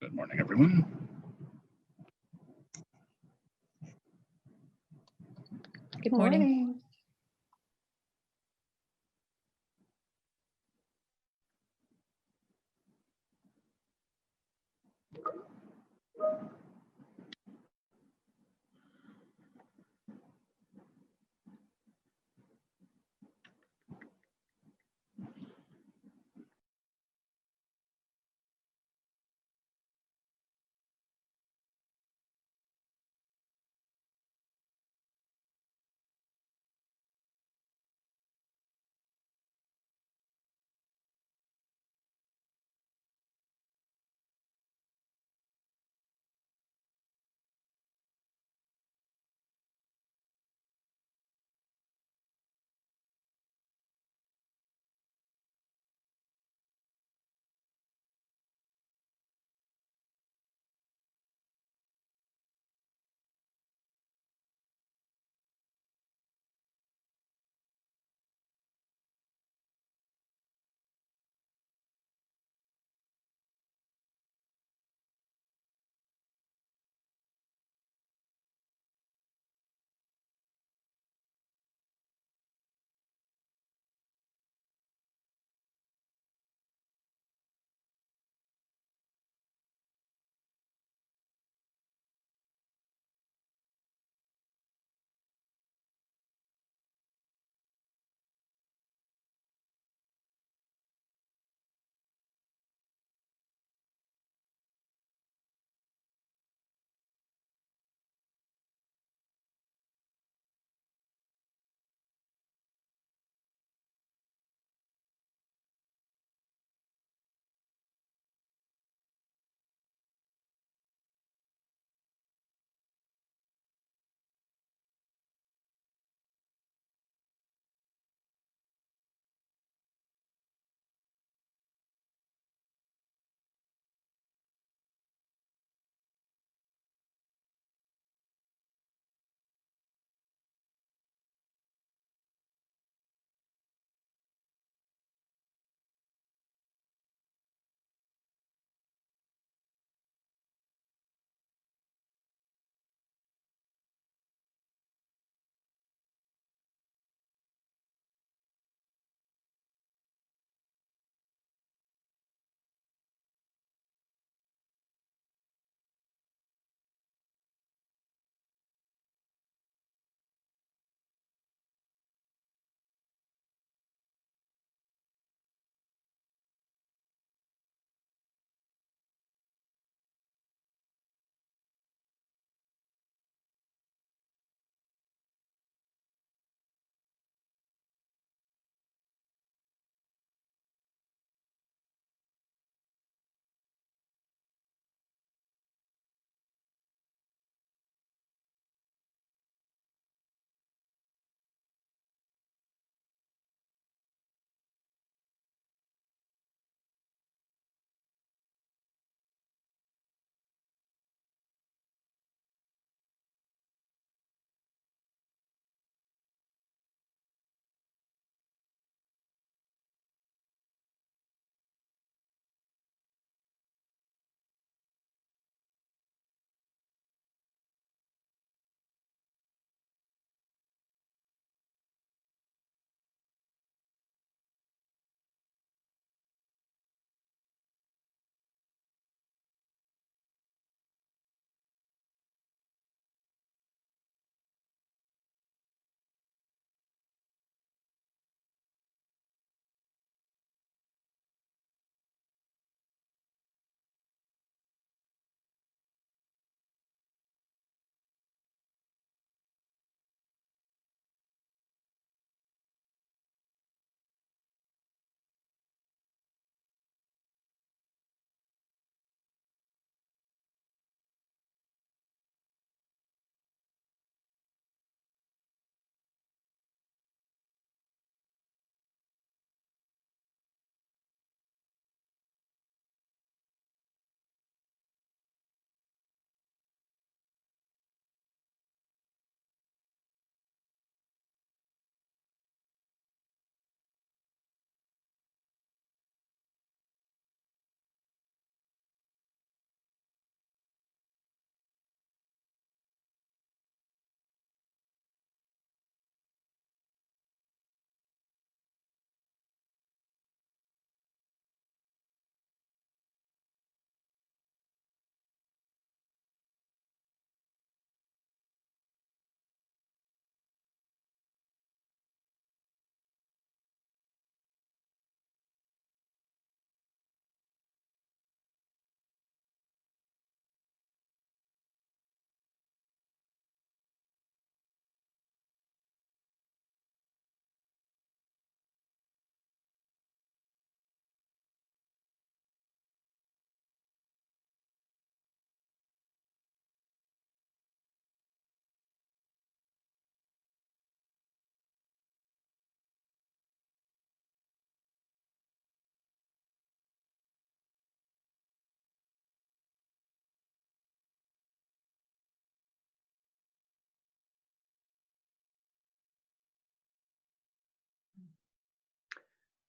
Good morning, everyone. Good morning.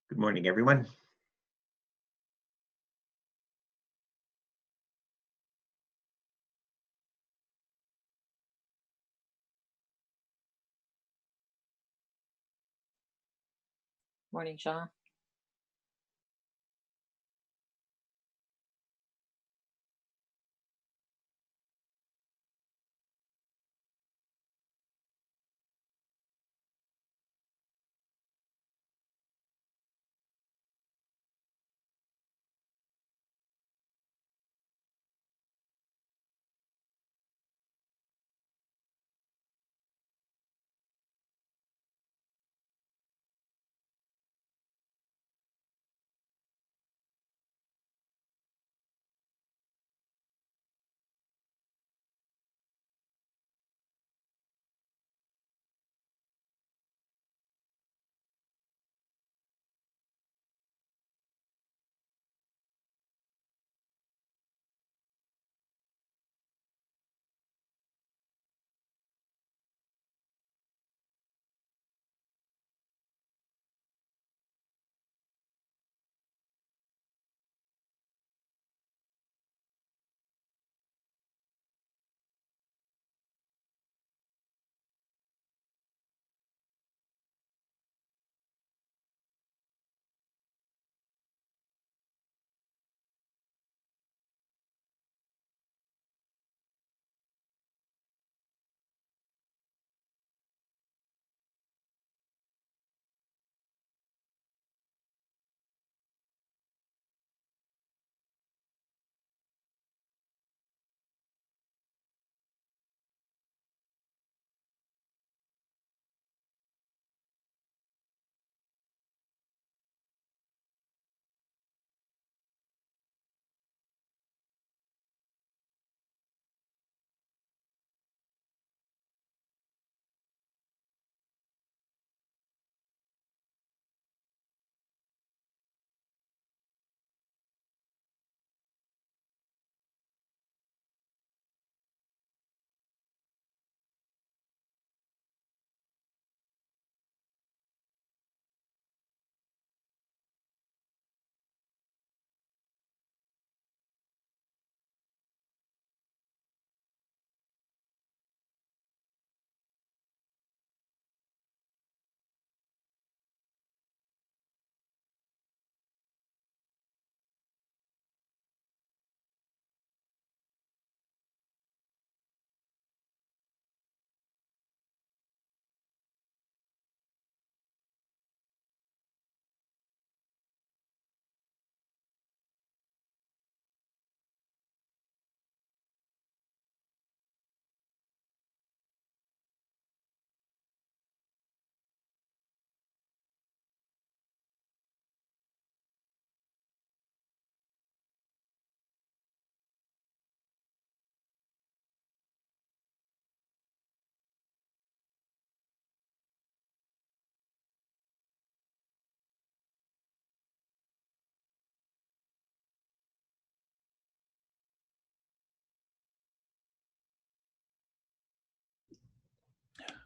Good morning, everyone. Morning, Sean.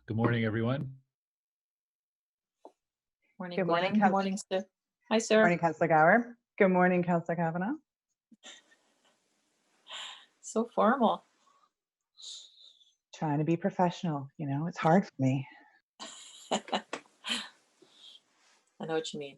Good morning, everyone. Morning, Good Glenn. morning, Good morning, Sue. Hi, Sarah. Morning, Councillor Gower. Good morning, Councillor Kavanaugh. So formal. Trying to be professional, it's hard for me. I know what you mean.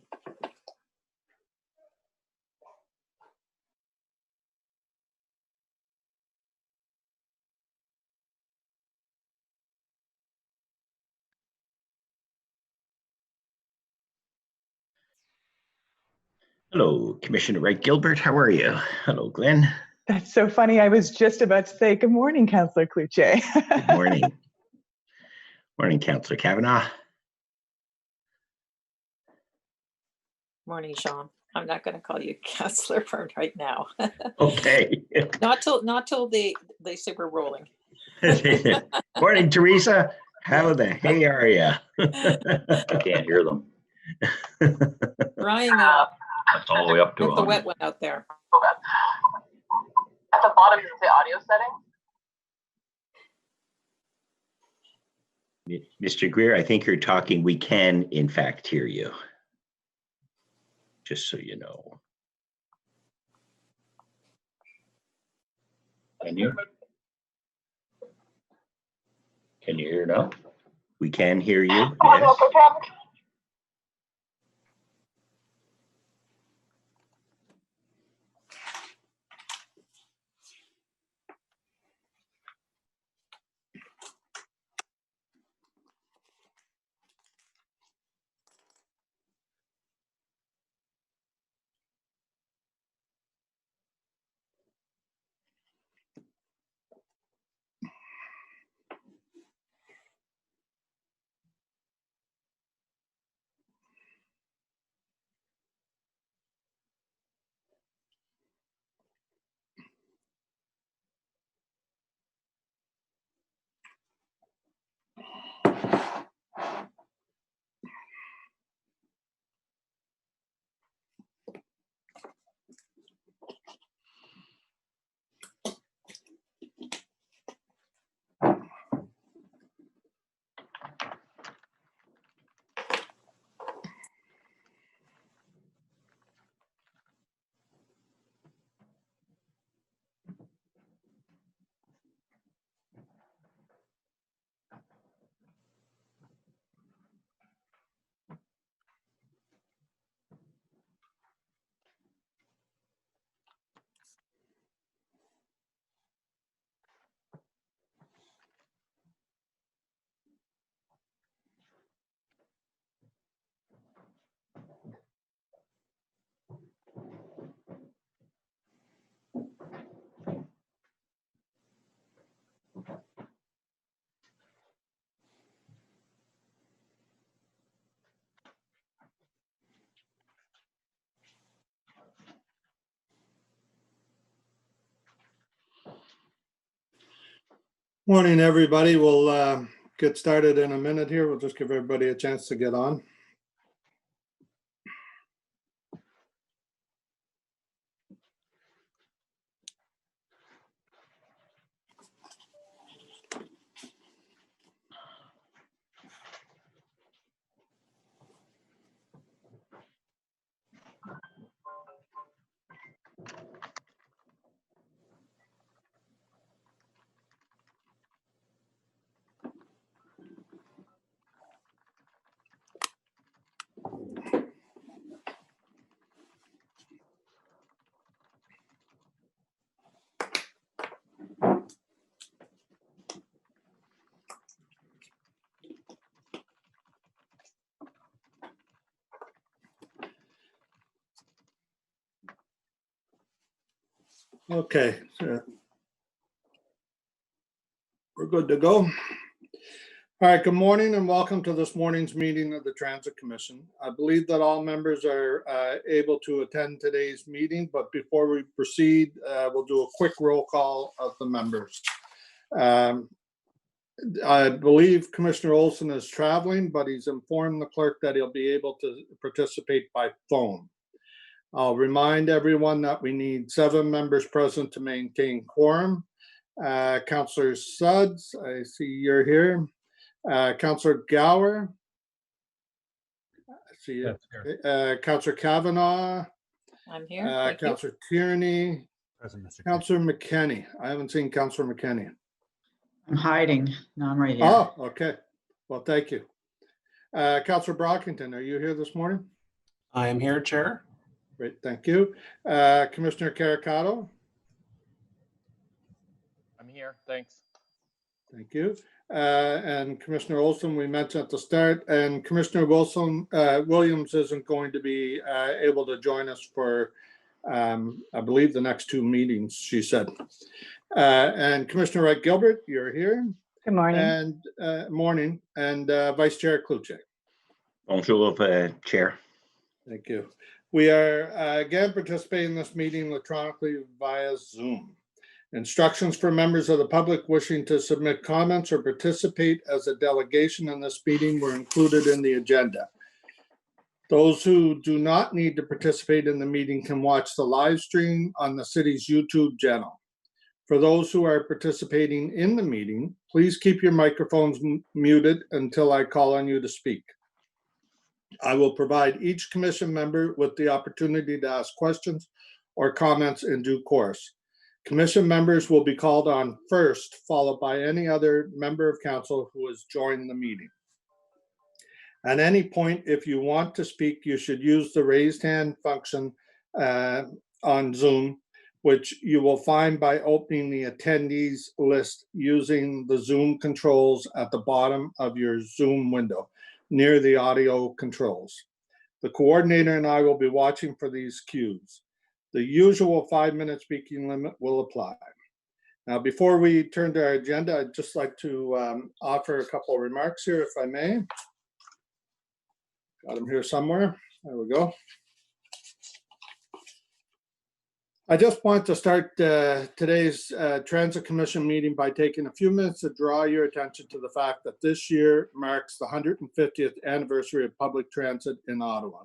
Hello, Commissioner Wright Gilbert. How are you? Hello, Glenn. That's so funny. I was just about to say good morning, Councillor Cluche. Good morning. Morning, Councillor Kavanaugh. Morning, Sean. I'm not going to call you Councillor Byrne right now. Okay. Not till they say we're rolling. Morning, Teresa. How the hey are you? I can't hear them. Drying up. That's all the way up to Get the 100. wet one out there. At the bottom, does it say audio settings? Mr. Greer, I think you're talking. We can, in fact, hear you. just so you know. Can you? Can you hear now? We can hear you, yes. Morning, everybody. We'll get started in a minute here. We'll just give everybody a chance to get on. Okay, so we're good to go. All right, good morning and welcome to this morning's meeting of the Transit Commission. I believe that all members are able to attend today's meeting, but before we proceed, we'll do a quick roll call of the members. I believe Commissioner Olson is traveling, but he's informed the clerk that he'll be able to participate by phone. I'll remind everyone that we need 7 members present to maintain quorum. Councillor Suds, I see you're here. Councillor Gower. I see you. Councillor Kavanaugh. I'm here. Thank you. Councillor Tierney. Present, Mr. Chair. Councillor McKenney. I haven't seen Councillor McKenney. I'm hiding. No, I'm right here. Oh, okay. Well, thank you. Councillor Brockington, are you here this morning? I am here, Chair. Great, thank you. Commissioner Caricato. I'm here, thanks. Thank you. And Commissioner Olson, we mentioned at the start, and Commissioner Williams isn't going to be able to join us for, I believe, the next 2 meetings, she said. And Commissioner Wright Gilbert, you're here. Good morning. And morning. And Vice Chair Kluche. Bonjour, Chair. Thank you. We are again participating in this meeting electronically via Zoom. Instructions for members of the public wishing to submit comments or participate as a delegation in this meeting were included in the agenda. Those who do not need to participate in the meeting can watch the live stream on the city's YouTube channel. For those who are participating in the meeting, please keep your microphones muted until I call on you to speak. I will provide each commission member with the opportunity to ask questions or comments in due course. Commission members will be called on first, followed by any other member of council who has joined the meeting. At any point, if you want to speak, you should use the raised hand function on Zoom, which you will find by opening the attendees list using the Zoom controls at the bottom of your Zoom window near the audio controls. The coordinator and I will be watching for these cues. The usual 5-minute speaking limit will apply. Now, before we turn to our agenda, I'd just like to offer a couple of remarks here, if I may. Got them here somewhere. There we go. I just want to start today's Transit Commission meeting by taking a few minutes to draw your attention to the fact that this year marks the 150th anniversary of public transit in Ottawa.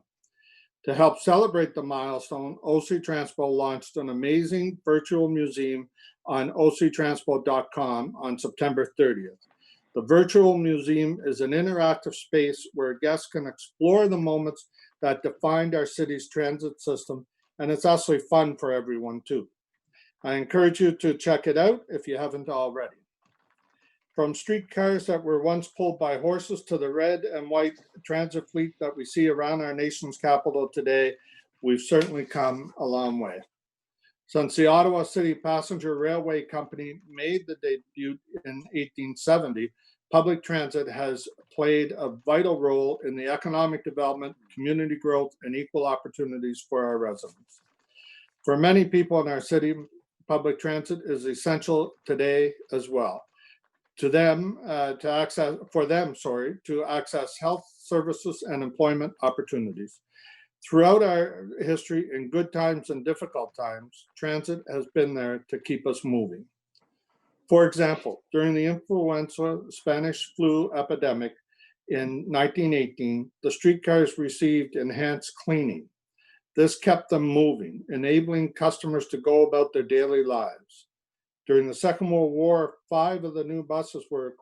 To help celebrate the milestone, OC Transpo launched an amazing virtual museum on octranspo.com on September 30th. The virtual museum is an interactive space where guests can explore the moments that defined our city's transit system, and it's actually fun for everyone too. I encourage you to check it out if you haven't already. From streetcars that were once pulled by horses to the red and white transit fleet that we see around our nation's capital today, we've certainly come a long way. Since the Ottawa City Passenger Railway Company made the debut in 1870, public transit has played a vital role in the economic development, community growth, and equal opportunities for our residents. For many people in our city, public transit is essential today as well. To access health services and employment opportunities. Throughout our history, in good times and difficult times, transit has been there to keep us moving. For example, during the influenza Spanish flu epidemic in 1918, the streetcars received enhanced cleaning. This kept them moving, enabling customers to go about their daily lives. During the Second World War, 5 of the new buses were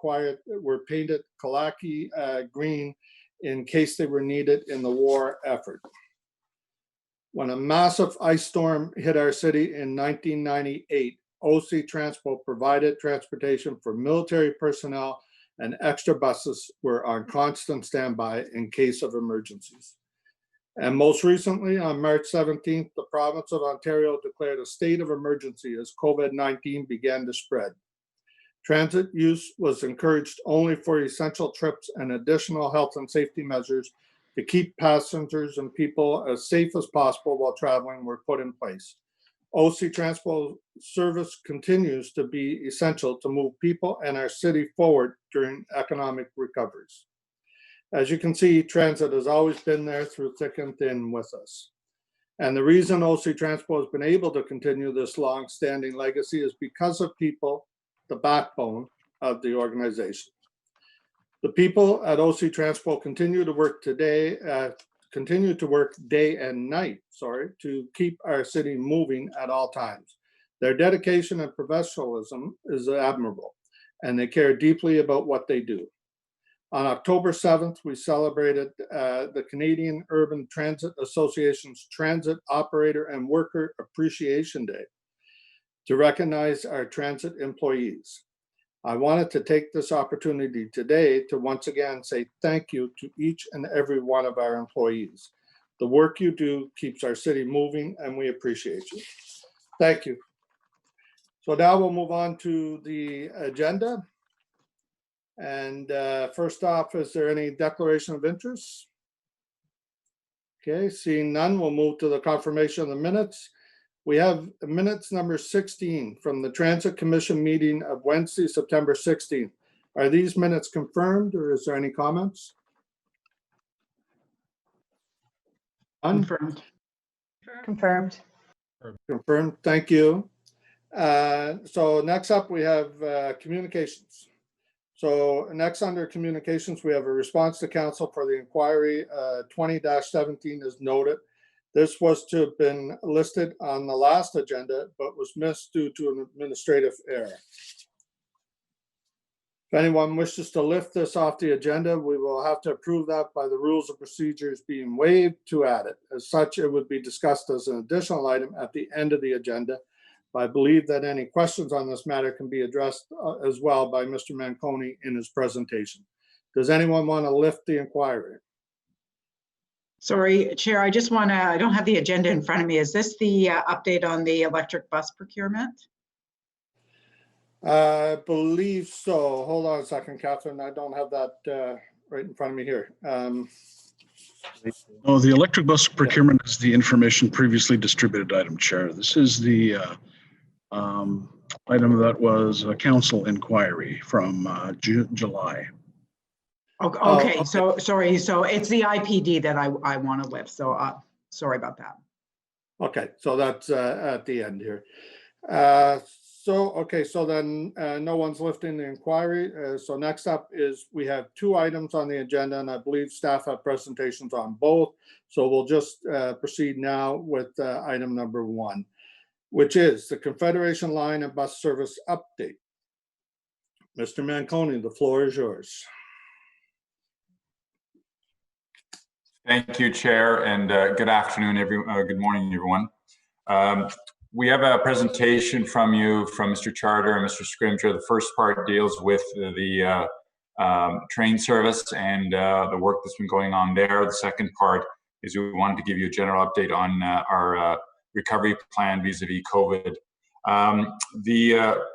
painted Kalaki green in case they were needed in the war effort. When a massive ice storm hit our city in 1998, OC Transpo provided transportation for military personnel, and extra buses were on constant standby in case of emergencies. And most recently, on March 17th, the province of Ontario declared a state of emergency as COVID-19 began to spread. Transit use was encouraged only for essential trips, and additional health and safety measures to keep passengers and people as safe as possible while traveling were put in place. OC Transpo service continues to be essential to move people and our city forward during economic recoveries. As you can see, transit has always been there through thick and thin with us. And the reason OC Transpo has been able to continue this long-standing legacy is because of people, the backbone of the organization. The people at OC Transpo continue to work day and night, to keep our city moving at all times. Their dedication and professionalism is admirable, and they care deeply about what they do. On October 7th, we celebrated the Canadian Urban Transit Association's Transit Operator and Worker Appreciation Day to recognize our transit employees. I wanted to take this opportunity today to once again say thank you to each and every one of our employees. The work you do keeps our city moving, and we appreciate you. Thank you. So now we'll move on to the agenda. And first off, is there any declaration of interest? Okay, seeing none, we'll move to the confirmation of the minutes. We have minutes number 16 from the Transit Commission meeting of Wednesday, September 16th. Are these minutes confirmed, or is there any comments? Confirmed. Confirmed. Confirmed, thank you. So next up, we have communications. So next under communications, we have a response to council for the inquiry 20-17 is noted. This was to have been listed on the last agenda, but was missed due to an administrative error. If anyone wishes to lift this off the agenda, we will have to approve that by the rules of procedures being waived to add it. As such, it would be discussed as an additional item at the end of the agenda. But I believe that any questions on this matter can be addressed as well by Mr. Manconi in his presentation. Does anyone want to lift the inquiry? Sorry, Chair, I just want to, I don't have the agenda in front of me. Is this the update on the electric bus procurement? I believe so. Hold on a second, Catherine. I don't have that right in front of me here. Oh, the electric bus procurement is the information previously distributed item, Chair. This is the item that was a council inquiry from July. Okay, so sorry, so it's the IPD that I want to lift. So sorry about that. Okay, so that's at the end here. So then no one's lifting the inquiry. So next up is we have two items on the agenda, and I believe staff have presentations on both. So we'll just proceed now with item number 1, which is the Confederation Line and Bus Service Update. Mr. Manconi, the floor is yours. Thank you, Chair, and good afternoon, good morning, everyone. We have a presentation from you, from Mr. Charter and Mr. Scrimgeour. The first part deals with the train service and the work that's been going on there. The second part is we wanted to give you a general update on our recovery plan vis-a-vis COVID. On the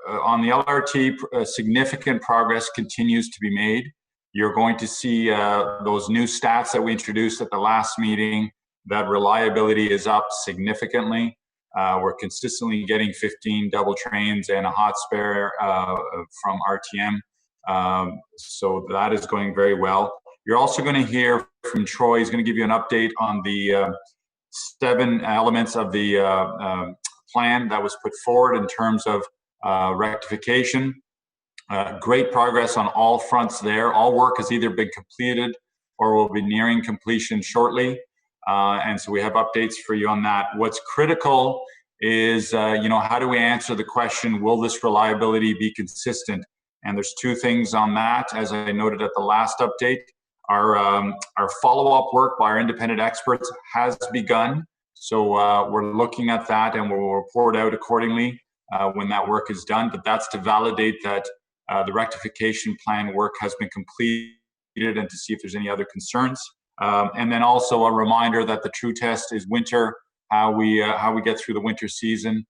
LRT, significant progress continues to be made. You're going to see those new stats that we introduced at the last meeting, that reliability is up significantly. We're consistently getting 15 double trains and a hot spare from RTM. So that is going very well. You're also going to hear from Troy. He's going to give you an update on the 7 elements of the plan that was put forward in terms of rectification. Great progress on all fronts there. All work has either been completed or will be nearing completion shortly. And so we have updates for you on that. What's critical is, how do we answer the question, will this reliability be consistent? And there's 2 things on that. As I noted at the last update, our follow-up work by our independent experts has begun. So we're looking at that and we'll report out accordingly when that work is done. But that's to validate that the rectification plan work has been completed and to see if there's any other concerns. And then also a reminder that the true test is winter, how we get through the winter season.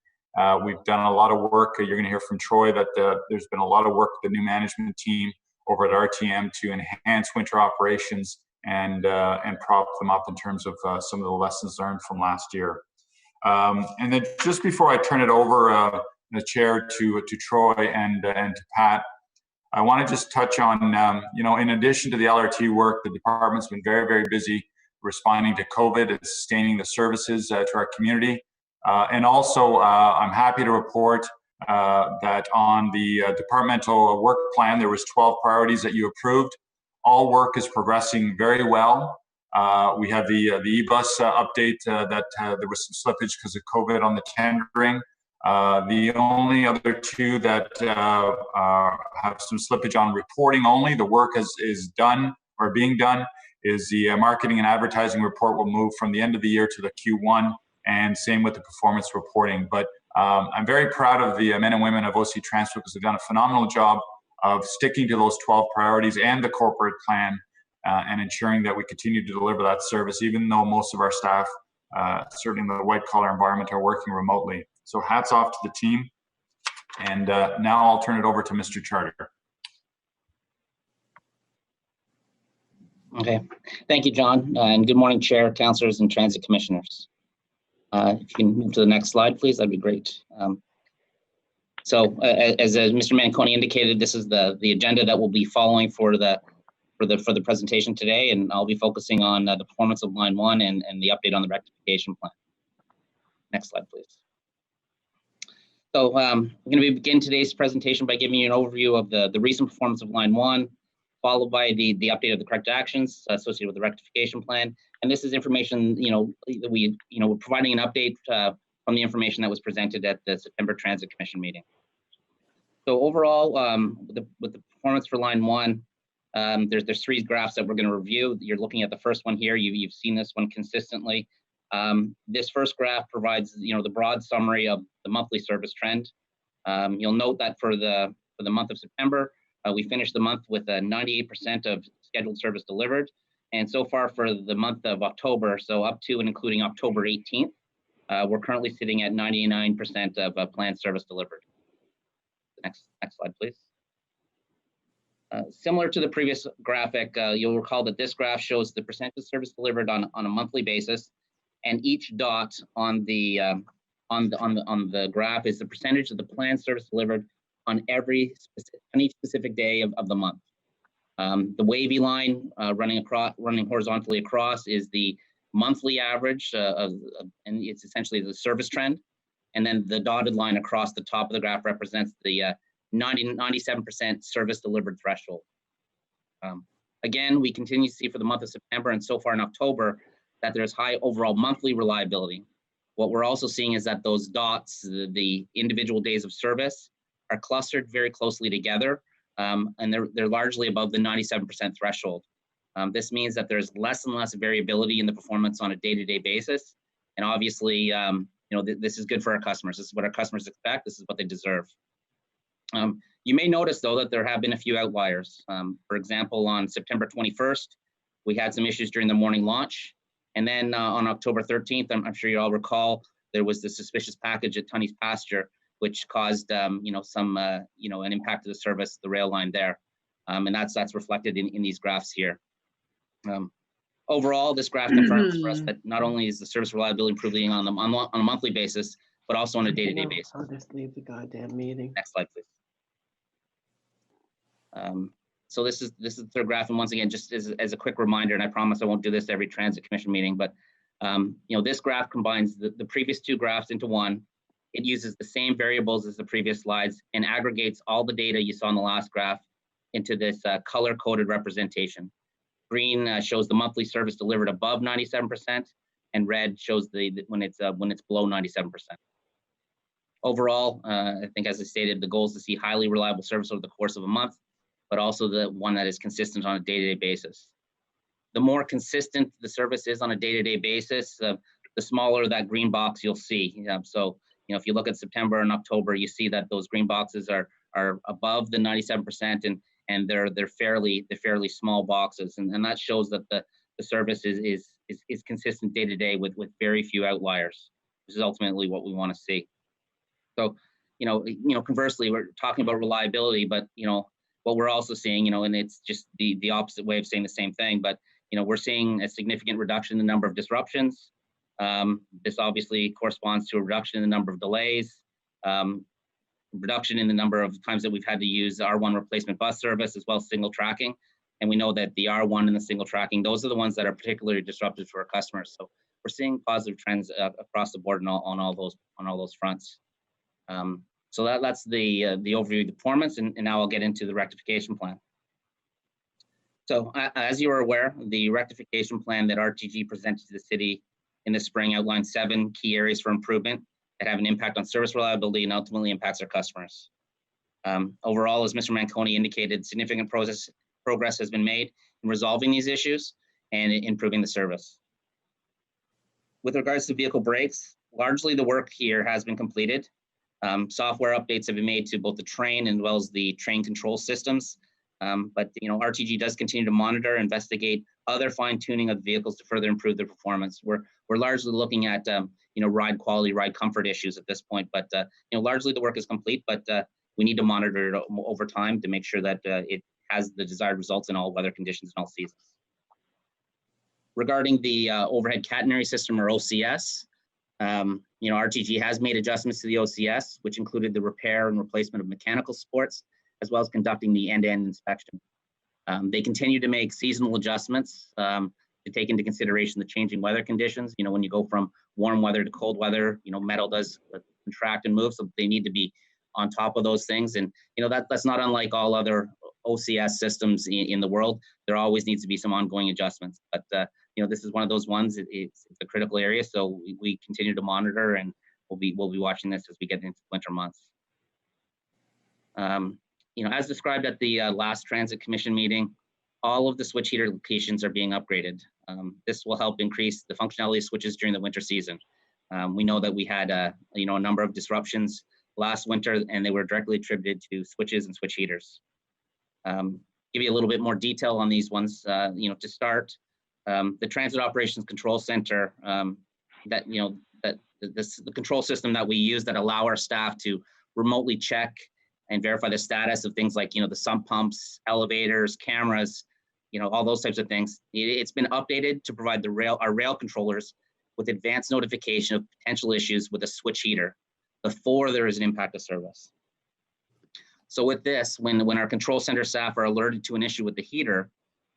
We've done a lot of work. You're going to hear from Troy that there's been a lot of work with the new management team over at RTM to enhance winter operations and prop them up in terms of some of the lessons learned from last year. And then just before I turn it over, the chair to Troy and to Pat, I want to just touch on, in addition to the LRT work, the department's been very, very busy responding to COVID and sustaining the services to our community. And also, I'm happy to report that on the departmental work plan, there was 12 priorities that you approved. All work is progressing very well. We have the e-bus update that there was some slippage because of COVID on the tendering. The only other 2 that have some slippage on reporting only, the work is done or being done, is the marketing and advertising report will move from the end of the year to the Q1, and same with the performance reporting. But I'm very proud of the men and women of OC Transport because they've done a phenomenal job of sticking to those 12 priorities and the corporate plan and ensuring that we continue to deliver that service, even though most of our staff, certainly in the white collar environment, are working remotely. So hats off to the team. And now I'll turn it over to Mr. Charter. Okay, thank you, John, and good morning, Chair, Councillors, and Transit Commissioners. If you can move to the next slide, please, that'd be great. So as Mr. Manconi indicated, this is the agenda that we'll be following for the presentation today, and I'll be focusing on the performance of Line 1 and the update on the rectification plan. Next slide, please. So I'm going to begin today's presentation by giving you an overview of the recent performance of Line 1, followed by the update of the corrective actions associated with the rectification plan. And this is information, that we're providing an update from the information that was presented at the September Transit Commission meeting. So overall, with the performance for line 1, there's 3 graphs that we're going to review. You're looking at the first one here. You've seen this one consistently. This first graph provides, the broad summary of the monthly service trend. You'll note that for the month of September, we finished the month with 98% of scheduled service delivered. And so far for the month of October, so up to and including October 18th, we're currently sitting at 99% of planned service delivered. Next slide, please. Similar to the previous graphic, you'll recall that this graph shows the percentage of service delivered on a monthly basis, and each dot on the graph is the percentage of the planned service delivered on each specific day of the month. The wavy line running horizontally across is the monthly average and it's essentially the service trend. And then the dotted line across the top of the graph represents the 97% service delivered threshold. Again, we continue to see for the month of September and so far in October that there's high overall monthly reliability. What we're also seeing is that those dots, the individual days of service, are clustered very closely together, and they're largely above the 97% threshold. This means that there's less and less variability in the performance on a day-to-day basis, and obviously, this is good for our customers. This is what our customers expect. This is what they deserve. You may notice, though, that there have been a few outliers. For example, on September 21st, we had some issues during the morning launch. And then on October 13th, I'm sure you all recall, there was the suspicious package at Tunney's Pasture, which caused, an impact to the service, the rail line there. And that's reflected in these graphs here. Overall, this graph confirms for us that not only is the service reliability improving on a monthly basis, but also on a day-to-day basis. I'll just leave the goddamn meeting. Next slide, please. So this is the third graph, and once again, just as a quick reminder, and I promise I won't do this every Transit Commission meeting, but this graph combines the previous 2 graphs into one. It uses the same variables as the previous slides and aggregates all the data you saw in the last graph into this color-coded representation. Green shows the monthly service delivered above 97%, and red shows when it's below 97%. Overall, I think, as I stated, the goal is to see highly reliable service over the course of a month, but also the one that is consistent on a day-to-day basis. The more consistent the service is on a day-to-day basis, the smaller that green box you'll see. So, if you look at September and October, you see that those green boxes are above the 97%, and they're fairly small boxes, and that shows that the service is consistent day-to-day with very few outliers, which is ultimately what we want to see. So, conversely, we're talking about reliability, but what we're also seeing, and it's just the opposite way of saying the same thing, but we're seeing a significant reduction in the number of disruptions. This obviously corresponds to a reduction in the number of delays, reduction in the number of times that we've had to use R1 replacement bus service, as well as single tracking. And we know that the R1 and the single tracking, those are the ones that are particularly disruptive for our customers. So we're seeing positive trends across the board on all those fronts. So that's the overview of the performance, and now I'll get into the rectification plan. So as you are aware, the rectification plan that RTG presented to the city in the spring outlined 7 key areas for improvement that have an impact on service reliability and ultimately impacts our customers. Overall, as Mr. Manconi indicated, significant progress has been made in resolving these issues and improving the service. With regards to vehicle brakes, largely the work here has been completed. Software updates have been made to both the train as well as the train control systems. But RTG does continue to monitor, investigate other fine-tuning of the vehicles to further improve their performance. We're largely looking at ride quality, ride comfort issues at this point. But largely the work is complete. But we need to monitor it over time to make sure that it has the desired results in all weather conditions and all seasons. Regarding the overhead catenary system, or OCS, RTG has made adjustments to the OCS, which included the repair and replacement of mechanical supports, as well as conducting the end-to-end inspection. They continue to make seasonal adjustments to take into consideration the changing weather conditions. When you go from warm weather to cold weather, metal does contract and move, so they need to be on top of those things. And that's not unlike all other OCS systems in the world. There always needs to be some ongoing adjustments. But this is one of those ones. It's a critical area, so we continue to monitor, and we'll be watching this as we get into winter months. As described at the last Transit Commission meeting, all of the switch heater locations are being upgraded. This will help increase the functionality of switches during the winter season. We know that we had a number of disruptions last winter, and they were directly attributed to switches and switch heaters. Give you a little bit more detail on these ones. To start, the Transit Operations Control Center, the control system that we use that allow our staff to remotely check and verify the status of things like the sump pumps, elevators, cameras, all those types of things. It's been updated to provide our rail controllers with advanced notification of potential issues with a switch heater before there is an impact of service. So with this, when our control center staff are alerted to an issue with the heater,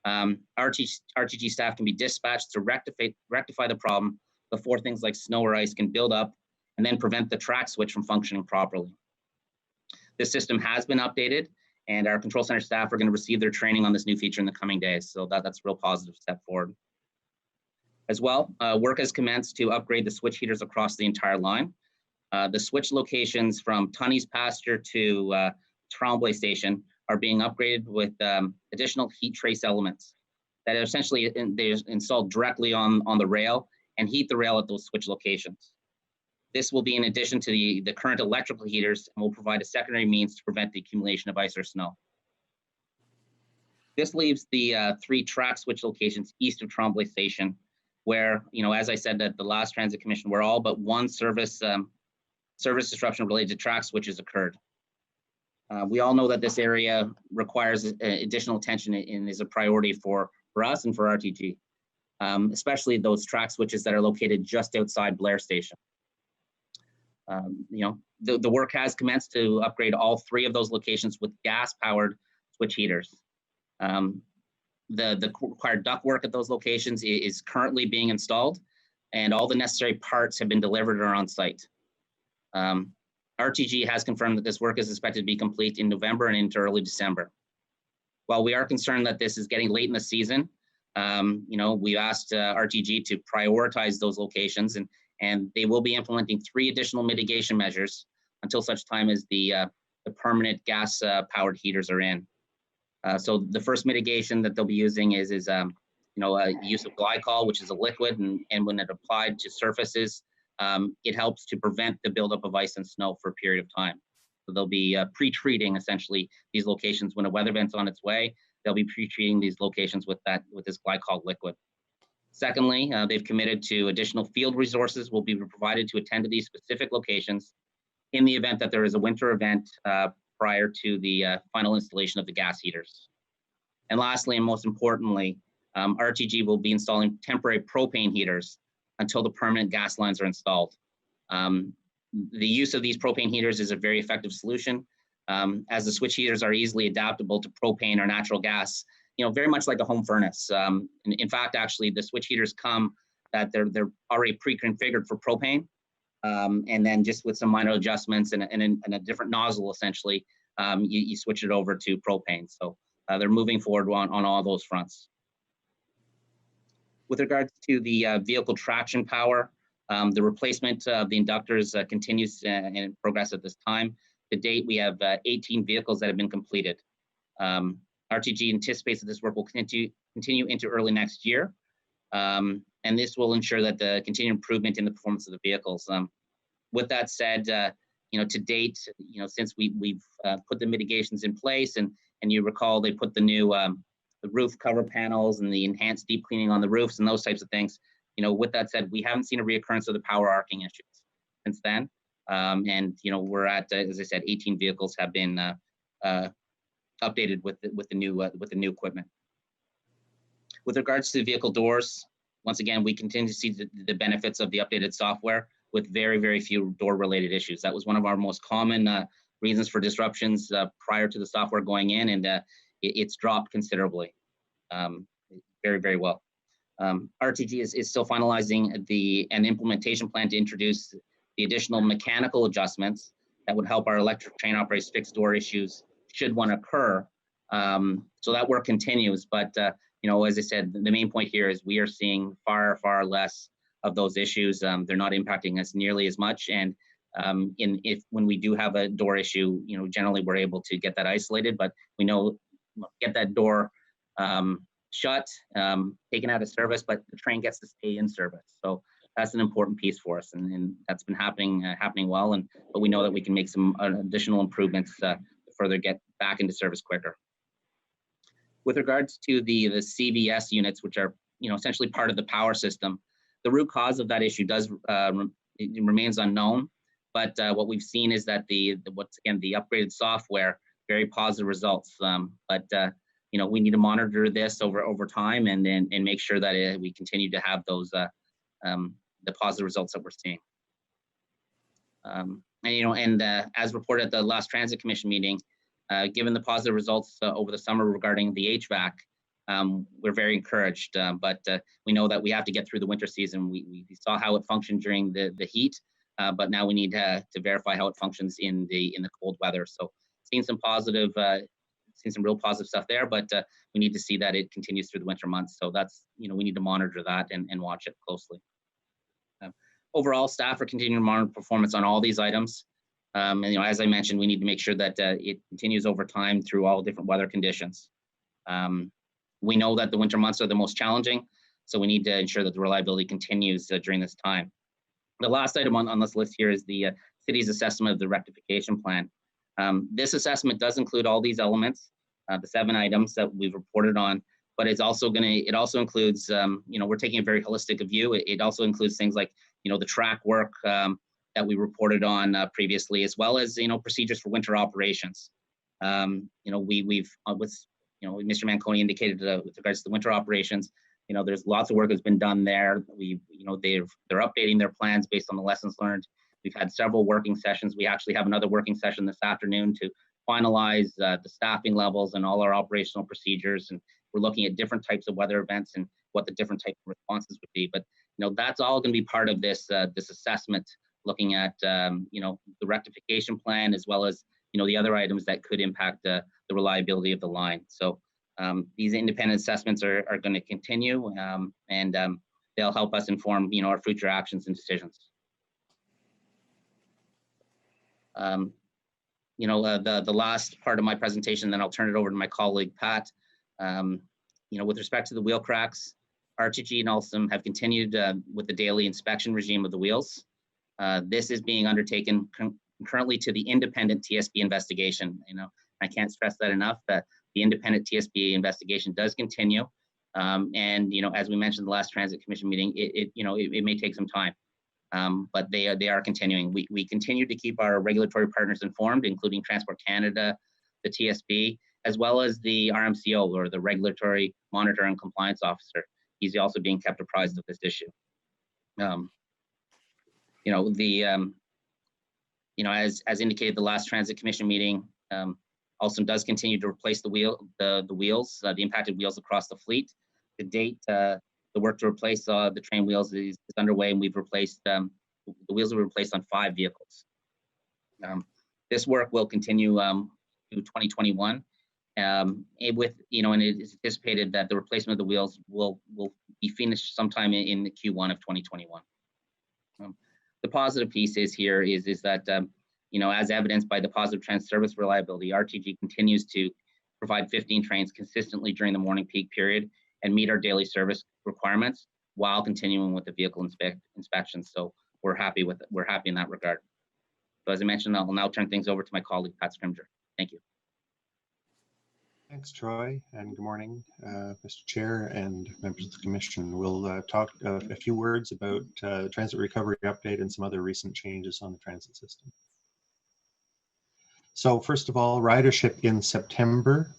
RTG staff can be dispatched to rectify the problem before things like snow or ice can build up and then prevent the track switch from functioning properly. This system has been updated, and our control center staff are going to receive their training on this new feature in the coming days. So that's a real positive step forward. As well, work has commenced to upgrade the switch heaters across the entire line. The switch locations from Tunney's Pasture to Tremblay Station are being upgraded with additional heat trace elements that are essentially they're installed directly on the rail and heat the rail at those switch locations. This will be in addition to the current electrical heaters and will provide a secondary means to prevent the accumulation of ice or snow. This leaves the 3 track switch locations east of Tremblay Station, where, as I said at the last Transit Commission, where all but one service disruption related to track switches occurred. We all know that this area requires additional attention and is a priority for us and for RTG, especially those track switches that are located just outside Blair Station. The work has commenced to upgrade all 3 of those locations with gas-powered switch heaters. The required ductwork at those locations is currently being installed, and all the necessary parts have been delivered or on site. RTG has confirmed that this work is expected to be complete in November and into early December. While we are concerned that this is getting late in the season, we asked RTG to prioritize those locations, and they will be implementing 3 additional mitigation measures until such time as the permanent gas-powered heaters are in. So the first mitigation that they'll be using is use of glycol, which is a liquid, and when it applied to surfaces, it helps to prevent the buildup of ice and snow for a period of time. So they'll be pre-treating essentially these locations when a weather event's on its way. They'll be pre-treating these locations with this glycol liquid. Secondly, they've committed to additional field resources will be provided to attend to these specific locations in the event that there is a winter event prior to the final installation of the gas heaters. And lastly, and most importantly, RTG will be installing temporary propane heaters until the permanent gas lines are installed. The use of these propane heaters is a very effective solution, as the switch heaters are easily adaptable to propane or natural gas, very much like a home furnace. In fact, actually, the switch heaters come that they're already pre-configured for propane, and then just with some minor adjustments and a different nozzle, essentially, you switch it over to propane. So they're moving forward on all those fronts. With regards to the vehicle traction power, the replacement of the inductors continues in progress at this time. To date, we have 18 vehicles that have been completed. RTG anticipates that this work will continue into early next year, and this will ensure that the continued improvement in the performance of the vehicles. With that said, to date, since we've put the mitigations in place, and you recall they put the new the roof cover panels and the enhanced deep cleaning on the roofs and those types of things. With that said, we haven't seen a reoccurrence of the power arcing issues since then. And we're at, as I said, 18 vehicles have been updated with the new equipment. With regards to the vehicle doors, once again, we continue to see the benefits of the updated software with very, very few door-related issues. That was one of our most common reasons for disruptions prior to the software going in, and it's dropped considerably, very, very well. RTG is still finalizing an implementation plan to introduce the additional mechanical adjustments that would help our electric train operators fix door issues should one occur. So that work continues, but as I said, the main point here is we are seeing far, far less of those issues. They're not impacting us nearly as much, and When we do have a door issue, generally we're able to get that isolated, but we know get that door shut, taken out of service, but the train gets to stay in service. So that's an important piece for us, and that's been happening well. But we know that we can make some additional improvements to further get back into service quicker. With regards to the CVS units, which are essentially part of the power system, the root cause of that issue remains unknown. But what we've seen is that the upgraded software, very positive results. We need to monitor this over time and make sure that we continue to have those the positive results that we're seeing. As reported at the last Transit Commission meeting, given the positive results over the summer regarding the HVAC, we're very encouraged. But we know that we have to get through the winter season. We saw how it functioned during the heat, but now we need to verify how it functions in the cold weather. So seen some real positive stuff there, but we need to see that it continues through the winter months. So that's, we need to monitor that and watch it closely. Overall, staff are continuing to monitor performance on all these items. As I mentioned, we need to make sure that it continues over time through all different weather conditions. We know that the winter months are the most challenging, so we need to ensure that the reliability continues during this time. The last item on this list here is the city's assessment of the rectification plan. This assessment does include all these elements, the 7 items that we've reported on, but it also includes, we're taking a very holistic view. It also includes things like, the track work that we reported on previously, as well as, procedures for winter operations. Mr. Manconi indicated with regards to the winter operations, there's lots of work that's been done there. They're updating their plans based on the lessons learned. We've had several working sessions. We actually have another working session this afternoon to finalize the staffing levels and all our operational procedures. And we're looking at different types of weather events and what the different types of responses would be. But that's all going to be part of this assessment, looking at the rectification plan, as well as the other items that could impact the reliability of the line. So these independent assessments are going to continue, and they'll help us inform our future actions and decisions. The last part of my presentation, then I'll turn it over to my colleague Pat. With respect to the wheel cracks, RTG and Alstom have continued with the daily inspection regime of the wheels. This is being undertaken concurrently to the independent TSB investigation. I can't stress that enough, that the independent TSB investigation does continue. And as we mentioned in the last Transit Commission meeting, it may take some time, but they are continuing. We continue to keep our regulatory partners informed, including Transport Canada, the TSB, as well as the RMCO, or the Regulatory Monitor and Compliance Officer. He's also being kept apprised of this issue. As indicated the last Transit Commission meeting, Alstom does continue to replace the wheels, the impacted wheels across the fleet. To date, the work to replace the train wheels is underway, and we've replaced the wheels were replaced on 5 vehicles. This work will continue through 2021. And it is anticipated that the replacement of the wheels will be finished sometime in the Q1 of 2021. The positive piece is that as evidenced by the positive train service reliability, RTG continues to provide 15 trains consistently during the morning peak period and meet our daily service requirements while continuing with the vehicle inspections. So we're happy in that regard. So as I mentioned, I'll now turn ththings over to my colleague Pat Scrimger. Thank you. Thanks, Troy, and good morning, Mr. Chair and members of the Commission. We'll talk a few words about transit recovery update and some other recent changes on the transit system. So first of all, ridership in September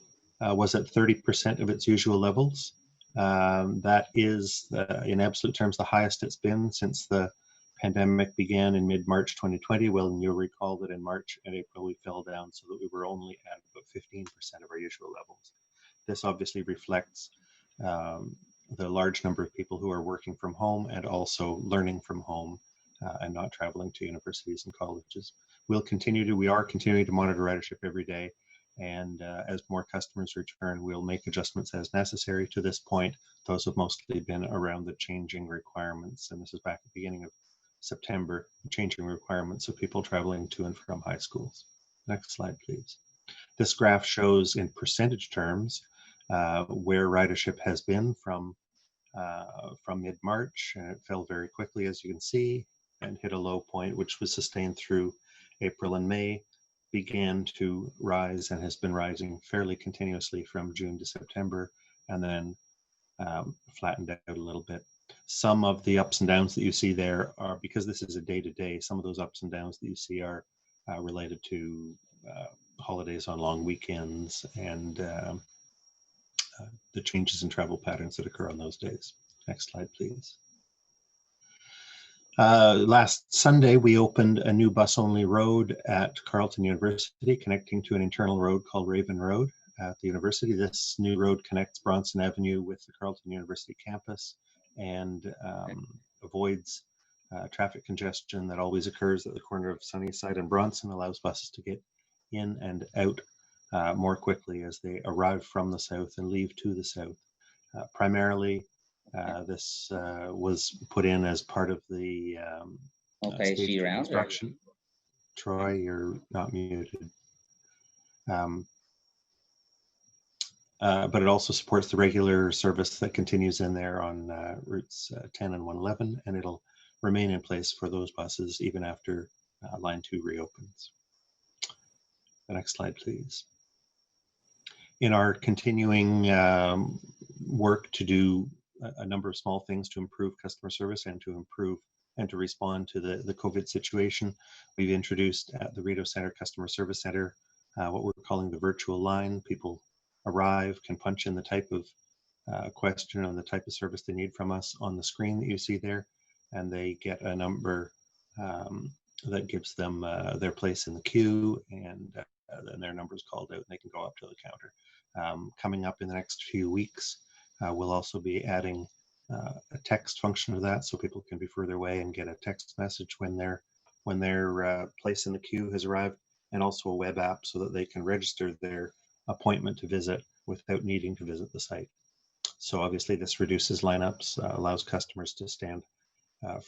was at 30% of its usual levels. That is, in absolute terms, the highest it's been since the pandemic began in mid-March 2020. Well, and you'll recall that in March and April we fell down so that we were only at about 15% of our usual levels. This obviously reflects the large number of people who are working from home and also learning from home and not traveling to universities and colleges. We are continuing to monitor ridership every day, and as more customers return, we'll make adjustments as necessary. To this point, those have mostly been around the changing requirements, and this is back at the beginning of September, changing requirements of people traveling to and from high schools. Next slide, please. This graph shows in percentage terms where ridership has been from mid-March, and it fell very quickly, as you can see, and hit a low point, which was sustained through April and May, began to rise and has been rising fairly continuously from June to September, and then flattened out a little bit. Some of the ups and downs that you see there are, because this is a day-to-day, some of those ups and downs that you see are related to holidays on long weekends and the changes in travel patterns that occur on those days. Next slide, please. Last Sunday, we opened a new bus-only road at Carleton University, connecting to an internal road called Raven Road at the university. This new road connects Bronson Avenue with the Carleton University campus and avoids traffic congestion that always occurs at the corner of Sunnyside and Bronson, allows buses to get in and out more quickly as they arrive from the south and leave to the south. Primarily, this was put in as part of the stage construction. Troy, you're not muted. But it also supports the regular service that continues in there on routes 10 and 111, and it'll remain in place for those buses even after Line 2 reopens. The next slide, please. In our continuing work to do a number of small things to improve customer service and to respond to the COVID situation, we've introduced at the Rideau Center Customer Service Center what we're calling the virtual line. People arrive, can punch in the type of question and the type of service they need from us on the screen that you see there, and they get a number that gives them their place in the queue, and then their number is called out and they can go up to the counter. Coming up in the next few weeks, we'll also be adding a text function to that, so people can be further away and get a text message when their place in the queue has arrived, and also a web app so that they can register their appointment to visit without needing to visit the site. So obviously this reduces lineups, allows customers to stand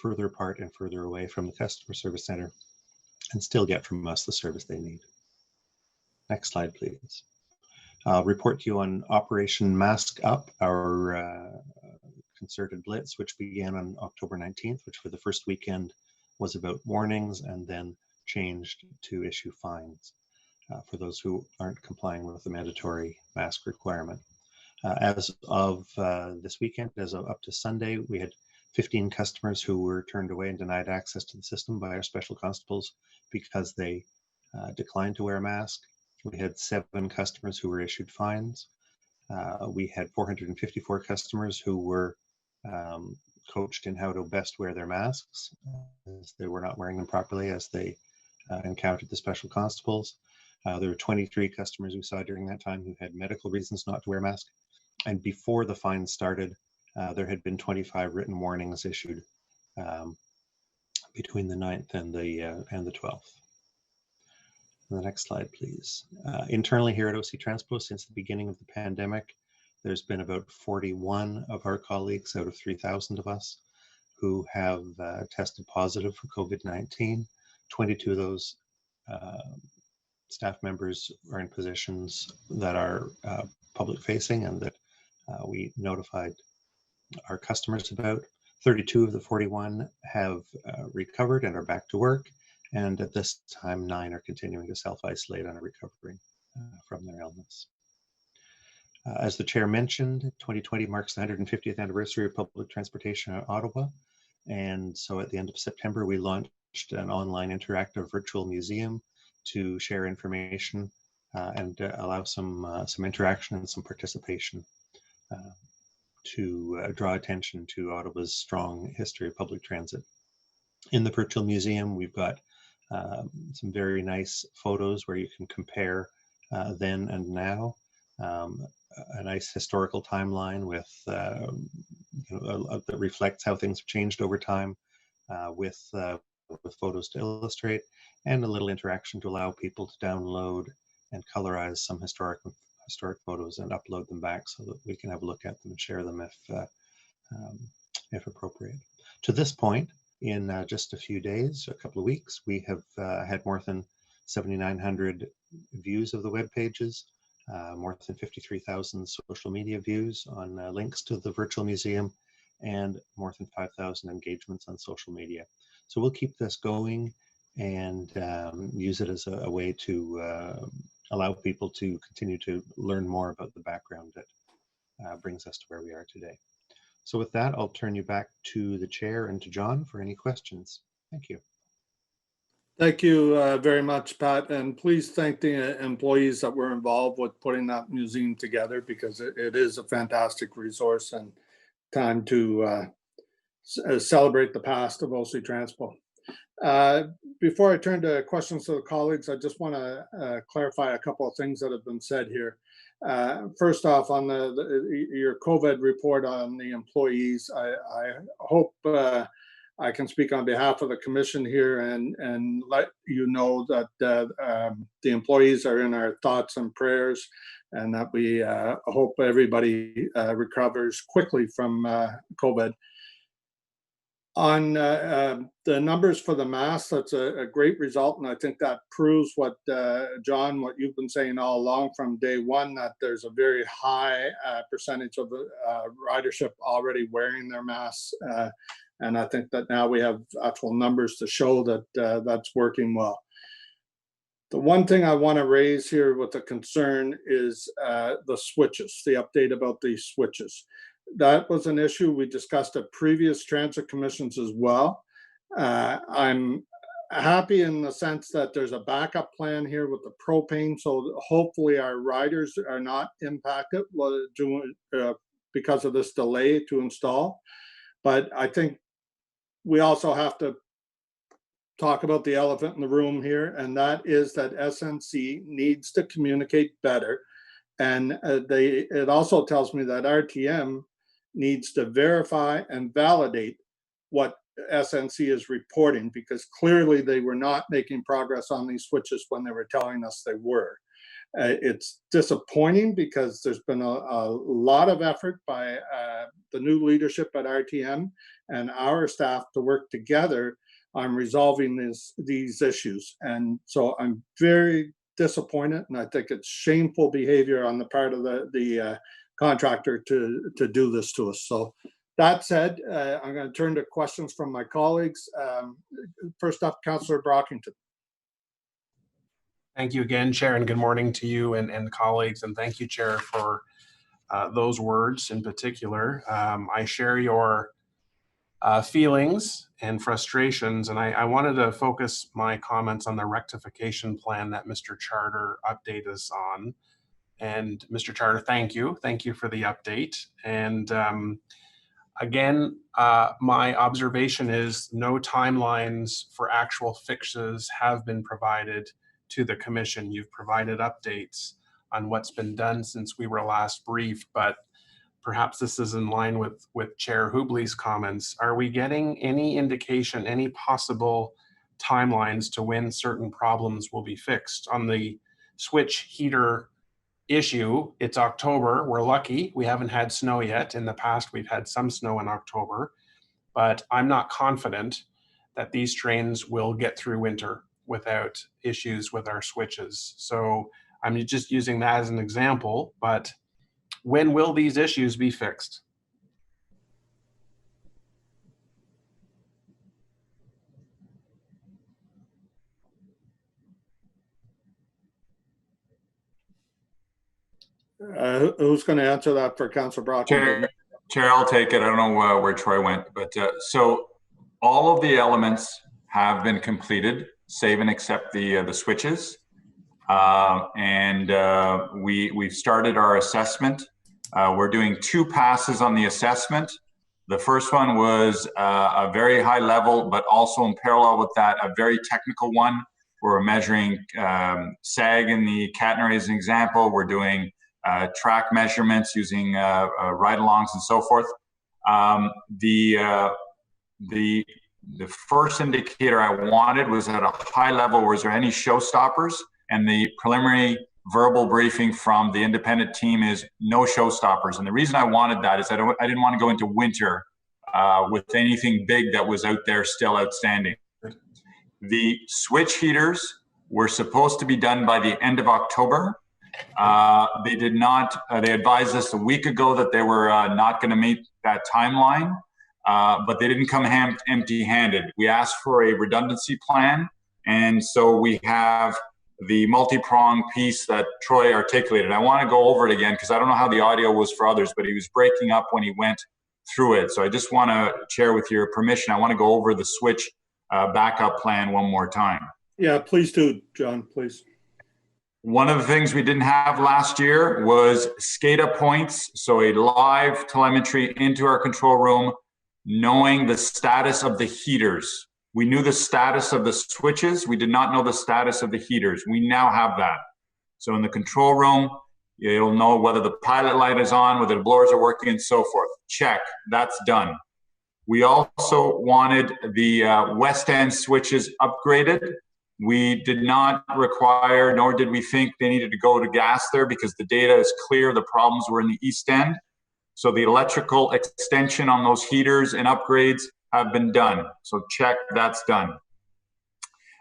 further apart and further away from the customer service center and still get from us the service they need. Next slide, please. I'll report to you on Operation Mask Up, our concerted blitz, which began on October 19th, which for the first weekend was about warnings and then changed to issue fines for those who aren't complying with the mandatory mask requirement. As of this weekend, as of up to Sunday, we had 15 customers who were turned away and denied access to the system by our special constables because they declined to wear a mask. We had 7 customers who were issued fines. We had 454 customers who were coached in how to best wear their masks, as they were not wearing them properly as they encountered the special constables. There were 23 customers we saw during that time who had medical reasons not to wear a mask. And before the fine started, there had been 25 written warnings issued between the 9th and the 12th. The next slide, please. Internally here at OC Transpo, since the beginning of the pandemic, there's been about 41 of our colleagues out of 3,000 of us who have tested positive for COVID-19. 22 of those staff members are in positions that are public facing and that we notified our customers about. 32 of the 41 have recovered and are back to work. And at this time, 9 are continuing to self-isolate and are recovering from their illness. As the chair mentioned, 2020 marks the 150th anniversary of public transportation in Ottawa. And so at the end of September, we launched an online interactive virtual museum to share information and allow some interaction and some participation to draw attention to Ottawa's strong history of public transit. In the virtual museum, we've got some very nice photos where you can compare then and now, a nice historical timeline with that reflects how things have changed over time, with photos to illustrate, and a little interaction to allow people to download and colorize some historic photos and upload them back so that we can have a look at them and share them if appropriate. To this point, In just a few days, a couple of weeks, we have had more than 7,900 views of the web pages, more than 53,000 social media views on links to the virtual museum, and more than 5,000 engagements on social media. So we'll keep this going and use it as a way to allow people to continue to learn more about the background that brings us to where we are today. So with that, I'll turn you back to the chair and to John for any questions. Thank you. Thank you very much, Pat. And please thank the employees that were involved with putting that museum together, because it is a fantastic resource and time to celebrate the past of OC Transpo. Before I turn to questions to the colleagues, I just want to clarify a couple of things that have been said here. First off, on your COVID report on the employees, I hope I can speak on behalf of the commission here and let you know that the employees are in our thoughts and prayers, and that we hope everybody recovers quickly from COVID. On the numbers for the masks, that's a great result, and I think that proves what, John, what you've been saying all along from day one, that there's a very high percentage of the ridership already wearing their masks, and I think that now we have actual numbers to show that that's working well. The one thing I want to raise here with a concern is the switches, the update about these switches. That was an issue we discussed at previous transit commissions as well. I'm happy in the sense that there's a backup plan here with the propane, so hopefully our riders are not impacted because of this delay to install. But I think we also have to talk about the elephant in the room here, and that is that SNC needs to communicate better. And it also tells me that RTM needs to verify and validate what SNC is reporting, because clearly they were not making progress on these switches when they were telling us they were. It's disappointing because there's been a lot of effort by the new leadership at RTM and our staff to work together on resolving these issues. And so I'm very disappointed, and I think it's shameful behavior on the part of the contractor to do this to us. So that said, I'm going to turn to questions from my colleagues. First up, Councillor Brockington. Thank you again, Chair, and good morning to you and colleagues. And thank you, Chair, for those words in particular. I share your feelings and frustrations, and I wanted to focus my comments on the rectification plan that Mr. Charter updated us on. And Mr. Charter, thank you. Thank you for the update. And again, my observation is no timelines for actual fixes have been provided to the Commission. You've provided updates on what's been done since we were last briefed, but perhaps this is in line with Chair Hubley's comments. Are we getting any indication, any possible timelines to when certain problems will be fixed? On the switch heater issue, it's October. We're lucky we haven't had snow yet. In the past, we've had some snow in October, but I'm not confident that these trains will get through winter without issues with our switches. So I'm just using that as an example, but when will these issues be fixed? Who's going to answer that for Councillor Brockington? Chair, I'll take it. I don't know where Troy went, but so all of the elements have been completed, save and except the switches. We've started our assessment. We're doing 2 passes on the assessment. The first one was a very high level, but also in parallel with that, a very technical one. We're measuring sag in the catenary as an example. We're doing track measurements using ride-alongs and so forth. The first indicator I wanted was at a high level, was there any showstoppers? And the preliminary verbal briefing from the independent team is no showstoppers. And the reason I wanted that is I didn't want to go into winter with anything big that was out there still outstanding. The switch heaters were supposed to be done by the end of October. They did not. They advised us a week ago that they were not going to meet that timeline, but they didn't come empty-handed. We asked for a redundancy plan, and so we have the multi-pronged piece that Troy articulated. I want to go over it again because I don't know how the audio was for others, but he was breaking up when he went through it. So I just want to share with your permission, I want to go over the switch backup plan one more time. Yeah, please do, John, please. One of the things we didn't have last year was SCADA points, so a live telemetry into our control room, knowing the status of the heaters. We knew the status of the switches. We did not know the status of the heaters. We now have that. So in the control room, you'll know whether the pilot light is on, whether the blowers are working, and so forth. Check, that's done. We also wanted the west end switches upgraded. We did not require, nor did we think they needed to go to gas there because the data is clear. The problems were in the east end. So the electrical extension on those heaters and upgrades have been done. So check, that's done.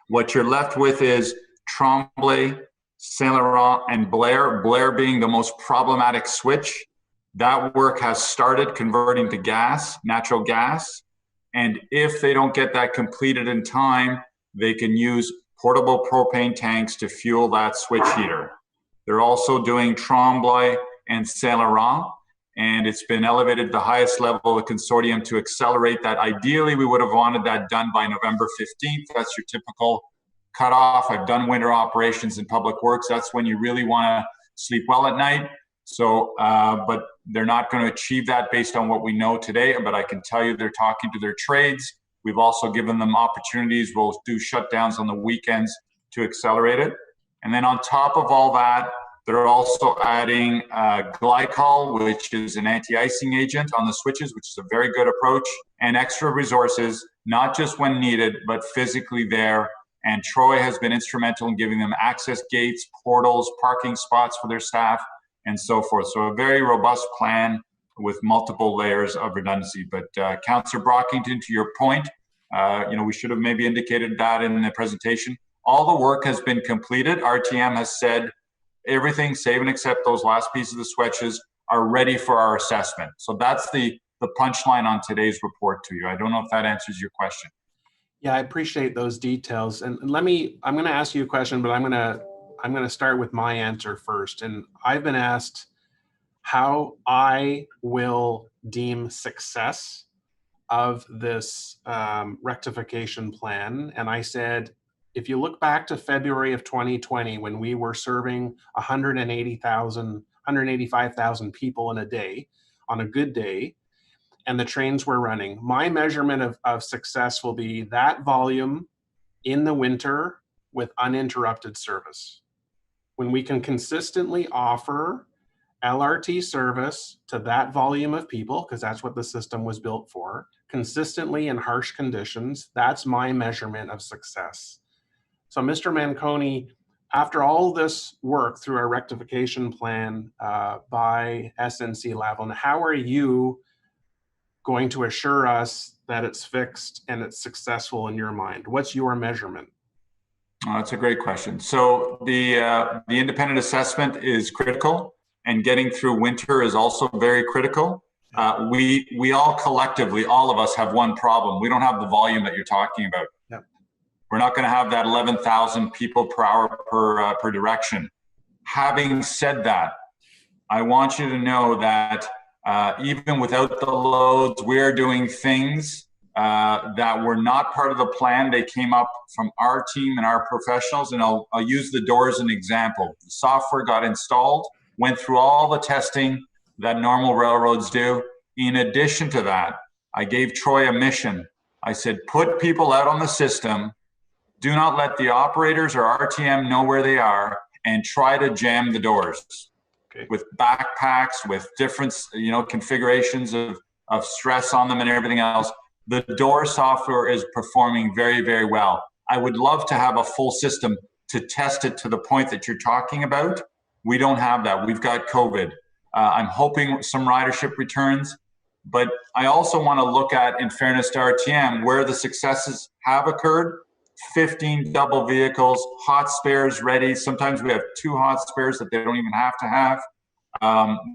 What you're left with is Tremblay, Saint Laurent, and Blair. Blair being the most problematic switch. That work has started converting to gas, natural gas. And if they don't get that completed in time, they can use portable propane tanks to fuel that switch heater. They're also doing Tremblay and Saint Laurent, and it's been elevated to the highest level of the consortium to accelerate that. Ideally, we would have wanted that done by November 15th. That's your typical cutoff. I've done winter operations in public works. That's when you really want to sleep well at night. So, but they're not going to achieve that based on what we know today. But I can tell you they're talking to their trades. We've also given them opportunities. We'll do shutdowns on the weekends to accelerate it. And then on top of all that, they're also adding glycol, which is an anti-icing agent on the switches, which is a very good approach, and extra resources, not just when needed, but physically there. And Troy has been instrumental in giving them access gates, portals, parking spots for their staff, and so forth. So a very robust plan with multiple layers of redundancy. But Councillor Brockington, to your point, we should have maybe indicated that in the presentation. All the work has been completed. RTM has said everything, save and except those last pieces of the switches, are ready for our assessment. So that's the punchline on today's report to you. I don't know if that answers your question. Yeah, I appreciate those details. And I'm going to ask you a question, but I'm going to start with my answer first. And I've been asked how I will deem success of this rectification plan. And I said, if you look back to February of 2020, when we were serving 185,000 people in a day, on a good day, and the trains were running, my measurement of success will be that volume in the winter with uninterrupted service. When we can consistently offer LRT service to that volume of people, because that's what the system was built for, consistently in harsh conditions, that's my measurement of success. So Mr. Manconi, after all this work through our rectification plan by SNC-Lavalin, how are you going to assure us that it's fixed and it's successful in your mind? What's your measurement? Oh, that's a great question. So the independent assessment is critical, and getting through winter is also very critical. We all collectively, all of us, have one problem. We don't have the volume that you're talking about. Yep. We're not going to have that 11,000 people per hour per direction. Having said that, I want you to know that even without the loads, we are doing things that were not part of the plan. They came up from our team and our professionals, and I'll use the doors as an example. The software got installed, went through all the testing that normal railroads do. In addition to that, I gave Troy a mission. I said, put people out on the system, do not let the operators or RTM know where they are, and try to jam the doors. Okay. With backpacks, with different configurations of stress on them and everything else. The door software is performing very, very well. I would love to have a full system to test it to the point that you're talking about. We don't have that. We've got COVID. I'm hoping some ridership returns. But I also want to look at, in fairness to RTM, where the successes have occurred. 15 double vehicles, hot spares ready. Sometimes we have 2 hot spares that they don't even have to have.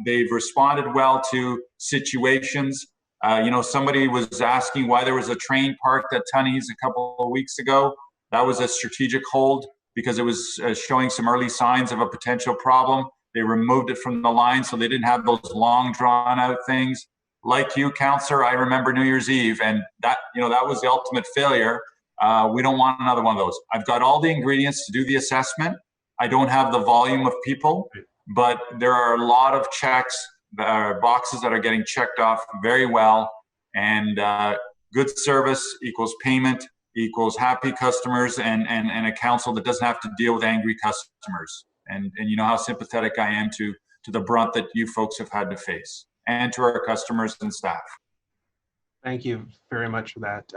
They've responded well to situations. Somebody was asking why there was a train parked at Tunney's a couple of weeks ago. That was a strategic hold because it was showing some early signs of a potential problem. They removed it from the line so they didn't have those long drawn out things. Like you, Councillor, I remember New Year's Eve, and that was the ultimate failure. We don't want another one of those. I've got all the ingredients to do the assessment. I don't have the volume of people, but there are a lot of boxes that are getting checked off very well. And good service equals payment equals happy customers and a council that doesn't have to deal with angry customers. And you know how sympathetic I am to the brunt that you folks have had to face, and to our customers and staff. Thank you very much for that.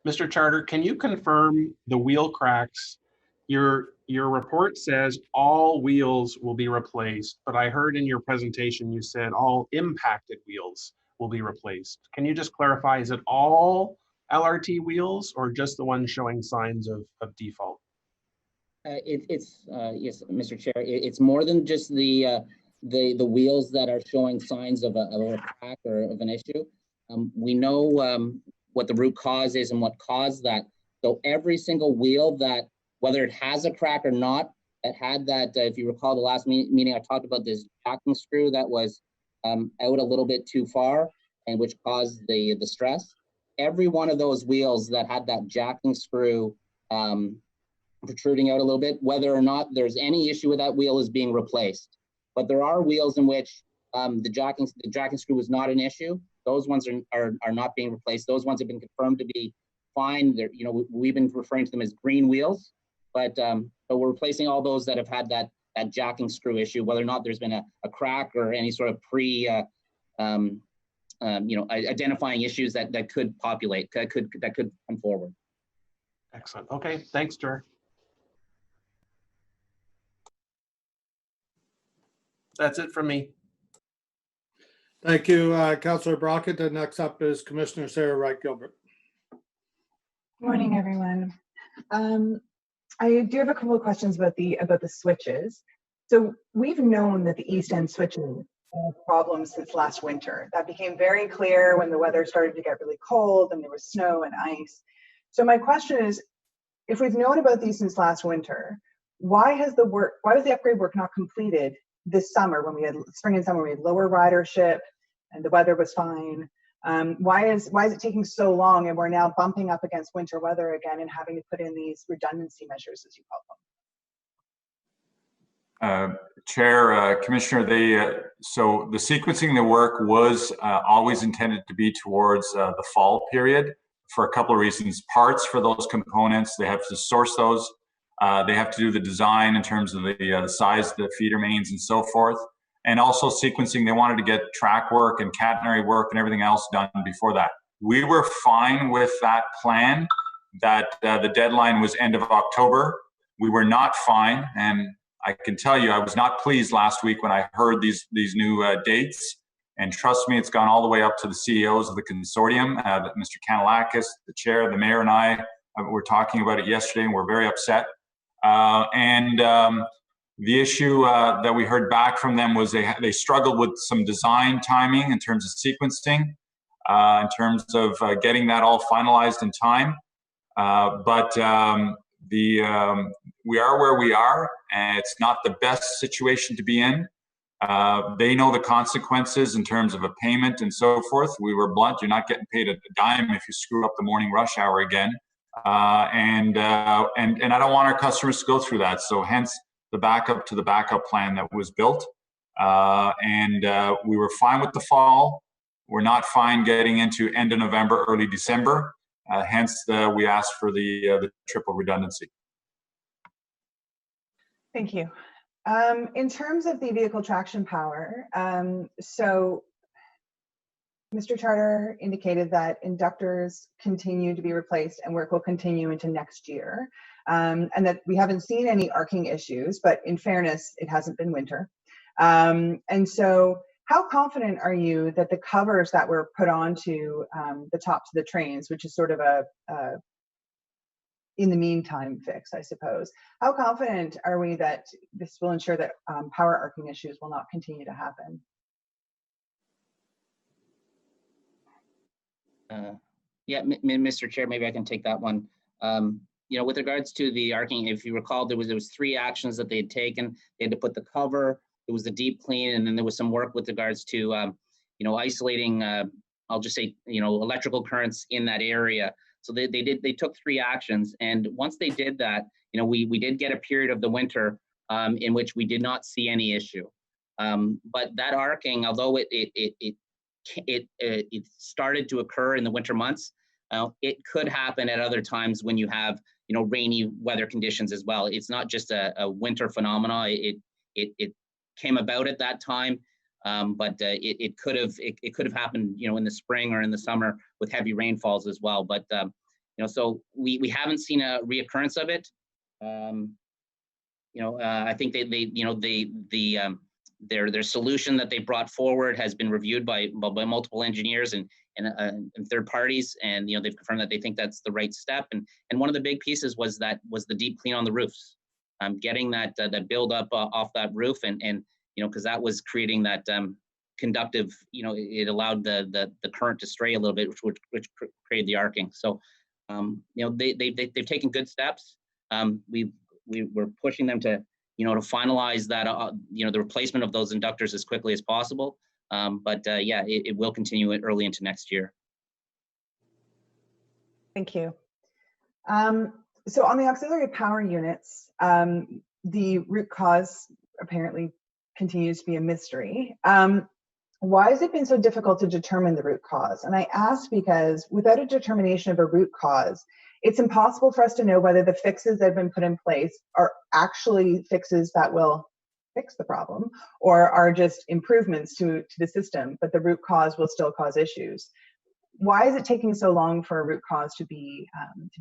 Mr. Charter, can you confirm the wheel cracks? Your report says all wheels will be replaced, but I heard in your presentation you said all impacted wheels will be replaced. Can you just clarify, is it all LRT wheels or just the ones showing signs of default? Yes, Mr. Chair. It's more than just the wheels that are showing signs of a crack or of an issue. We know what the root cause is and what caused that. So every single wheel that, whether it has a crack or not, that had that, if you recall the last meeting, I talked about this jacking screw that was out a little bit too far and which caused the stress. Every one of those wheels that had that jacking screw protruding out a little bit, whether or not there's any issue with that wheel, is being replaced. But there are wheels in which the jacking screw is not an issue. Those ones are not being replaced. Those ones have been confirmed to be fine. They're, we've been referring to them as green wheels, but we're replacing all those that have had that jacking screw issue, whether or not there's been a crack or any sort of identifying issues that could populate, that could come forward. Excellent. Okay, thanks, Chair. That's it from me. Thank you, Councillor Brockett. And next up is Commissioner Sarah Wright-Gilbert. Morning, everyone. I do have a couple of questions about the switches. So we've known that the East End switching problems since last winter. That became very clear when the weather started to get really cold and there was snow and ice. So my question is, if we've known about these since last winter, why was the upgrade work not completed this summer when we had spring and summer, we had lower ridership and the weather was fine? Why is it taking so long and we're now bumping up against winter weather again and having to put in these redundancy measures, as you call them? Chair, Commissioner, so the sequencing the work was always intended to be towards the fall period for a couple of reasons. Parts for those components, they have to source those. They have to do the design in terms of the size of the feeder mains and so forth. And also sequencing, they wanted to get track work and catenary work and everything else done before that. We were fine with that plan, that the deadline was end of October. We were not fine, and I can tell you I was not pleased last week when I heard these new dates. And trust me, it's gone all the way up to the CEOs of the consortium, Mr. Kanalakis, the chair, the mayor, and I were talking about it yesterday, and we're very upset. The issue that we heard back from them was they struggled with some design timing in terms of sequencing, in terms of getting that all finalized in time. We are where we are, and it's not the best situation to be in. They know the consequences in terms of a payment and so forth. We were blunt. You're not getting paid a dime if you screw up the morning rush hour again. And I don't want our customers to go through that. So hence the backup to the backup plan that was built. We were fine with the fall. We're not fine getting into end of November, early December. Hence we asked for the triple redundancy. Thank you. In terms of the vehicle traction power, so Mr. Charter indicated that inductors continue to be replaced and work will continue into next year, and that we haven't seen any arcing issues, but in fairness, it hasn't been winter. And so How confident are you that the covers that were put onto the tops of the trains, which is sort of a in the meantime fix, I suppose, how confident are we that this will ensure that power arcing issues will not continue to happen? Yeah, Mr. Chair, maybe I can take that one. With regards to the arcing, if you recall, there was 3 actions that they had taken. They had to put the cover, there was the deep clean, and then there was some work with regards to, isolating, I'll just say, electrical currents in that area. So they took 3 actions. And once they did that, we did get a period of the winter in which we did not see any issue. But that arcing, although it started to occur in the winter months, it could happen at other times when you have rainy weather conditions as well. It's not just a winter phenomena. It came about at that time, but it could have happened in the spring or in the summer with heavy rainfalls as well. But so we haven't seen a reoccurrence of it. I think their solution that they brought forward has been reviewed by multiple engineers and third parties, and they've confirmed that they think that's the right step. And one of the big pieces was the deep clean on the roofs, getting that build up off that roof, and because that was creating that conductive, it allowed the current to stray a little bit, which created the arcing. So they've taken good steps. We're pushing them to to finalize that, the replacement of those inductors as quickly as possible. But yeah, it will continue early into next year. Thank you. So on the auxiliary power units, the root cause apparently continues to be a mystery. Why has it been so difficult to determine the root cause? And I ask because without a determination of a root cause, it's impossible for us to know whether the fixes that have been put in place are actually fixes that will fix the problem, or are just improvements to the system, but the root cause will still cause issues. Why is it taking so long for a root cause to be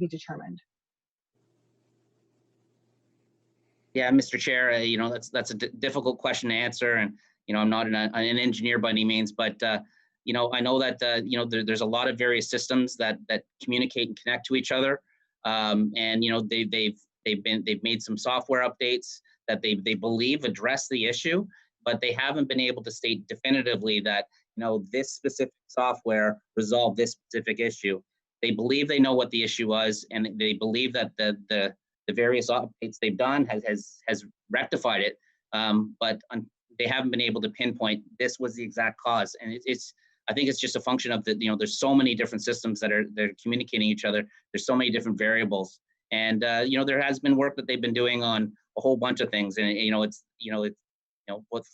determined? Yeah, Mr. Chair, that's a difficult question to answer, and I'm not an engineer by any means, but I know that there's a lot of various systems that communicate and connect to each other, and they've made some software updates that they believe address the issue, but they haven't been able to state definitively that this specific software resolved this specific issue. They believe they know what the issue was, and they believe that the various updates they've done has rectified it, but they haven't been able to pinpoint this was the exact cause. And I think it's just a function of there's so many different systems that are communicating each other. There's so many different variables, and there has been work that they've been doing on a whole bunch of things, and it's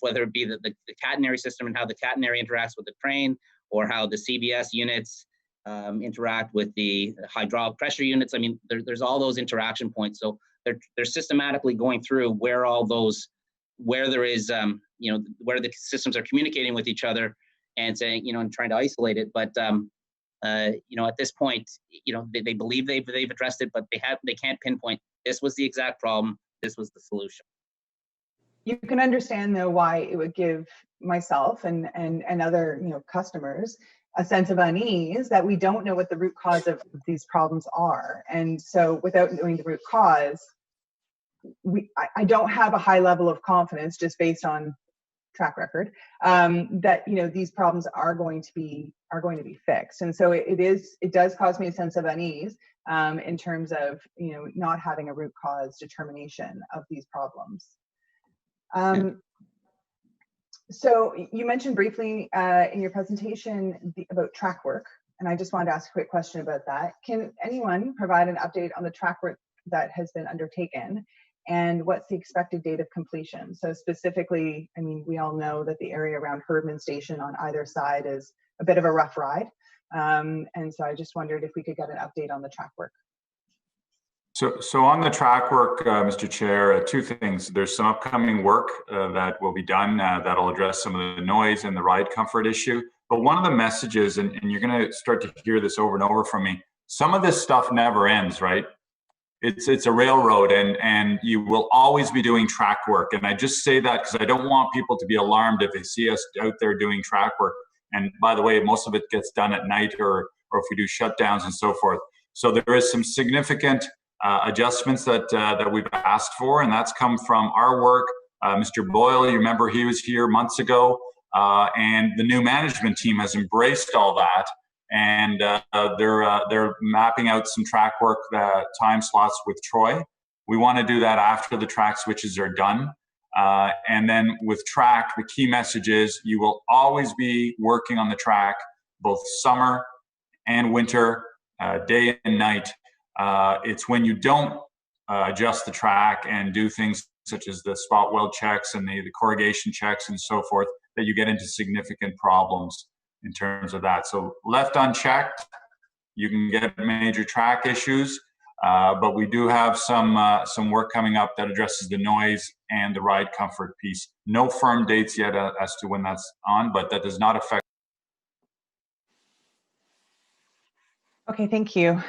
whether it be the catenary system and how the catenary interacts with the train, or how the CBS units interact with the hydraulic pressure units. I mean, there's all those interaction points. So they're systematically going through where there is where the systems are communicating with each other, and saying and trying to isolate it. But at this point, they believe they've addressed it, but they can't pinpoint this was the exact problem, this was the solution. You can understand though why it would give myself and other customers a sense of unease that we don't know what the root cause of these problems are. And so without knowing the root cause, I don't have a high level of confidence, just based on track record, that these problems are going to be fixed. And so it does cause me a sense of unease in terms of not having a root cause determination of these problems. So you mentioned briefly in your presentation about track work, and I just wanted to ask a quick question about that. Can anyone provide an update on the track work that has been undertaken, and what's the expected date of completion? So specifically, I mean, we all know that the area around Herdman Station on either side is a bit of a rough ride. And so I just wondered if we could get an update on the track work. So on the track work, Mr. Chair, 2 things. There's some upcoming work that will be done that'll address some of the noise and the ride comfort issue. But one of the messages, and you're going to start to hear this over and over from me, some of this stuff never ends, right? it's a railroad, and you will always be doing track work. And I just say that because I don't want people to be alarmed if they see us out there doing track work. And by the way, most of it gets done at night or if we do shutdowns and so forth. So there is some significant adjustments that we've asked for, and that's come from our work. Mr. Boyle, you remember he was here months ago, and the new management team has embraced all that. And they're mapping out some track work time slots with Troy. We want to do that after the track switches are done. And then with track, the key message is you will always be working on the track, both summer and winter, day and night. It's when you don't adjust the track and do things such as the spot weld checks and the corrugation checks and so forth that you get into significant problems in terms of that. So left unchecked, you can get major track issues, but we do have some work coming up that addresses the noise and the ride comfort piece. No firm dates yet as to when that's on, but that does not affect. Okay, thank you.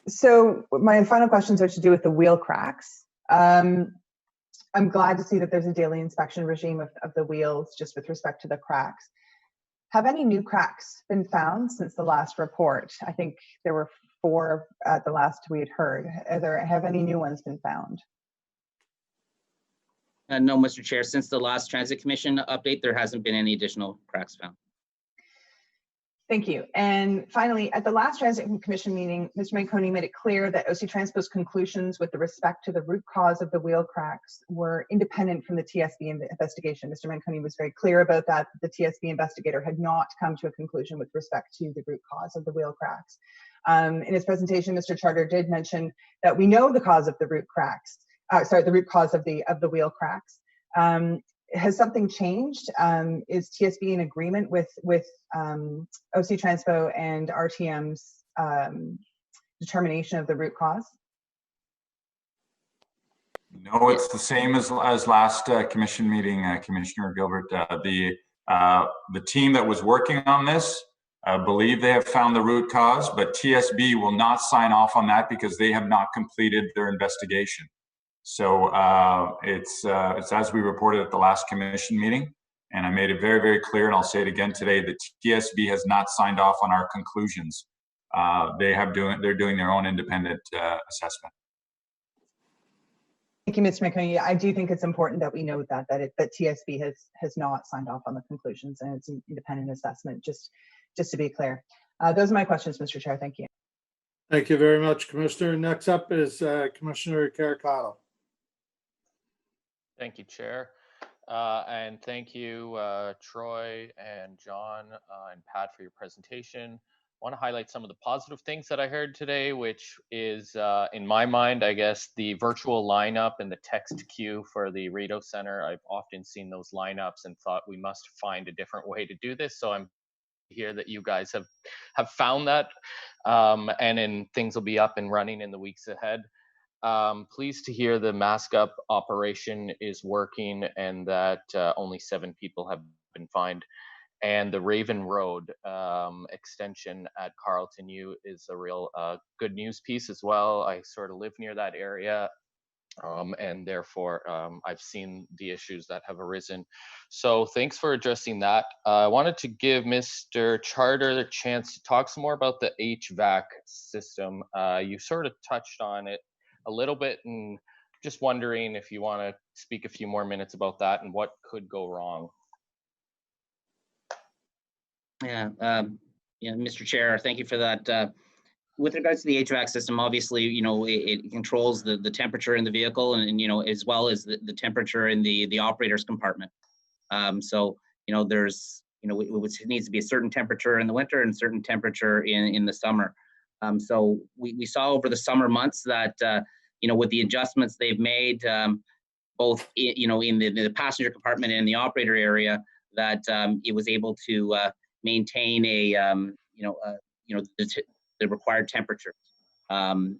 So my final questions are to do with the wheel cracks. I'm glad to see that there's a daily inspection regime of the wheels just with respect to the cracks. Have any new cracks been found since the last report? I think there were 4 at the last we had heard. Have any new ones been found? No, Mr. Chair, since the last Transit Commission update, there hasn't been any additional cracks found. Thank you. And finally, at the last Transit Commission meeting, Mr. Manconi made it clear that OC Transpo's conclusions with respect to the root cause of the wheel cracks were independent from the TSB investigation. Mr. Manconi was very clear about that. The TSB investigator had not come to a conclusion with respect to the root cause of the wheel cracks. In his presentation, Mr. Charter did mention that we know the cause of the root cracks. The root cause of the wheel cracks. Has something changed? Is TSB in agreement with OC Transpo and RTM's determination of the root cause? No, it's the same as last commission meeting, Commissioner Gilbert. The team that was working on this believe they have found the root cause, but TSB will not sign off on that because they have not completed their investigation. So it's as we reported at the last commission meeting, and I made it very, very clear, and I'll say it again today, that TSB has not signed off on our conclusions. They're doing their own independent assessment. Thank you, Mr. McConey. I do think it's important that we note that TSB has not signed off on the conclusions, and it's an independent assessment. Just to be clear, those are my questions, Mr. Chair. Thank you. Thank you very much, Commissioner. Next up is Commissioner Caracato. Thank you, Chair. And thank you, Troy and John and Pat for your presentation. I want to highlight some of the positive things that I heard today, which is, in my mind, I guess, the virtual lineup and the text queue for the Rito Center. I've often seen those lineups and thought we must find a different way to do this. So I'm here that you guys have found that, and things will be up and running in the weeks ahead. Pleased to hear the mask up operation is working and that only 7 people have been fined. And the Raven Road extension at Carlton U is a real good news piece as well. I sort of live near that area, and therefore I've seen the issues that have arisen. So thanks for addressing that. I wanted to give Mr. Charter the chance to talk some more about the HVAC system. You sort of touched on it a little bit, and just wondering if you want to speak a few more minutes about that and what could go wrong. Yeah, Mr. Chair, thank you for that. With regards to the HVAC system, obviously, it controls the temperature in the vehicle and as well as the temperature in the operator's compartment. So, there's, it needs to be a certain temperature in the winter and certain temperature in the summer. So we saw over the summer months that, with the adjustments they've made, both, in the passenger compartment and the operator area, that it was able to maintain the required temperature. So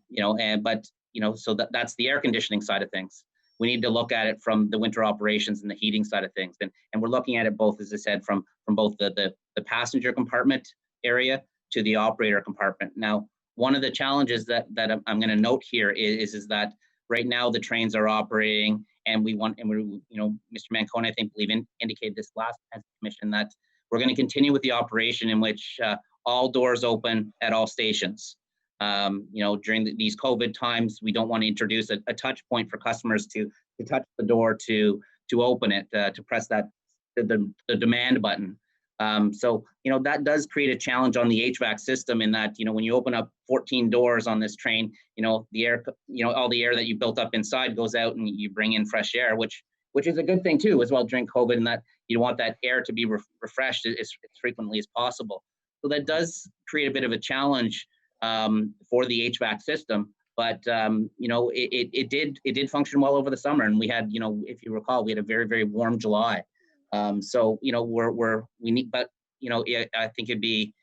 that's the air conditioning side of things. We need to look at it from the winter operations and the heating side of things. And we're looking at it both, as I said, from both the passenger compartment area to the operator compartment. Now, one of the challenges that I'm going to note here is that right now the trains are operating, and we're, you know, Mr. Manconi, I think, indicated this last commission that we're going to continue with the operation in which all doors open at all stations. You know, during these COVID times, we don't want to introduce a touch point for customers to touch the door to open it, to press that the demand button. So, you know, that does create a challenge on the HVAC system in that, you know, when you open up 14 doors on this train, you know, the air, you know, all the air that you built up inside goes out and you bring in fresh air, which is a good thing too, as well during COVID, and that you want that air to be refreshed as frequently as possible. So that does create a bit of a challenge for the HVAC system. But you know, it did function well over the summer, and we had, you know, if you recall, we had a very, very warm July. So, you know, we need, but, you know, I think it'd be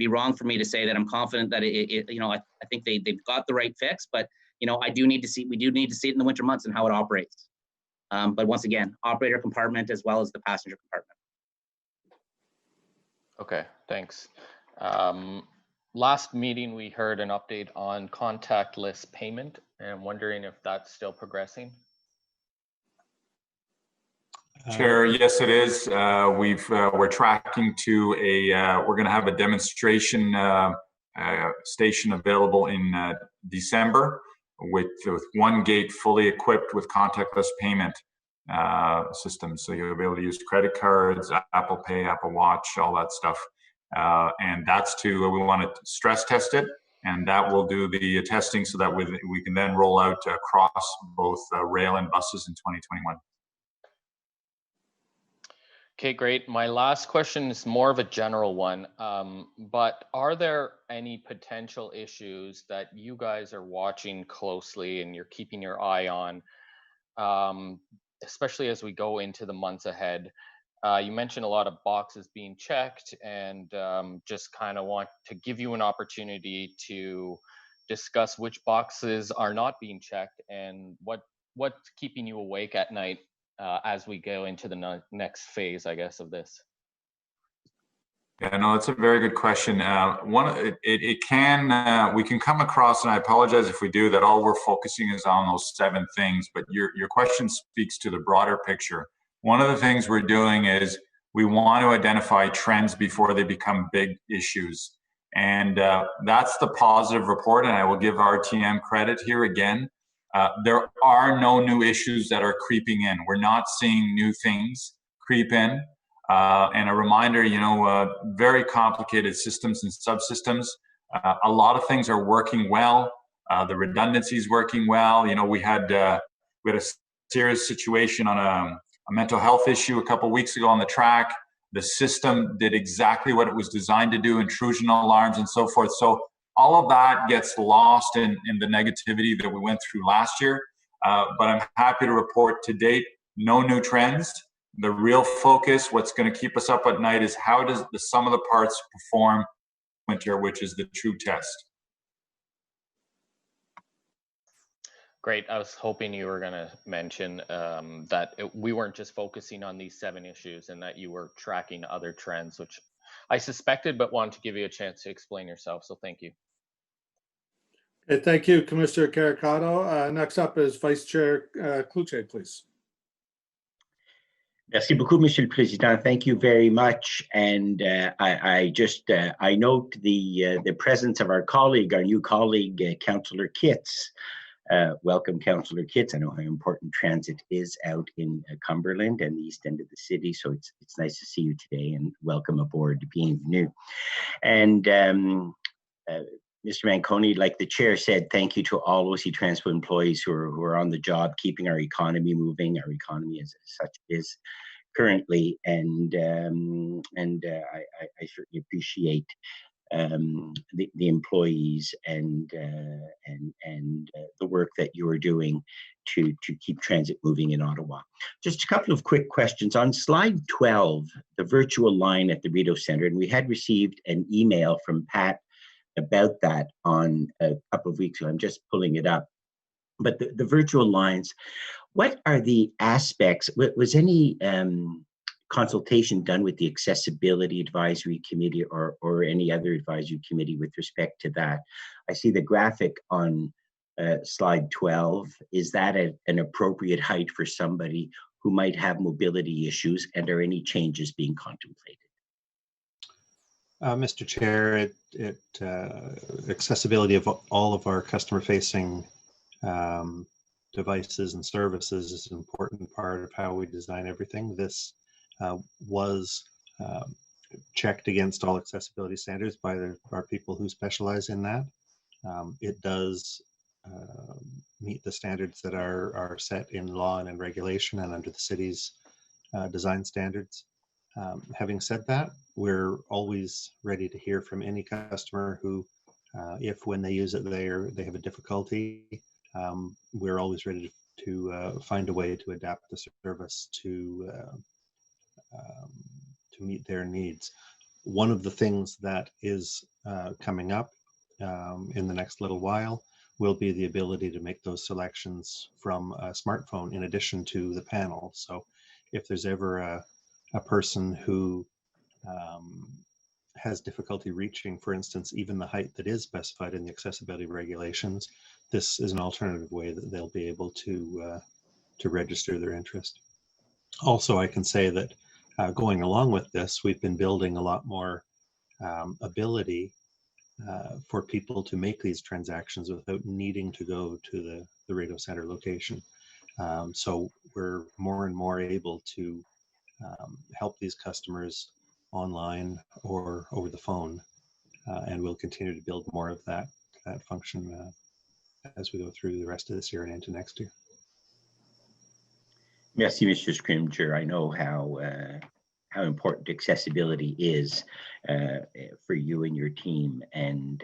wrong for me to say that I'm confident that you know, I think they've got the right fix, but, you know, we do need to see it in the winter months and how it operates. But once again, operator compartment as well as the passenger compartment. Okay, thanks. Last meeting, we heard an update on contactless payment, and I'm wondering if that's still progressing. Chair, yes, it is. We're tracking to we're going to have a demonstration station available in December with one gate fully equipped with contactless payment systems. So you'll be able to use credit cards, Apple Pay, Apple Watch, all that stuff. And that's we want to stress test it, and that will do the testing so that we can then roll out across both rail and buses in 2021. Okay, great. My last question is more of a general one, but are there any potential issues that you guys are watching closely and you're keeping your eye on, especially as we go into the months ahead? You mentioned a lot of boxes being checked, and just kind of want to give you an opportunity to discuss which boxes are not being checked and what's keeping you awake at night as we go into the next phase, I guess, of this. Yeah, no, that's a very good question. We can come across, and I apologize if we do, that all we're focusing is on those 7 things, but your question speaks to the broader picture. One of the things we're doing is we want to identify trends before they become big issues. And that's the positive report, and I will give RTM credit here again. There are no new issues that are creeping in. We're not seeing new things creep in. And a reminder, you know, very complicated systems and subsystems. A lot of things are working well. The redundancy is working well. You know, we had a serious situation on a mental health issue a couple of weeks ago on the track. The system did exactly what it was designed to do, intrusion alarms and so forth. So all of that gets lost in the negativity that we went through last year. But I'm happy to report to date, no new trends. The real focus, what's going to keep us up at night, is how does the sum of the parts perform winter, which is the true test. Great. I was hoping you were going to mention that we weren't just focusing on these 7 issues and that you were tracking other trends, which I suspected, but wanted to give you a chance to explain yourself. So thank you. Okay, thank you, Commissioner Caricato. Next up is Vice Chair Cloutier, please. Merci beaucoup, Monsieur le Président. Thank you very much. And I note the presence of our new colleague, Councillor Kitts. Welcome, Councillor Kitts. I know how important transit is out in Cumberland and the east end of the city, so it's nice to see you today, and welcome aboard. Bienvenue. And Mr. Manconi, like the chair said, thank you to all OC Transport employees who are on the job, keeping our economy moving. Our economy as such is currently, and I certainly appreciate the employees and the work that you are doing to keep transit moving in Ottawa. Just a couple of quick questions. On slide 12, the virtual line at the Rideau Centre, and we had received an email from Pat about that on a couple of weeks ago. I'm just pulling it up. But the virtual lines, what are the aspects? Was any consultation done with the Accessibility Advisory Committee or any other advisory committee with respect to that? I see the graphic on slide 12. Is that an appropriate height for somebody who might have mobility issues, and are any changes being contemplated? Mr. Chair, accessibility of all of our customer-facing devices and services is an important part of how we design everything. This was checked against all accessibility standards by our people who specialize in that. It does meet the standards that are set in law and in regulation and under the city's design standards. Having said that, we're always ready to hear from any customer who, if when they use it, they have a difficulty, we're always ready to find a way to adapt the service to meet their needs. One of the things that is coming up in the next little while will be the ability to make those selections from a smartphone in addition to the panel. So if there's ever a person who has difficulty reaching, for instance, even the height that is specified in the accessibility regulations, this is an alternative way that they'll be able to register their interest. Also, I can say that going along with this, we've been building a lot more ability for people to make these transactions without needing to go to the radio center location. So we're more and more able to help these customers online or over the phone, and we'll continue to build more of that function as we go through the rest of this year and into next year. Merci, Mr. Scrimger. I know how important accessibility is for you and your team, and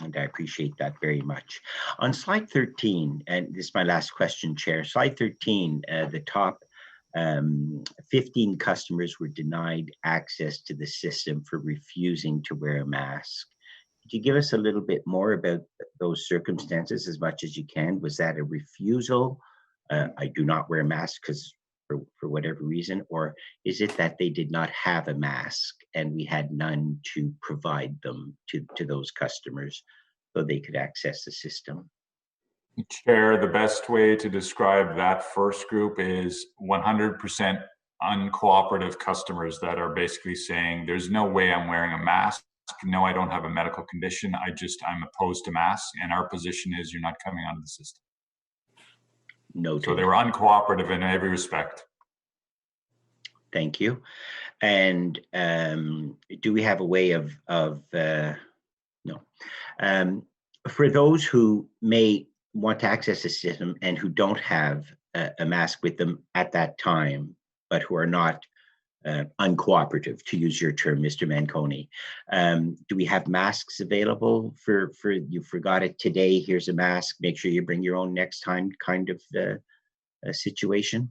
I appreciate that very much. On slide 13, and this is my last question, Chair. Slide 13, the top 15 customers were denied access to the system for refusing to wear a mask. Could you give us a little bit more about those circumstances as much as you can? Was that a refusal? I do not wear a mask because for whatever reason, or is it that they did not have a mask and we had none to provide them to those customers so they could access the system? Chair, the best way to describe that first group is 100% uncooperative customers that are basically saying, there's no way I'm wearing a mask. No, I don't have a medical condition. I'm opposed to masks. And our position is you're not coming onto the system. Noted. So they were uncooperative in every respect. Thank you. And do we have a way of no. For those who may want to access the system and who don't have a mask with them at that time, but who are not uncooperative, to use your term, Mr. Manconi, do we have masks available for you forgot it today, here's a mask, make sure you bring your own next time kind of situation?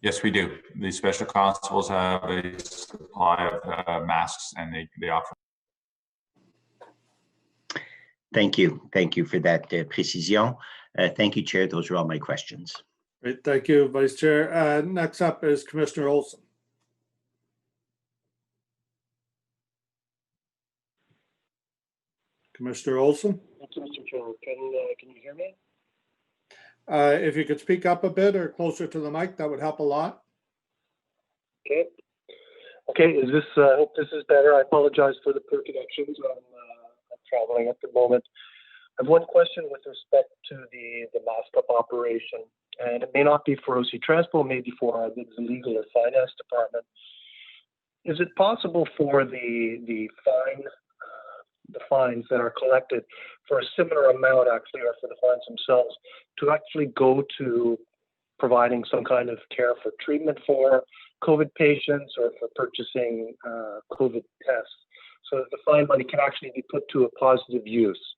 Yes, we do. The special constables have a supply of masks, and they offer. Thank you. Thank you for that precision. Thank you, Chair. Those are all my questions. Great. Thank you, Vice Chair. Next up is Commissioner Olson. Commissioner Olson? Thank you, Mr. Chair. Can you hear me? If you could speak up a bit or closer to the mic, that would help a lot. Okay. Okay, I hope this is better. I apologize for the poor connections. I'm traveling at the moment. I have one question with respect to the mask up operation, and it may not be for OC Transport, maybe for the legal or finance department. Is it possible for the fines that are collected for a similar amount, actually, or for the fines themselves, to actually go to providing some kind of care for treatment for COVID patients or for purchasing COVID tests, so that the fine money can actually be put to a positive use?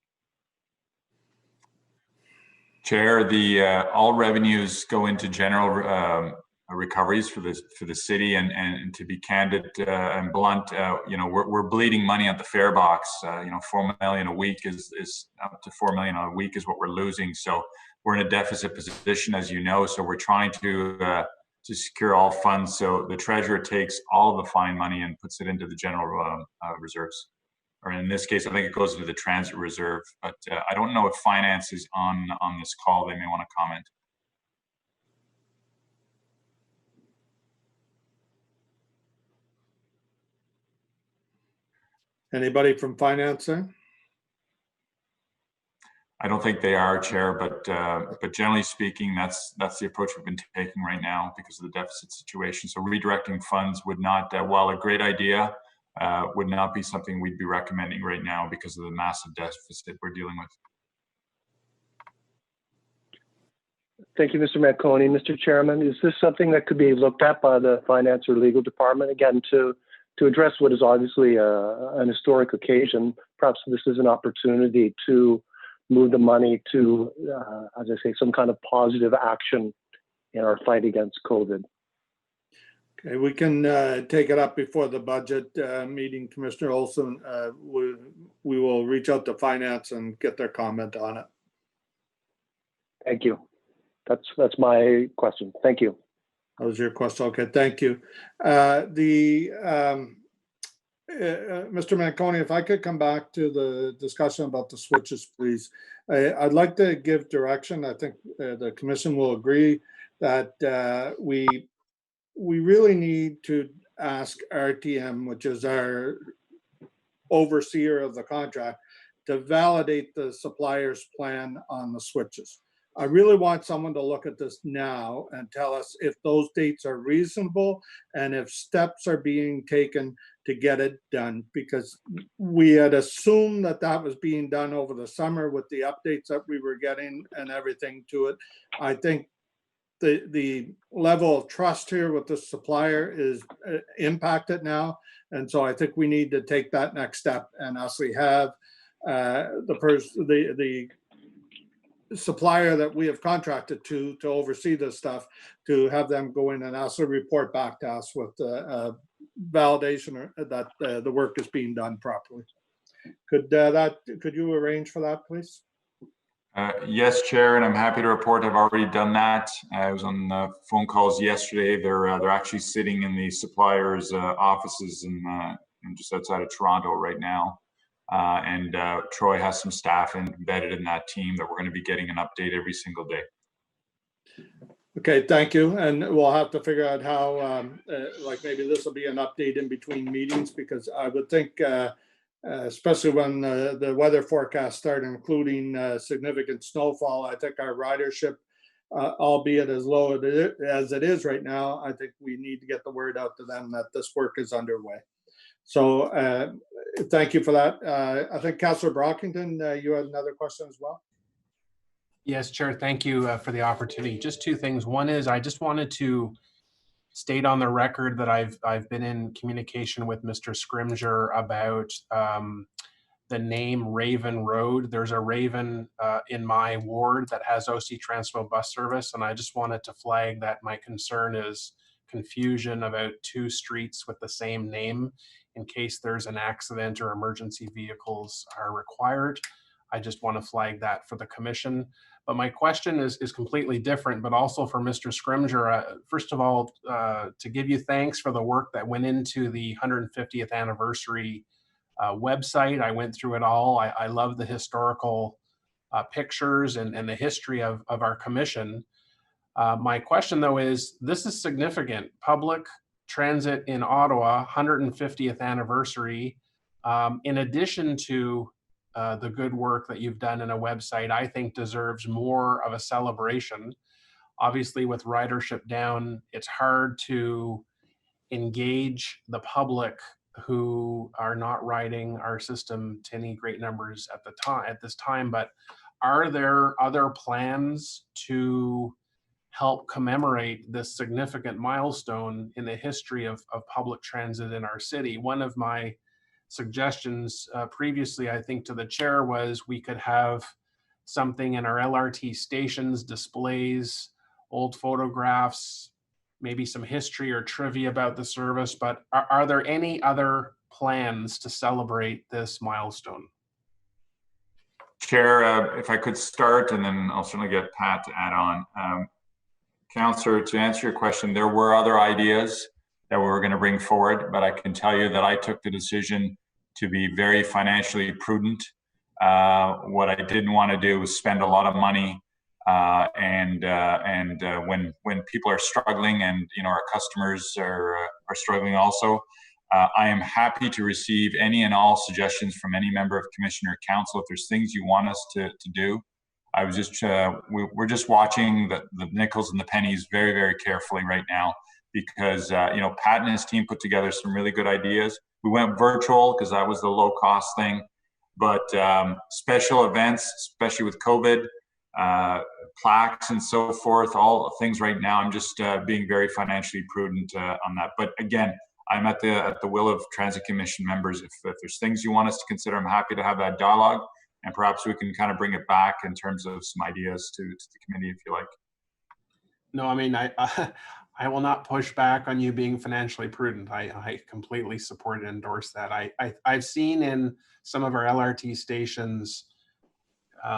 Chair, all revenues go into general recoveries for the city. And to be candid and blunt, we're bleeding money at the fare box. 4 million a week is up to 4 million a week is what we're losing. So we're in a deficit position, as you know. So we're trying to secure all funds. So the treasurer takes all of the fine money and puts it into the general reserves. Or in this case, I think it goes into the transit reserve. But I don't know if finance is on this call. They may want to comment. Anybody from finance there? I don't think they are, Chair, but generally speaking, that's the approach we've been taking right now because of the deficit situation. So redirecting funds would not, while a great idea, would not be something we'd be recommending right now because of the massive deficit we're dealing with. Thank you, Mr. Manconi. Mr. Chairman, is this something that could be looked at by the finance or legal department again to address what is obviously an historic occasion? Perhaps this is an opportunity to move the money to, as I say, some kind of positive action in our fight against COVID. Okay, we can take it up before the budget meeting, Commissioner Olson. We will reach out to finance and get their comment on it. Thank you. That's my question. Thank you. That was your question. Okay, thank you. Mr. Manconi, if I could come back to the discussion about the switches, please. I'd like to give direction. I think the commission will agree that we really need to ask RTM, which is our overseer of the contract, to validate the supplier's plan on the switches. I really want someone to look at this now and tell us if those dates are reasonable and if steps are being taken to get it done, because we had assumed that that was being done over the summer with the updates that we were getting and everything to it. I think the level of trust here with the supplier is impacted now. And so I think we need to take that next step and actually have the supplier that we have contracted to oversee this stuff, to have them go in and also report back to us with validation that the work is being done properly. Could you arrange for that, please? Yes, Chair, and I'm happy to report I've already done that. I was on phone calls yesterday. They're actually sitting in the supplier's offices in just outside of Toronto right now. And Troy has some staff embedded in that team that we're going to be getting an update every single day. Okay, thank you. And we'll have to figure out how, like maybe this will be an update in between meetings, because I would think, especially when the weather forecasts start including significant snowfall, I think our ridership, albeit as low as it is right now, I think we need to get the word out to them that this work is underway. So thank you for that. I think Councillor Brockington, you had another question as well. Yes, Chair, thank you for the opportunity. Just two things. One is I just wanted to state on the record that I've been in communication with Mr. Scrimger about the name Raven Road. There's a Raven in my ward that has OC Transmo bus service, and I just wanted to flag that my concern is confusion about two streets with the same name in case there's an accident or emergency vehicles are required. I just want to flag that for the commission. But my question is completely different, but also for Mr. Scrimger. First of all, to give you thanks for the work that went into the 150th anniversary website. I went through it all. I love the historical pictures and the history of our commission. My question though is, this is significant. Public transit in Ottawa, 150th anniversary. In addition to the good work that you've done in a website, I think deserves more of a celebration. Obviously, with ridership down, it's hard to engage the public who are not riding our system to any great numbers at this time. But are there other plans to help commemorate this significant milestone in the history of public transit in our city? One of my suggestions previously, I think, to the chair was we could have something in our LRT stations, displays, old photographs, maybe some history or trivia about the service, but are there any other plans to celebrate this milestone? Chair, if I could start, and then I'll certainly get Pat to add on. Councillor, to answer your question, there were other ideas that we were going to bring forward, but I can tell you that I took the decision to be very financially prudent. What I didn't want to do was spend a lot of money, when people are struggling, and our customers are struggling also. I am happy to receive any and all suggestions from any member of Commission or Council if there's things you want us to do. I was just we're just watching the nickels and the pennies very, very carefully right now, because Pat and his team put together some really good ideas. We went virtual because that was the low cost thing, but special events, especially with COVID, plaques and so forth, all things right now, I'm just being very financially prudent on that. But again, I'm at the will of Transit Commission members. If there's things you want us to consider, I'm happy to have that dialogue, and perhaps we can kind of bring it back in terms of some ideas to the committee, if you like. No, I mean, I will not push back on you being financially prudent. I completely support and endorse that. I've seen in some of our LRT stations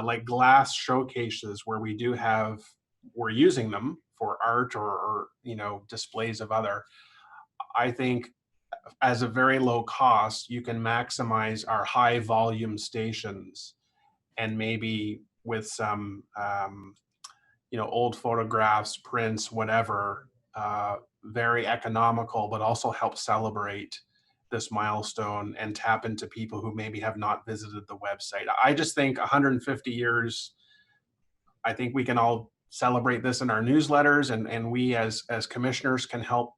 like glass showcases where we're using them for art or displays of other. I think as a very low cost, you can maximize our high volume stations, and maybe with some old photographs, prints, whatever, very economical, but also help celebrate this milestone and tap into people who maybe have not visited the website. I just think 150 years, I think we can all celebrate this in our newsletters, and we as commissioners can help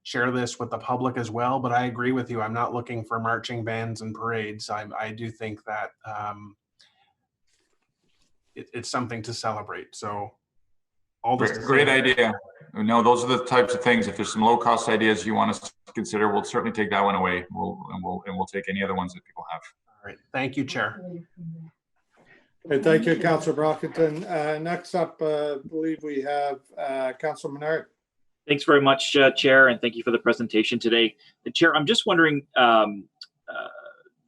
share this with the public as well. But I agree with you. I'm not looking for marching bands and parades. I do think that it's something to celebrate. So all this great idea. No, those are the types of things. If there's some low cost ideas you want us to consider, we'll certainly take that one away. We'll take any other ones that people have. All right. Thank you, Chair. Okay, thank you, Councillor Brockington. Next up, I believe we have Councillor Menard. Thanks very much, Chair, and thank you for the presentation today. Chair, I'm just wondering, the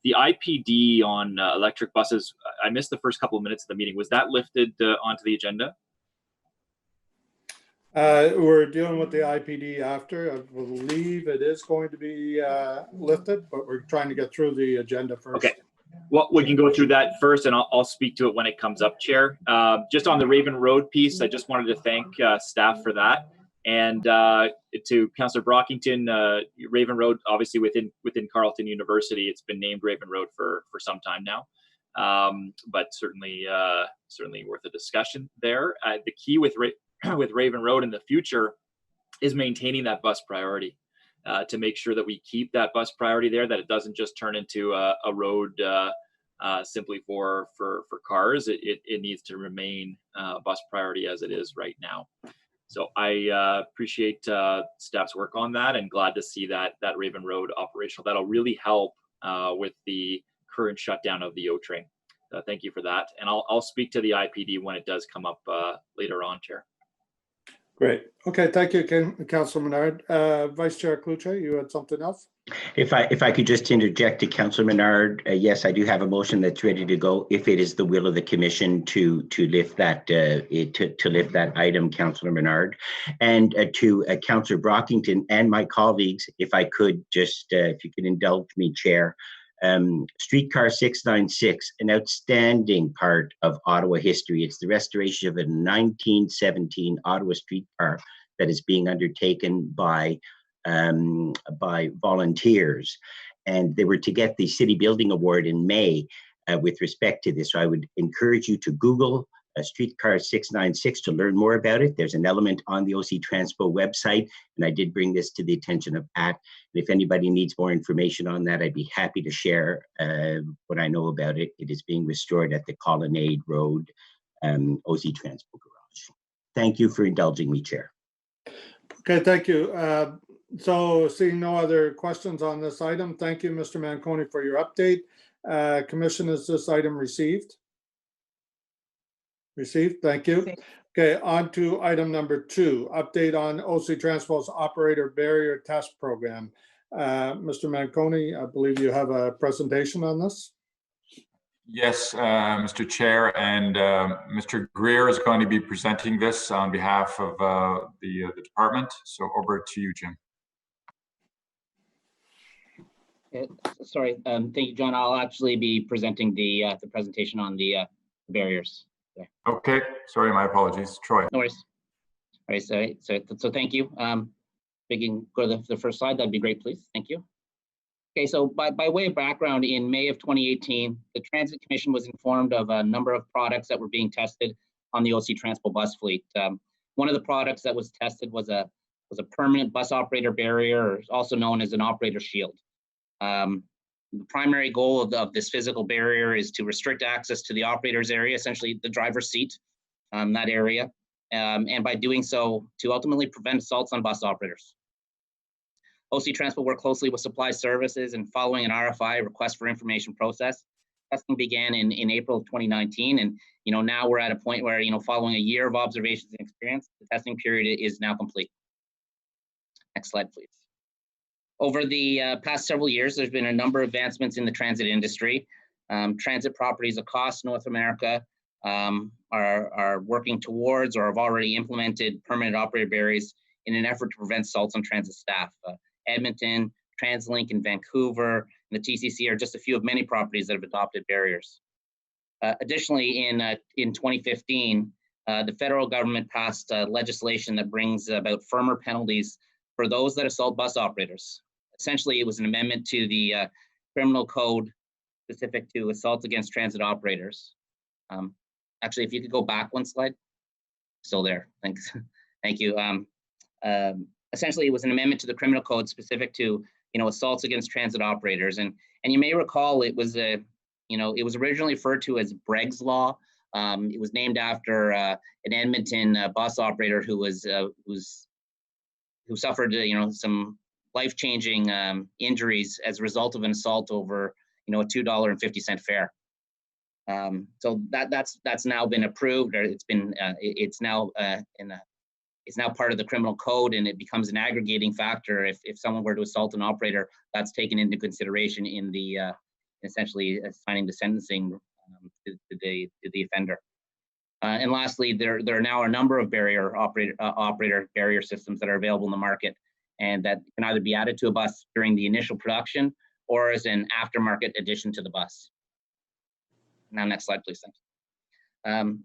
IPD on electric buses, I missed the first couple of minutes of the meeting. Was that lifted onto the agenda? We're dealing with the IPD after. I believe it is going to be lifted, but we're trying to get through the agenda first. Okay. Well, we can go through that first, and I'll speak to it when it comes up, Chair. Just on the Raven Road piece, I just wanted to thank staff for that. And to Councillor Brockington, Raven Road, obviously within Carleton University, it's been named Raven Road for some time now, but certainly worth a discussion there. The key with Raven Road in the future is maintaining that bus priority, to make sure that we keep that bus priority there, that it doesn't just turn into a road simply for cars. It needs to remain bus priority as it is right now. So I appreciate staff's work on that, and glad to see that Raven Road operational. That'll really help with the current shutdown of the O train. Thank you for that, and I'll speak to the IPD when it does come up later on, Chair. Great. Okay, thank you, Councillor Menard. Vice Chair Cluche, you had something else? If I could just interject to Councillor Menard, yes, I do have a motion that's ready to go. If it is the will of the Commission to lift that to lift that item, Councillor Menard, and to Councillor Brockington and my colleagues, if I could just, if you could indulge me, Chair. Streetcar 696, an outstanding part of Ottawa history. It's the restoration of a 1917 Ottawa streetcar that is being undertaken by volunteers, and they were to get the City Building Award in May with respect to this. So I would encourage you to Google Streetcar 696 to learn more about it. There's an element on the OC Transpo website, and I did bring this to the attention of Pat. And if anybody needs more information on that, I'd be happy to share what I know about it. It is being restored at the Colonnade Road OC Transpo Garage. Thank you for indulging me, Chair. Okay, thank you. So seeing no other questions on this item, thank you, Mr. Manconi, for your update. Commission, is this item received? Received, thank you. Okay, on to item number 2, update on OC Transpo's operator barrier test program. Mr. Manconi, I believe you have a presentation on this. Yes, Mr. Chair, and Mr. Greer is going to be presenting this on behalf of the department. So over to you, Jim. Sorry, thank you, John. I'll actually be presenting the presentation on the barriers. There. Okay, sorry, my apologies. Troy. No worries. All right, so thank you. We can go to the first slide, that'd be great, please. Thank you. Okay, so by way of background, in May of 2018, the Transit Commission was informed of a number of products that were being tested on the OC Transpo bus fleet. One of the products that was tested was a permanent bus operator barrier, also known as an operator shield. The primary goal of this physical barrier is to restrict access to the operator's area, essentially the driver's seat, that area, and by doing so, to ultimately prevent assaults on bus operators. OC Transpo worked closely with Supply Services, and following an RFI, request for information process, testing began in April of 2019, and now we're at a point where following a year of observations and experience, the testing period is now complete. Next slide, please. Over the past several years, there's been a number of advancements in the transit industry. Transit properties across North America are working towards or have already implemented permanent operator barriers in an effort to prevent assaults on transit staff. Edmonton, TransLink in Vancouver, and the TCC are just a few of many properties that have adopted barriers. Additionally, in 2015, the federal government passed legislation that brings about firmer penalties for those that assault bus operators. Essentially, it was an amendment to the criminal code specific to assaults against transit operators. Actually, if you could go back one slide. Still there, thanks. Thank you. Essentially, it was an amendment to the criminal code specific to assaults against transit operators, and you may recall it was it was originally referred to as Bregg's Law. It was named after an Edmonton bus operator who suffered some life-changing injuries as a result of an assault over a $2.50 fare. So that's now been approved, or it's now part of the criminal code, and it becomes an aggregating factor. If someone were to assault an operator, that's taken into consideration in the essentially assigning the sentencing to the offender. And lastly, there are now a number of operator barrier systems that are available in the market, and that can either be added to a bus during the initial production or as an aftermarket addition to the bus. Now, next slide, please. Thanks.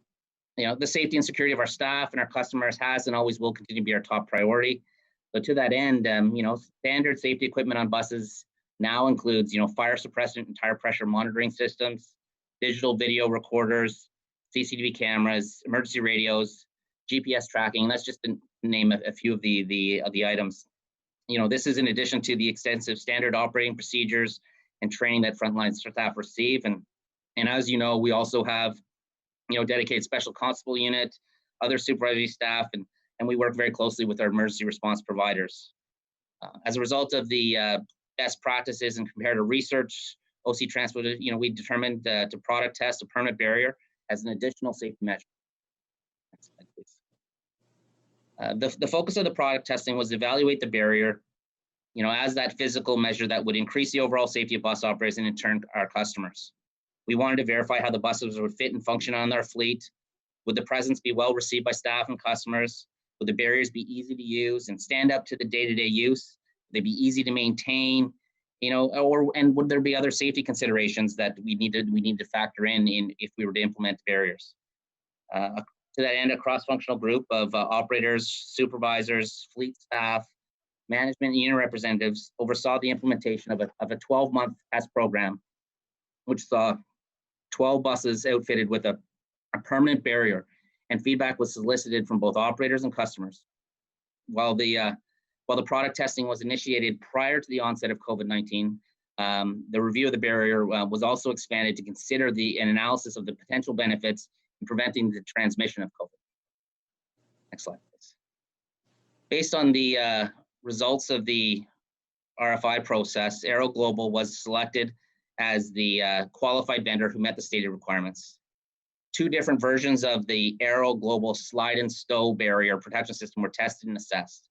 The safety and security of our staff and our customers has and always will continue to be our top priority. So to that end, standard safety equipment on buses now includes, fire suppressant and tire pressure monitoring systems, digital video recorders, CCTV cameras, emergency radios, GPS tracking. And that's just to name a few of the items. This is in addition to the extensive standard operating procedures and training that frontline staff receive. And as you know, we also have dedicated special constable unit, other supervisory staff, and we work very closely with our emergency response providers. As a result of the best practices and comparative research, OC Transpo, we determined to product test a permanent barrier as an additional safety measure. Next slide, please. The focus of the product testing was to evaluate the barrier, as that physical measure that would increase the overall safety of bus operators and in turn our customers. We wanted to verify how the buses would fit and function on our fleet. Would the presence be well received by staff and customers? Would the barriers be easy to use and stand up to the day-to-day use? Would they be easy to maintain? And would there be other safety considerations that we need to factor in if we were to implement barriers? To that end, a cross-functional group of operators, supervisors, fleet staff, management, and union representatives oversaw the implementation of a 12-month test program, which saw 12 buses outfitted with a permanent barrier, and feedback was solicited from both operators and customers. While the product testing was initiated prior to the onset of COVID-19, the review of the barrier was also expanded to consider an analysis of the potential benefits in preventing the transmission of COVID. Next slide, please. Based on the results of the RFI process, Aero Global was selected as the qualified vendor who met the stated requirements. Two different versions of the Aero Global Slide and Stow Barrier Protection System were tested and assessed.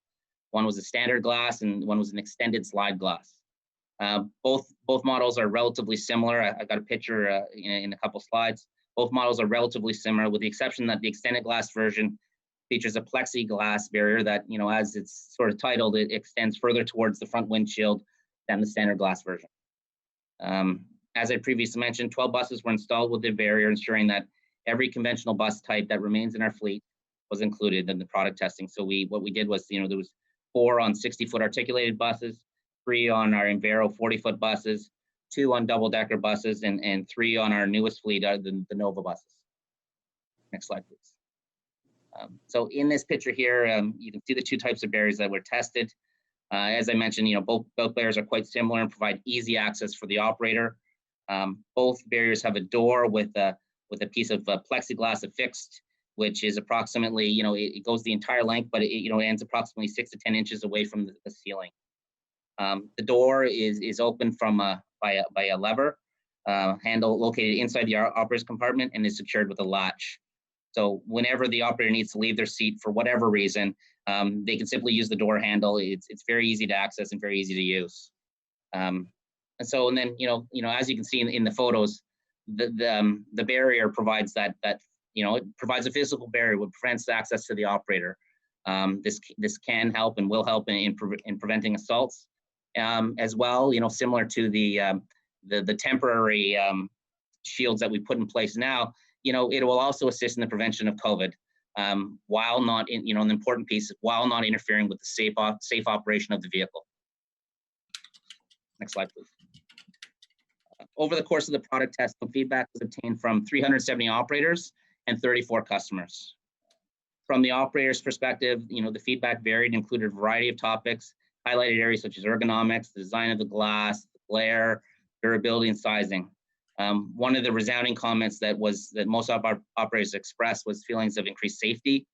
One was a standard glass and one was an extended slide glass. Both models are relatively similar. I got a picture in a couple slides. Both models are relatively similar, with the exception that the extended glass version features a plexiglass barrier that, as it's sort of titled, it extends further towards the front windshield than the standard glass version. As I previously mentioned, 12 buses were installed with the barrier, ensuring that every conventional bus type that remains in our fleet was included in the product testing. So what we did was, there was 4 on 60-foot articulated buses, 3 on our Envero 40-foot buses, 2 on double-decker buses, and 3 on our newest fleet, the Nova buses. Next slide, please. So in this picture here, you can see the 2 types of barriers that were tested. As I mentioned, both barriers are quite similar and provide easy access for the operator. Both barriers have a door with a piece of plexiglass affixed, which is approximately, it goes the entire length, but it ends approximately 6 to 10 inches away from the ceiling. The door is open by a lever handle located inside the operator's compartment and is secured with a latch. So whenever the operator needs to leave their seat for whatever reason, they can simply use the door handle. It's very easy to access and very easy to use. And then as you can see in the photos, the barrier provides it provides a physical barrier which prevents access to the operator. This can help and will help in preventing assaults, as well. Similar to the temporary shields that we put in place now. It will also assist in the prevention of COVID, while not, an important piece, while not interfering with the safe operation of the vehicle. Next slide, please. Over the course of the product test, feedback was obtained from 370 operators and 34 customers. From the operator's perspective, the feedback varied, included a variety of topics, highlighted areas such as ergonomics, the design of the glass, the glare, durability, and sizing. One of the resounding comments that most of our operators expressed was feelings of increased safety,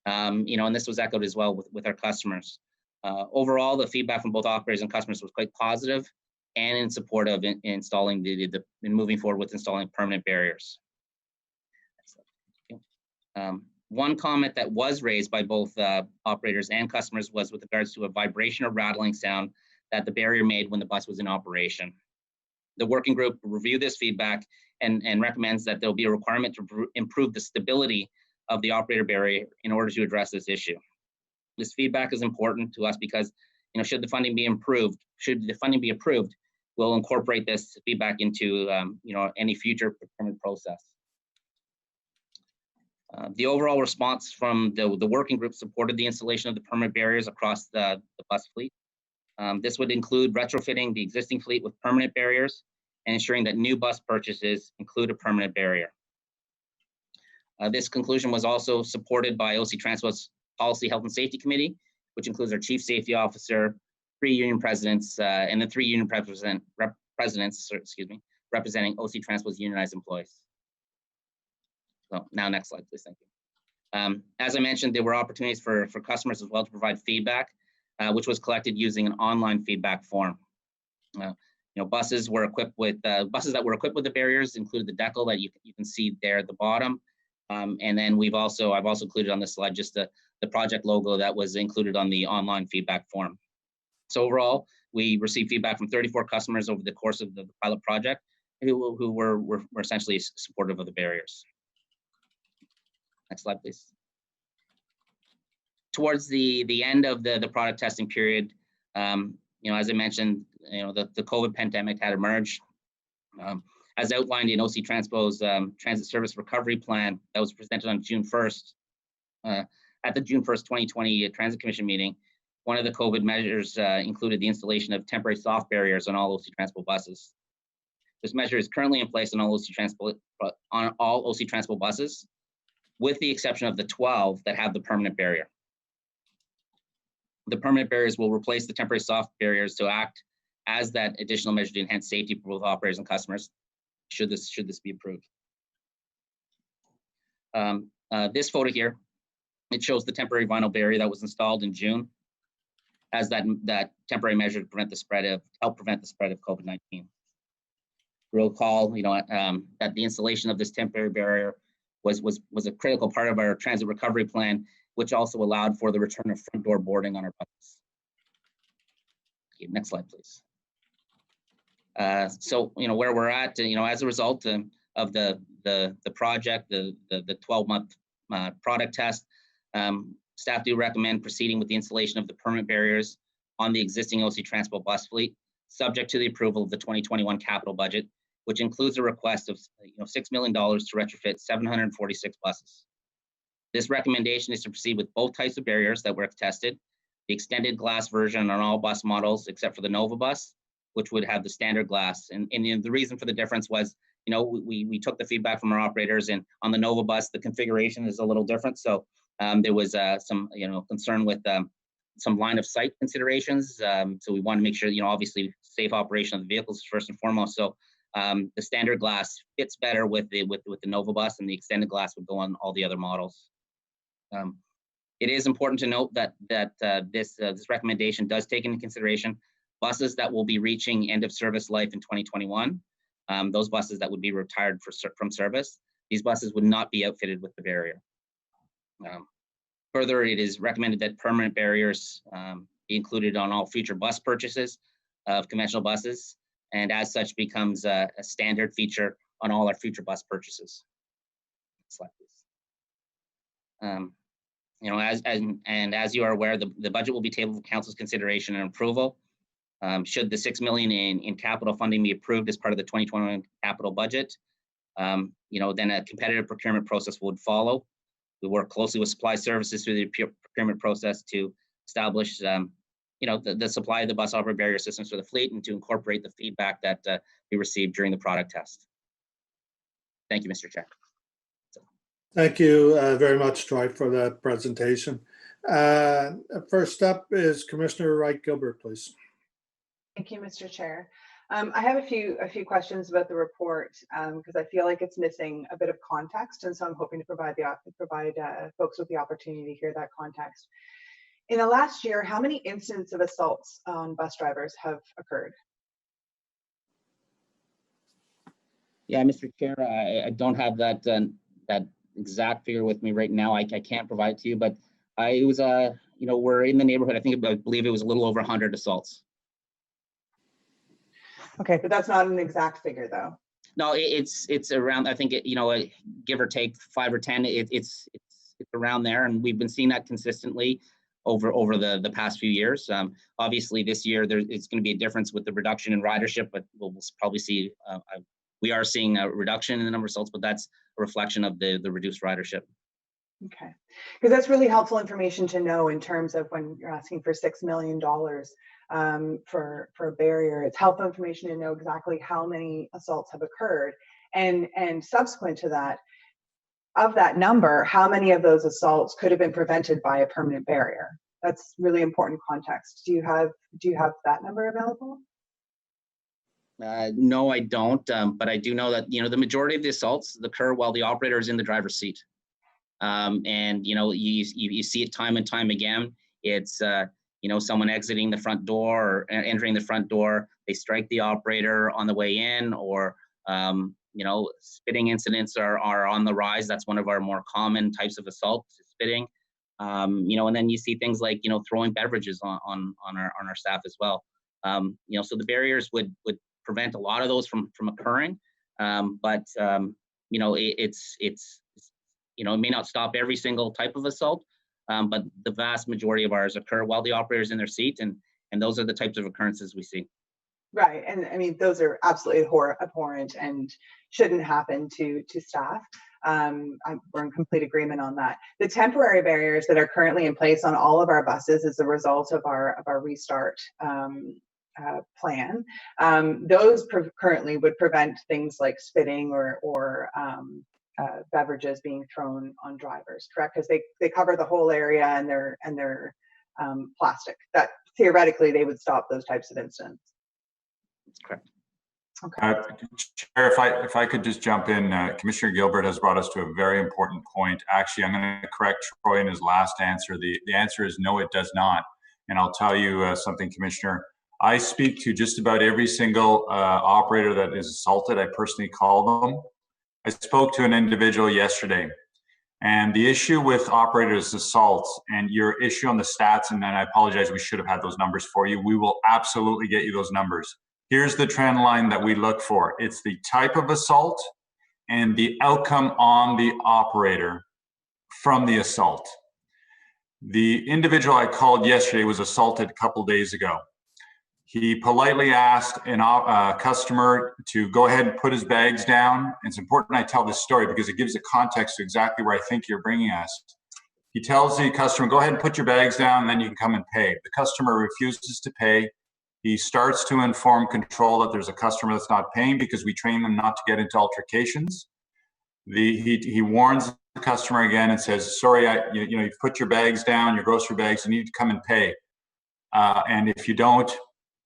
and this was echoed as well with our customers. Overall, the feedback from both operators and customers was quite positive and in support of installing moving forward with installing permanent barriers. One comment that was raised by both operators and customers was with regards to a vibration or rattling sound that the barrier made when the bus was in operation. The working group reviewed this feedback and recommends that there will be a requirement to improve the stability of the operator barrier in order to address this issue. This feedback is important to us because, should the funding be approved, we'll incorporate this feedback into, any future procurement process. The overall response from the working group supported the installation of the permanent barriers across the bus fleet. This would include retrofitting the existing fleet with permanent barriers and ensuring that new bus purchases include a permanent barrier. This conclusion was also supported by OC Transport's Policy, Health, and Safety Committee, which includes our Chief Safety Officer, 3 union presidents, and the 3 union presidents representing OC Transport's unionized employees. So now next slide, please, thank you. As I mentioned, there were opportunities for customers as well to provide feedback, which was collected using an online feedback form. Buses that were equipped with the barriers included the decal that you can see there at the bottom. And then I've also included on this slide just the project logo that was included on the online feedback form. So overall, we received feedback from 34 customers over the course of the pilot project who were essentially supportive of the barriers. Next slide, please. Towards the end of the product testing period, as I mentioned, the COVID pandemic had emerged. As outlined in OC Transpo's Transit Service Recovery Plan that was presented on June 1st, at the June 1st, 2020 Transit Commission meeting, one of the COVID measures included the installation of temporary soft barriers on all OC Transpo buses. This measure is currently in place on all OC Transpo buses, with the exception of the 12 that have the permanent barrier. The permanent barriers will replace the temporary soft barriers to act as that additional measure to enhance safety for both operators and customers, should this be approved. This photo here, it shows the temporary vinyl barrier that was installed in June as that temporary measure to help prevent the spread of COVID-19. Recall, that the installation of this temporary barrier was a critical part of our transit recovery plan, which also allowed for the return of front door boarding on our buses. Okay, next slide, please. So where we're at, as a result of the project, the 12-month product test, staff do recommend proceeding with the installation of the permanent barriers on the existing OC Transport bus fleet, subject to the approval of the 2021 capital budget, which includes a request of $6 million to retrofit 746 buses. This recommendation is to proceed with both types of barriers that were tested, the extended glass version on all bus models except for the Nova bus, which would have the standard glass. And the reason for the difference was, we took the feedback from our operators, and on the Nova bus, the configuration is a little different. So there was some, concern with some line of sight considerations. So we want to make sure, obviously safe operation of the vehicles first and foremost. So the standard glass fits better with the Nova bus, and the extended glass would go on all the other models. It is important to note that this recommendation does take into consideration buses that will be reaching end of service life in 2021. Those buses that would be retired from service, these buses would not be outfitted with the barrier. Further, it is recommended that permanent barriers be included on all future bus purchases of conventional buses, and as such becomes a standard feature on all our future bus purchases. Next slide, please. As you are aware, the budget will be tabled for council's consideration and approval. Should the $6 million in capital funding be approved as part of the 2021 capital budget, then a competitive procurement process would follow. We work closely with supply services through the procurement process to establish, the supply of the bus operator barrier systems for the fleet, and to incorporate the feedback that we received during the product test. Thank you, Mr. Chair. Thank you very much, Troy, for that presentation. First up is Commissioner Wright Gilbert, please. Thank you, Mr. Chair. I have a few questions about the report because I feel like it's missing a bit of context, and so I'm hoping to provide folks with the opportunity to hear that context. In the last year, how many incidents of assaults on bus drivers have occurred? Yeah, Mr. Chair, I don't have that exact figure with me right now. I can't provide it to you, but it was we're in the neighborhood. I believe it was a little over 100 assaults. Okay, but that's not an exact figure, though. No, it's around. I think give or take 5 or 10. It's around there, and we've been seeing that consistently over the past few years. Obviously, this year it's going to be a difference with the reduction in ridership, but we'll probably see. We are seeing a reduction in the number of assaults, but that's a reflection of the reduced ridership. Okay, because that's really helpful information to know in terms of when you're asking for $6 million for a barrier. It's helpful information to know exactly how many assaults have occurred, and subsequent to that, of that number, how many of those assaults could have been prevented by a permanent barrier. That's really important context. Do you have that number available? No, I don't. But I do know that the majority of the assaults occur while the operator is in the driver's seat. And you see it time and time again. It's someone exiting the front door or entering the front door. They strike the operator on the way in, or spitting incidents are on the rise. That's one of our more common types of assaults, spitting. And then you see things like throwing beverages on our staff as well. So the barriers would prevent a lot of those from occurring. But it may not stop every single type of assault, but the vast majority of ours occur while the operator's in their seat, and those are the types of occurrences we see. Right, and I mean, those are absolutely abhorrent and shouldn't happen to staff. We're in complete agreement on that. The temporary barriers that are currently in place on all of our buses as a result of our restart plan, those currently would prevent things like spitting or beverages being thrown on drivers, correct? Because they cover the whole area, and they're plastic. That theoretically they would stop those types of incidents. That's correct. Okay. Chair, if I could just jump in, Commissioner Gilbert has brought us to a very important point. Actually, I'm going to correct Troy in his last answer. The answer is no, it does not. And I'll tell you something, Commissioner. I speak to just about every single operator that is assaulted. I personally call them. I spoke to an individual yesterday, and the issue with operators assaults and your issue on the stats, and then I apologize, we should have had those numbers for you. We will absolutely get you those numbers. Here's the trend line that we look for. It's the type of assault and the outcome on the operator from the assault. The individual I called yesterday was assaulted a couple days ago. He politely asked a customer to go ahead and put his bags down. It's important I tell this story because it gives a context to exactly where I think you're bringing us. He tells the customer, go ahead and put your bags down, and then you can come and pay. The customer refuses to pay. He starts to inform control that there's a customer that's not paying because we train them not to get into altercations. He warns the customer again and says, sorry, you've put your bags down, your grocery bags, you need to come and pay. And if you don't,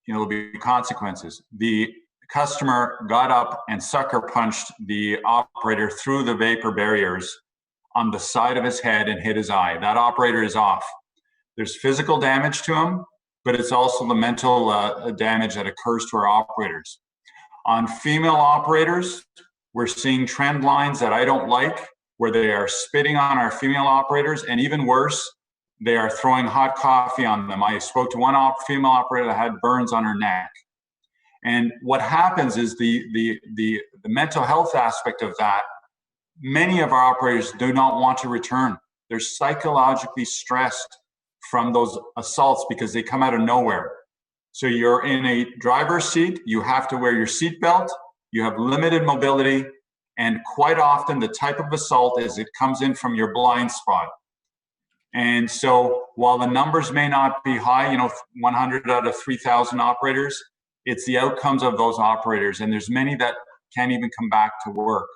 there'll be consequences. The customer got up and sucker punched the operator through the vapor barriers on the side of his head and hit his eye. That operator is off. There's physical damage to him, but it's also the mental damage that occurs to our operators. On female operators, we're seeing trend lines that I don't like, where they are spitting on our female operators, and even worse, they are throwing hot coffee on them. I spoke to one female operator that had burns on her neck. And what happens is the mental health aspect of that, many of our operators do not want to return. They're psychologically stressed from those assaults because they come out of nowhere. So you're in a driver's seat, you have to wear your seatbelt, you have limited mobility, and quite often the type of assault is it comes in from your blind spot. And so while the numbers may not be high, 100 out of 3,000 operators, it's the outcomes of those operators. And there's many that can't even come back to work.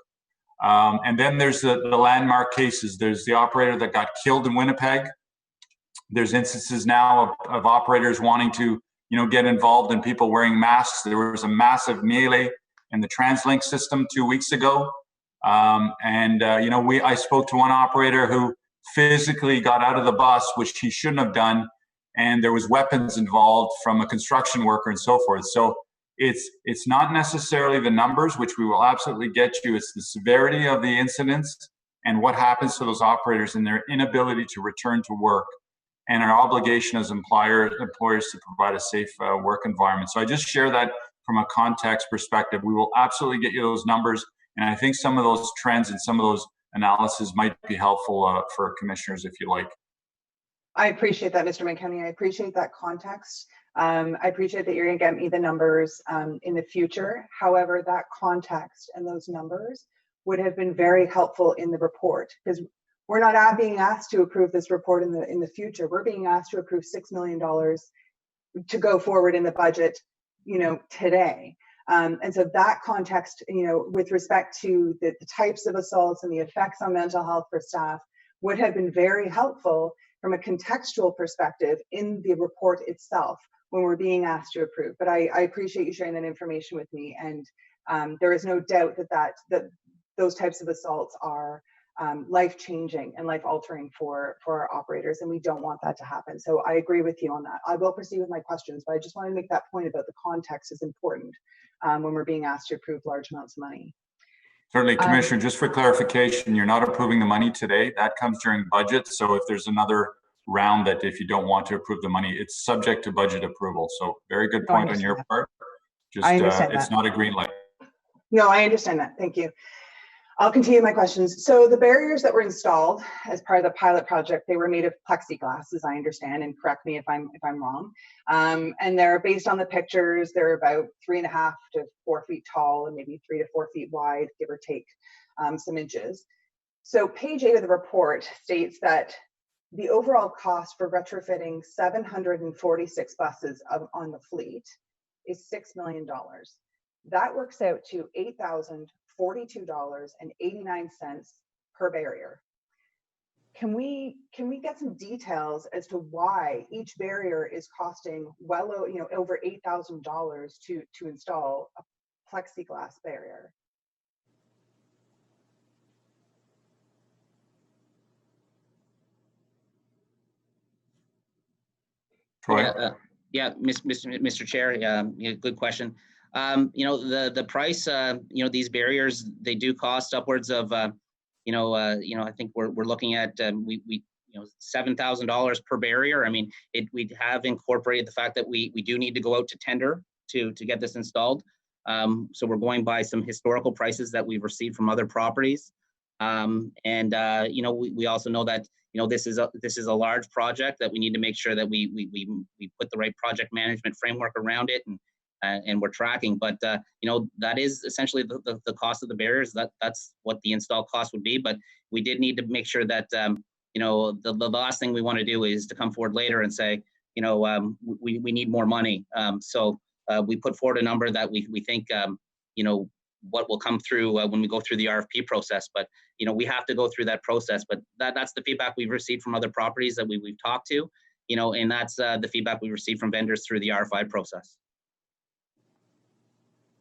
And then there's the landmark cases. There's the operator that got killed in Winnipeg. There's instances now of operators wanting to, get involved in people wearing masks. There was a massive melee in the TransLink system 2 weeks ago. I spoke to one operator who physically got out of the bus, which he shouldn't have done, and there was weapons involved from a construction worker and so forth. So it's not necessarily the numbers, which we will absolutely get you. It's the severity of the incidents and what happens to those operators and their inability to return to work, and our obligation as employers to provide a safe work environment. So I just share that from a context perspective. We will absolutely get you those numbers, and I think some of those trends and some of those analysis might be helpful for commissioners if you like. I appreciate that, Mr. McKenney. I appreciate that context. I appreciate that you're going to get me the numbers in the future. However, that context and those numbers would have been very helpful in the report, because we're not being asked to approve this report in the future. We're being asked to approve $6 million to go forward in the budget, today. And so that context, with respect to the types of assaults and the effects on mental health for staff would have been very helpful from a contextual perspective in the report itself when we're being asked to approve. But I appreciate you sharing that information with me. And there is no doubt that those types of assaults are life-changing and life-altering for our operators, and we don't want that to happen. So I agree with you on that. I will proceed with my questions, but I just want to make that point about the context is important when we're being asked to approve large amounts of money. Certainly, Commissioner, just for clarification, you're not approving the money today. That comes during budget. So if there's another round that if you don't want to approve the money, it's subject to budget approval. So very good point on your part. Just it's not a green light. No, I understand that. Thank you. I'll continue my questions. So the barriers that were installed as part of the pilot project, they were made of plexiglass, as I understand, and correct me if I'm wrong. And they're based on the pictures. They're about 3.5 to 4 feet tall and maybe 3 to 4 feet wide, give or take some inches. So page 8 of the report states that the overall cost for retrofitting 746 buses on the fleet is $6 million. That works out to $8,042.89 per barrier. Can we get some details as to why each barrier is costing well over $8,000 to install a plexiglass barrier? Yeah, Mr. Chair, good question. The price, these barriers, they do cost upwards of, I think we're looking at $7,000 per barrier. I mean, we have incorporated the fact that we do need to go out to tender to get this installed. So we're going by some historical prices that we've received from other properties. We also know that this is a large project that we need to make sure that we put the right project management framework around it, and we're tracking. But that is essentially the cost of the barriers. That's what the install cost would be. But we did need to make sure that the last thing we want to do is to come forward later and say we need more money. So we put forward a number that we think what will come through when we go through the RFP process. But we have to go through that process. But that's the feedback we've received from other properties that we've talked to, and that's the feedback we received from vendors through the RFI process.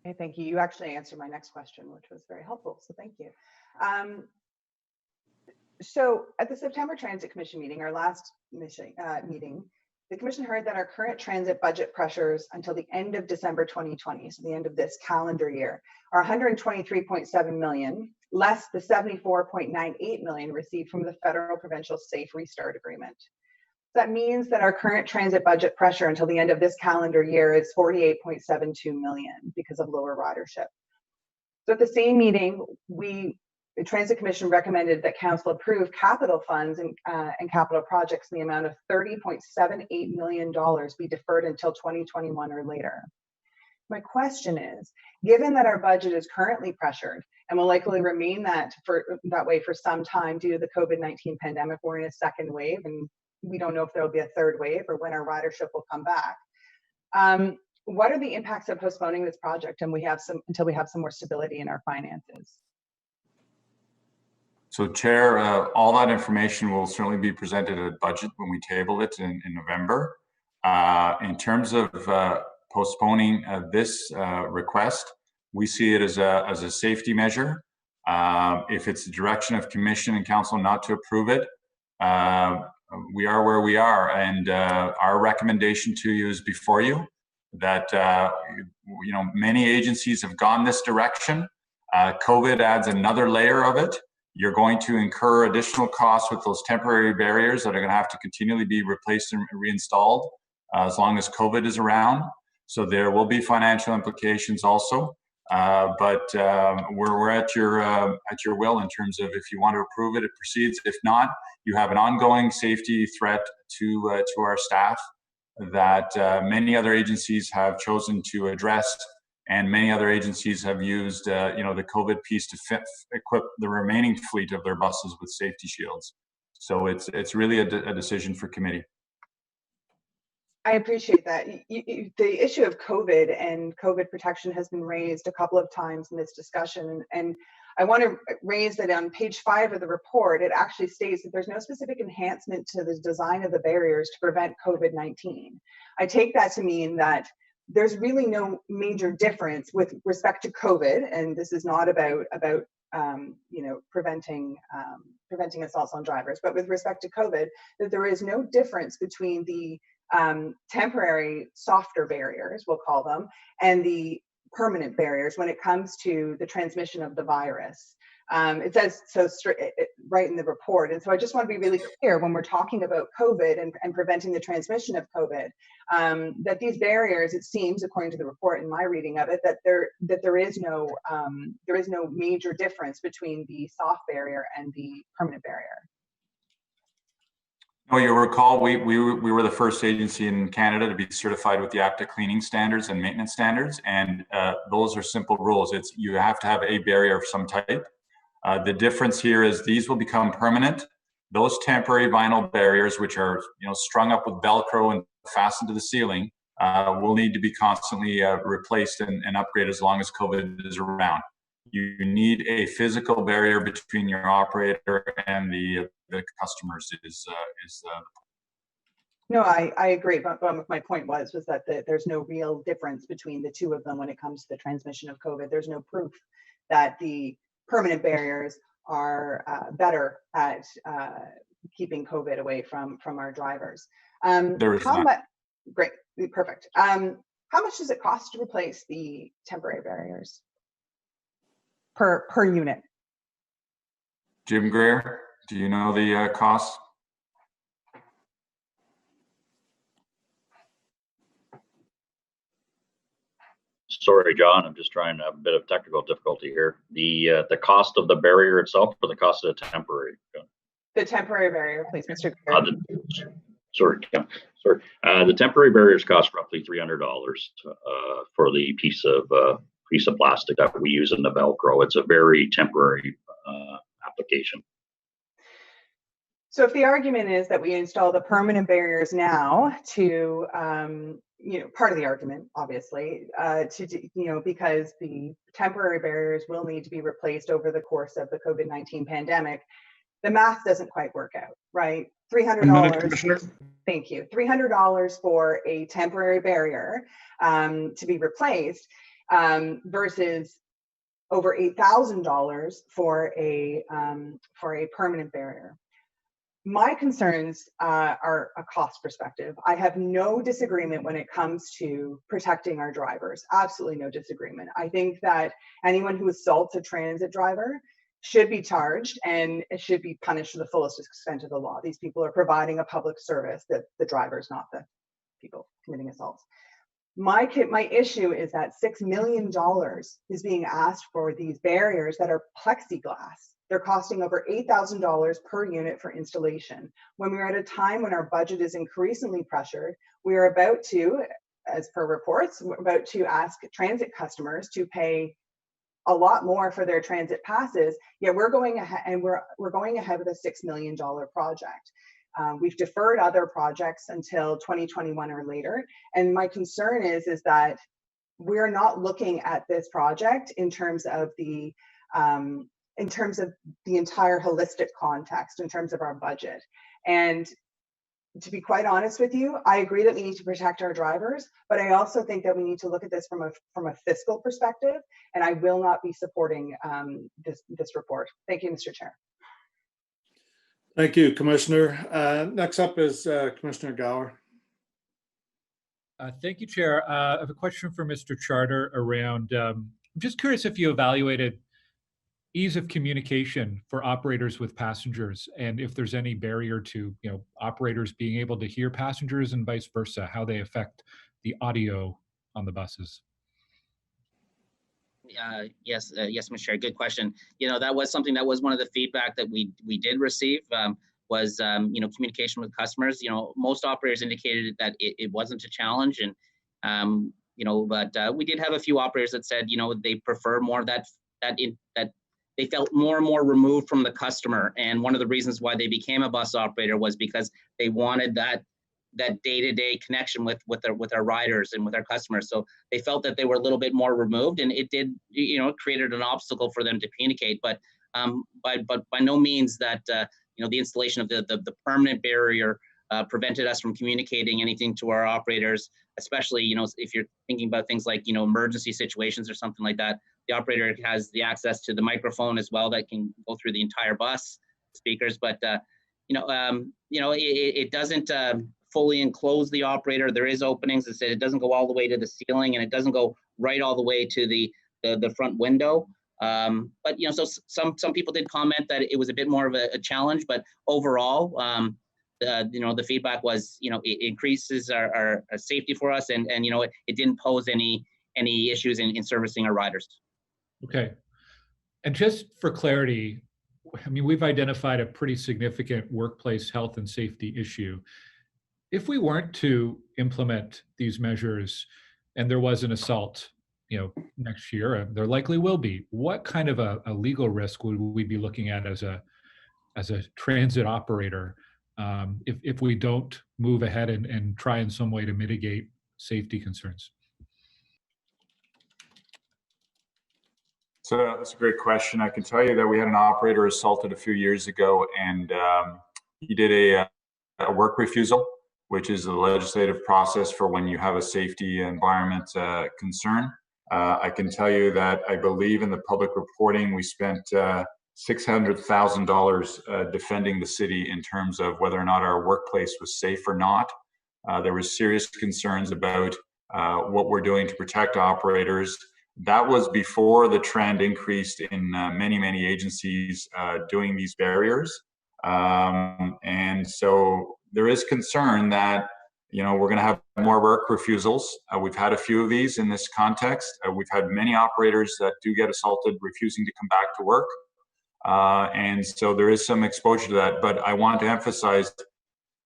Okay, thank you. You actually answered my next question, which was very helpful. So thank you. So at the September Transit Commission meeting, our last meeting, the Commission heard that our current transit budget pressures until the end of December 2020, so the end of this calendar year, are 123.7 million, less the 74.98 million received from the Federal Provincial Safe Restart Agreement. That means that our current transit budget pressure until the end of this calendar year is 48.72 million because of lower ridership. So at the same meeting, the Transit Commission recommended that Council approve capital funds and capital projects in the amount of $30.78 million be deferred until 2021 or later. My question is, given that our budget is currently pressured and will likely remain that way for some time due to the COVID-19 pandemic, we're in a second wave, and we don't know if there will be a third wave or when our ridership will come back. What are the impacts of postponing this project until we have some more stability in our finances? So, Chair, all that information will certainly be presented at budget when we table it in November. In terms of postponing this request, we see it as a safety measure. If it's the direction of Commission and Council not to approve it, we are where we are, and our recommendation to you is before you. That many agencies have gone this direction. COVID adds another layer of it. You're going to incur additional costs with those temporary barriers that are going to have to continually be replaced and reinstalled as long as COVID is around. So there will be financial implications also. But we're at your will in terms of if you want to approve it, it proceeds. If not, you have an ongoing safety threat to our staff that many other agencies have chosen to address, and many other agencies have used the COVID piece to equip the remaining fleet of their buses with safety shields. So it's really a decision for committee. I appreciate that. The issue of COVID and COVID protection has been raised a couple of times in this discussion, and I want to raise that on page 5 of the report, it actually states that there's no specific enhancement to the design of the barriers to prevent COVID-19. I take that to mean that there's really no major difference with respect to COVID, and this is not about preventing assaults on drivers, but with respect to COVID, that there is no difference between the temporary softer barriers, we'll call them, and the permanent barriers when it comes to the transmission of the virus. It says so right in the report. And so I just want to be really clear when we're talking about COVID and preventing the transmission of COVID, that these barriers, it seems, according to the report and my reading of it, that there is no major difference between the soft barrier and the permanent barrier. No, you'll recall we were the first agency in Canada to be certified with the APTA cleaning standards and maintenance standards, and those are simple rules. It's you have to have a barrier of some type. The difference here is these will become permanent. Those temporary vinyl barriers, which are strung up with Velcro and fastened to the ceiling, will need to be constantly replaced and upgraded as long as COVID is around. You need a physical barrier between your operator and the customers. No, I agree. But my point was that there's no real difference between the two of them when it comes to the transmission of COVID. There's no proof that the permanent barriers are better at keeping COVID away from our drivers. There is not. Great, perfect. How much does it cost to replace the temporary barriers per unit? Jim Greer, do you know the cost? Sorry, John, I'm just trying to have a bit of technical difficulty here. The cost of the barrier itself, or the cost of the temporary? The temporary barrier, please, Mr. Greer. Sorry. The temporary barriers cost roughly $300 for the piece of plastic that we use in the Velcro. It's a very temporary application. So if the argument is that we install the permanent barriers now to, part of the argument, obviously, because the temporary barriers will need to be replaced over the course of the COVID-19 pandemic, the math doesn't quite work out, right? $300. Thank you. $300 for a temporary barrier to be replaced versus over $8,000 for a permanent barrier. My concerns are a cost perspective. I have no disagreement when it comes to protecting our drivers. Absolutely no disagreement. I think that anyone who assaults a transit driver should be charged and it should be punished to the fullest extent of the law. These people are providing a public service, that the drivers, not the people committing assaults. My issue is that $6 million is being asked for these barriers that are plexiglass. They're costing over $8,000 per unit for installation. When we're at a time when our budget is increasingly pressured, we are about to, as per reports, we're about to ask transit customers to pay a lot more for their transit passes, yet we're going ahead and we're going ahead with a $6 million project. We've deferred other projects until 2021 or later. And my concern is that we're not looking at this project in terms of the entire holistic context, in terms of our budget. And to be quite honest with you, I agree that we need to protect our drivers, but I also think that we need to look at this from a fiscal perspective, and I will not be supporting this report. Thank you, Mr. Chair. Thank you, Commissioner. Next up is Commissioner Gower. Thank you, Chair. I have a question for Mr. Charter around, I'm just curious if you evaluated ease of communication for operators with passengers, and if there's any barrier to operators being able to hear passengers and vice versa, how they affect the audio on the buses. Yes, Mr. Chair, good question. That was something that was one of the feedback that we did receive, was communication with customers. Most operators indicated that it wasn't a challenge, and but we did have a few operators that said they prefer more that they felt more and more removed from the customer. And one of the reasons why they became a bus operator was because they wanted that day-to-day connection with their riders and with our customers. So they felt that they were a little bit more removed, and it did, created an obstacle for them to communicate. But by no means that the installation of the permanent barrier prevented us from communicating anything to our operators, especially if you're thinking about things like emergency situations or something like that. The operator has the access to the microphone as well that can go through the entire bus speakers, but it doesn't fully enclose the operator. There is openings. It doesn't go all the way to the ceiling, and it doesn't go right all the way to the front window. But so some people did comment that it was a bit more of a challenge, but overall, the feedback was it increases our safety for us, and it didn't pose any issues in servicing our riders. Okay, and just for clarity, I mean, we've identified a pretty significant workplace health and safety issue. If we weren't to implement these measures and there was an assault, next year, and there likely will be, what kind of a legal risk would we be looking at as a transit operator if we don't move ahead and try in some way to mitigate safety concerns? So that's a great question. I can tell you that we had an operator assaulted a few years ago, and he did a work refusal, which is a legislative process for when you have a safety environment concern. I can tell you that I believe in the public reporting, we spent $600,000 defending the city in terms of whether or not our workplace was safe or not. There was serious concerns about what we're doing to protect operators. That was before the trend increased in many agencies doing these barriers. And so there is concern that, you know, we're going to have more work refusals. We've had a few of these in this context. We've had many operators that do get assaulted refusing to come back to work. And so there is some exposure to that. But I want to emphasize,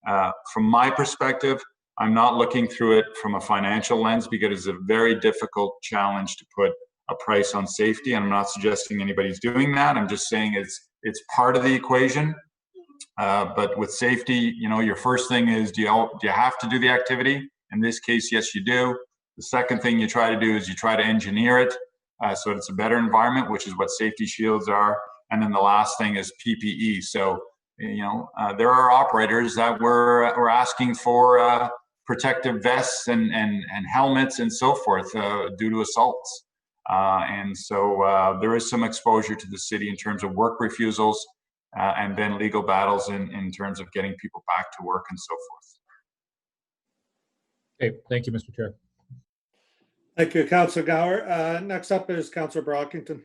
from my perspective, I'm not looking through it from a financial lens because it's a very difficult challenge to put a price on safety. I'm not suggesting anybody's doing that. I'm just saying it's part of the equation. But with safety, you know, your first thing is, do you have to do the activity? In this case, yes, you do. The second thing you try to do is you try to engineer it so it's a better environment, which is what safety shields are. And then the last thing is PPE. So, you know, there are operators that were asking for protective vests and helmets and so forth due to assaults. And so there is some exposure to the city in terms of work refusals and then legal battles in terms of getting people back to work and so forth. Okay, thank you, Mr. Chair. Thank you, Councillor Gower. Next up is Councillor Brockington.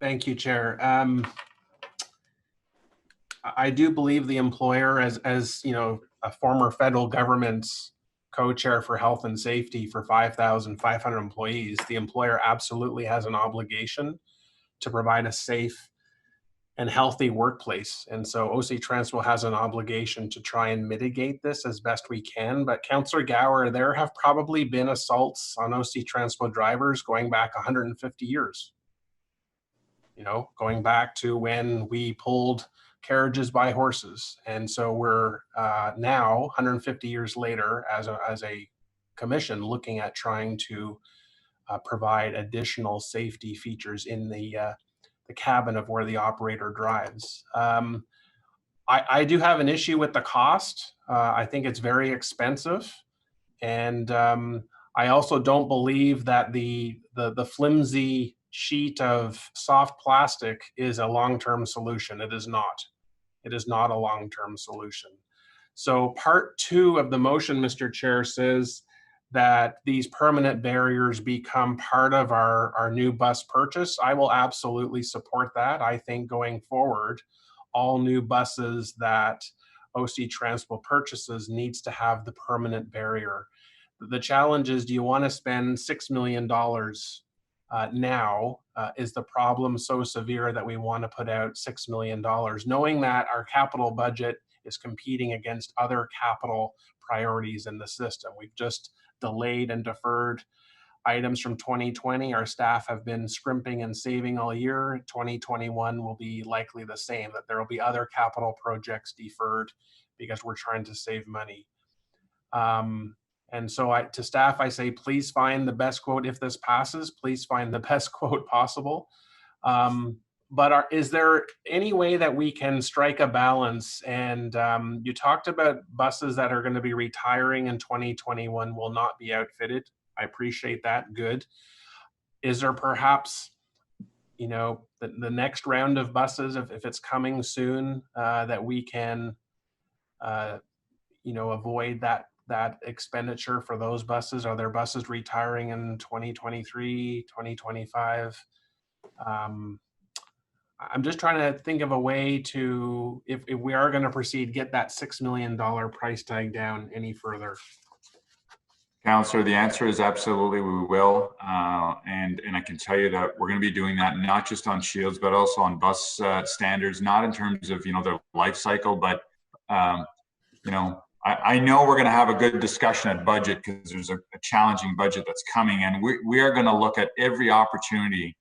Thank you, Chair. I do believe the employer, as you know, a former federal government's co-chair for health and safety for 5,500 employees, the employer absolutely has an obligation to provide a safe and healthy workplace. And so OC Transpo has an obligation to try and mitigate this as best we can. But Councillor Gower, there have probably been assaults on OC Transpo drivers going back 150 years. You know, going back to when we pulled carriages by horses. And so we're now 150 years later as a commission looking at trying to provide additional safety features in the cabin of where the operator drives. I do have an issue with the cost. I think it's very expensive. And I also don't believe that the flimsy sheet of soft plastic is a long-term solution. It is not. It is not a long-term solution. So part 2 of the motion, Mr. Chair, says that these permanent barriers become part of our new bus purchase. I will absolutely support that. I think going forward, all new buses that OC Transpo purchases needs to have the permanent barrier. The challenge is, do you want to spend $6 million now? Is the problem so severe that we want to put out $6 million, knowing that our capital budget is competing against other capital priorities in the system? We've just delayed and deferred items from 2020. Our staff have been scrimping and saving all year. 2021 will be likely the same, that there will be other capital projects deferred because we're trying to save money. And so to staff, I say, please find the best quote. If this passes, please find the best quote possible. But is there any way that we can strike a balance? And you talked about buses that are going to be retiring in 2021 will not be outfitted. I appreciate that. Good. Is there perhaps, you know, the next round of buses, if it's coming soon, that we can, you know, avoid that expenditure for those buses? Are there buses retiring in 2023, 2025? I'm just trying to think of a way to, if we are going to proceed, get that $6 million price tag down any further. Councillor, the answer is absolutely we will. And I can tell you that we're going to be doing that not just on shields, but also on bus standards, not in terms of, you know, their life cycle, but, you know, I know we're going to have a good discussion at budget because there's a challenging budget that's coming, and we are going to look at every opportunity,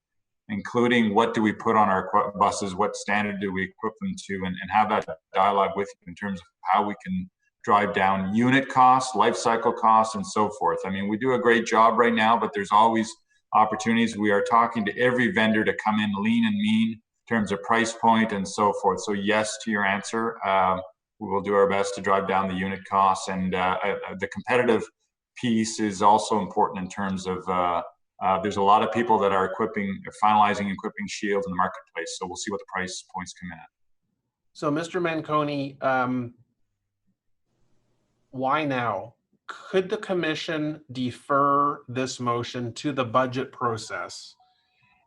including what do we put on our buses, what standard do we equip them to, and have that dialogue with you in terms of how we can drive down unit costs, life cycle costs, and so forth. I mean, we do a great job right now, but there's always opportunities. We are talking to every vendor to come in lean and mean in terms of price point and so forth. So yes to your answer. We will do our best to drive down the unit costs, and the competitive piece is also important in terms of there's a lot of people that are finalizing equipping shields in the marketplace. So we'll see what the price points come in at. So Mr. Manconi, why now? Could the commission defer this motion to the budget process?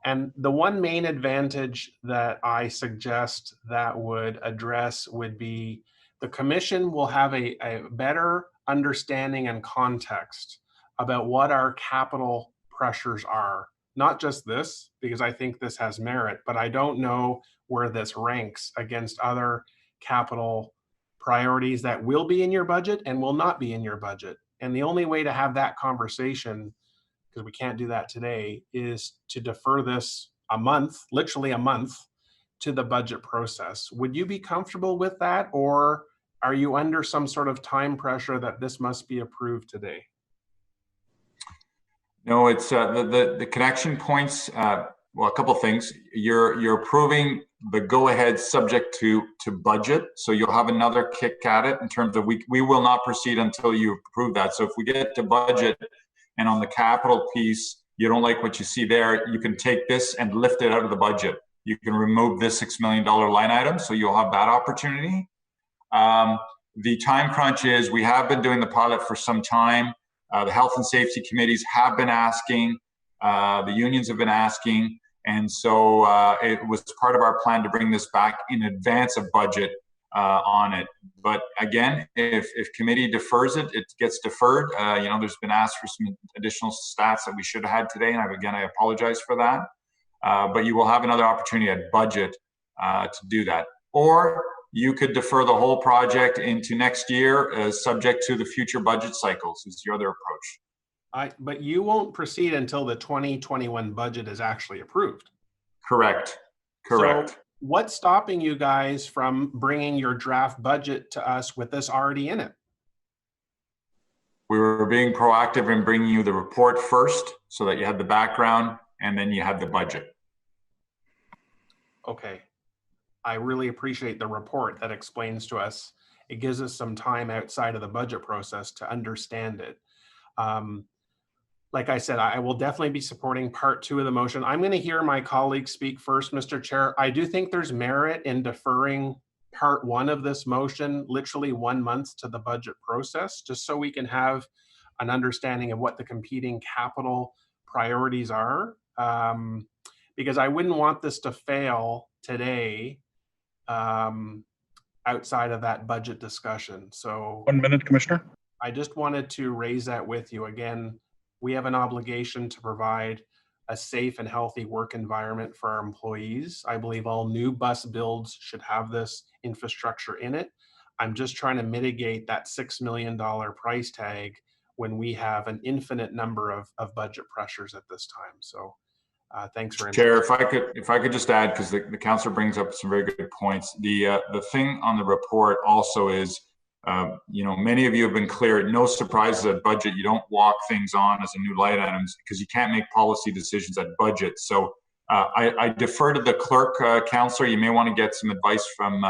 And the one main advantage that I suggest that would address would be the commission will have a better understanding and context about what our capital pressures are. Not just this, because I think this has merit, but I don't know where this ranks against other capital priorities that will be in your budget and will not be in your budget. And the only way to have that conversation, because we can't do that today, is to defer this a month, literally a month, to the budget process. Would you be comfortable with that, or are you under some sort of time pressure that this must be approved today? No, it's the connection points. Well, a couple of things. You're approving the go-ahead subject to budget, so you'll have another kick at it in terms of we will not proceed until you approve that. So if we get to budget and on the capital piece, you don't like what you see there, you can take this and lift it out of the budget. You can remove this $6 million line item, so you'll have that opportunity. The time crunch is we have been doing the pilot for some time. The health and safety committees have been asking, the unions have been asking, and so it was part of our plan to bring this back in advance of budget on it. But again, if committee defers it, it gets deferred. You know, there's been asked for some additional stats that we should have had today, and I apologize for that. But you will have another opportunity at budget to do that. Or you could defer the whole project into next year, subject to the future budget cycles, is your other approach. But you won't proceed until the 2021 budget is actually approved. Correct. So what's stopping you guys from bringing your draft budget to us with this already in it? We were being proactive in bringing you the report first so that you had the background and then you had the budget. Okay. I really appreciate the report that explains to us. It gives us some time outside of the budget process to understand it. Like I said, I will definitely be supporting part 2 of the motion. I'm going to hear my colleagues speak first, Mr. Chair. I do think there's merit in deferring part 1 of this motion, literally 1 month to the budget process, just so we can have an understanding of what the competing capital priorities are. Because I wouldn't want this to fail today outside of that budget discussion. So 1 minute, Commissioner. I just wanted to raise that with you. Again, we have an obligation to provide a safe and healthy work environment for our employees. I believe all new bus builds should have this infrastructure in it. I'm just trying to mitigate that $6 million price tag when we have an infinite number of budget pressures at this time. So thanks very much. Chair, if I could just add, because the councillor brings up some very good points. The thing on the report also is, you know, many of you have been clear, no surprises at budget. You don't walk things on as a new line items because you can't make policy decisions at budget. So I defer to the clerk, councillor. You may want to get some advice from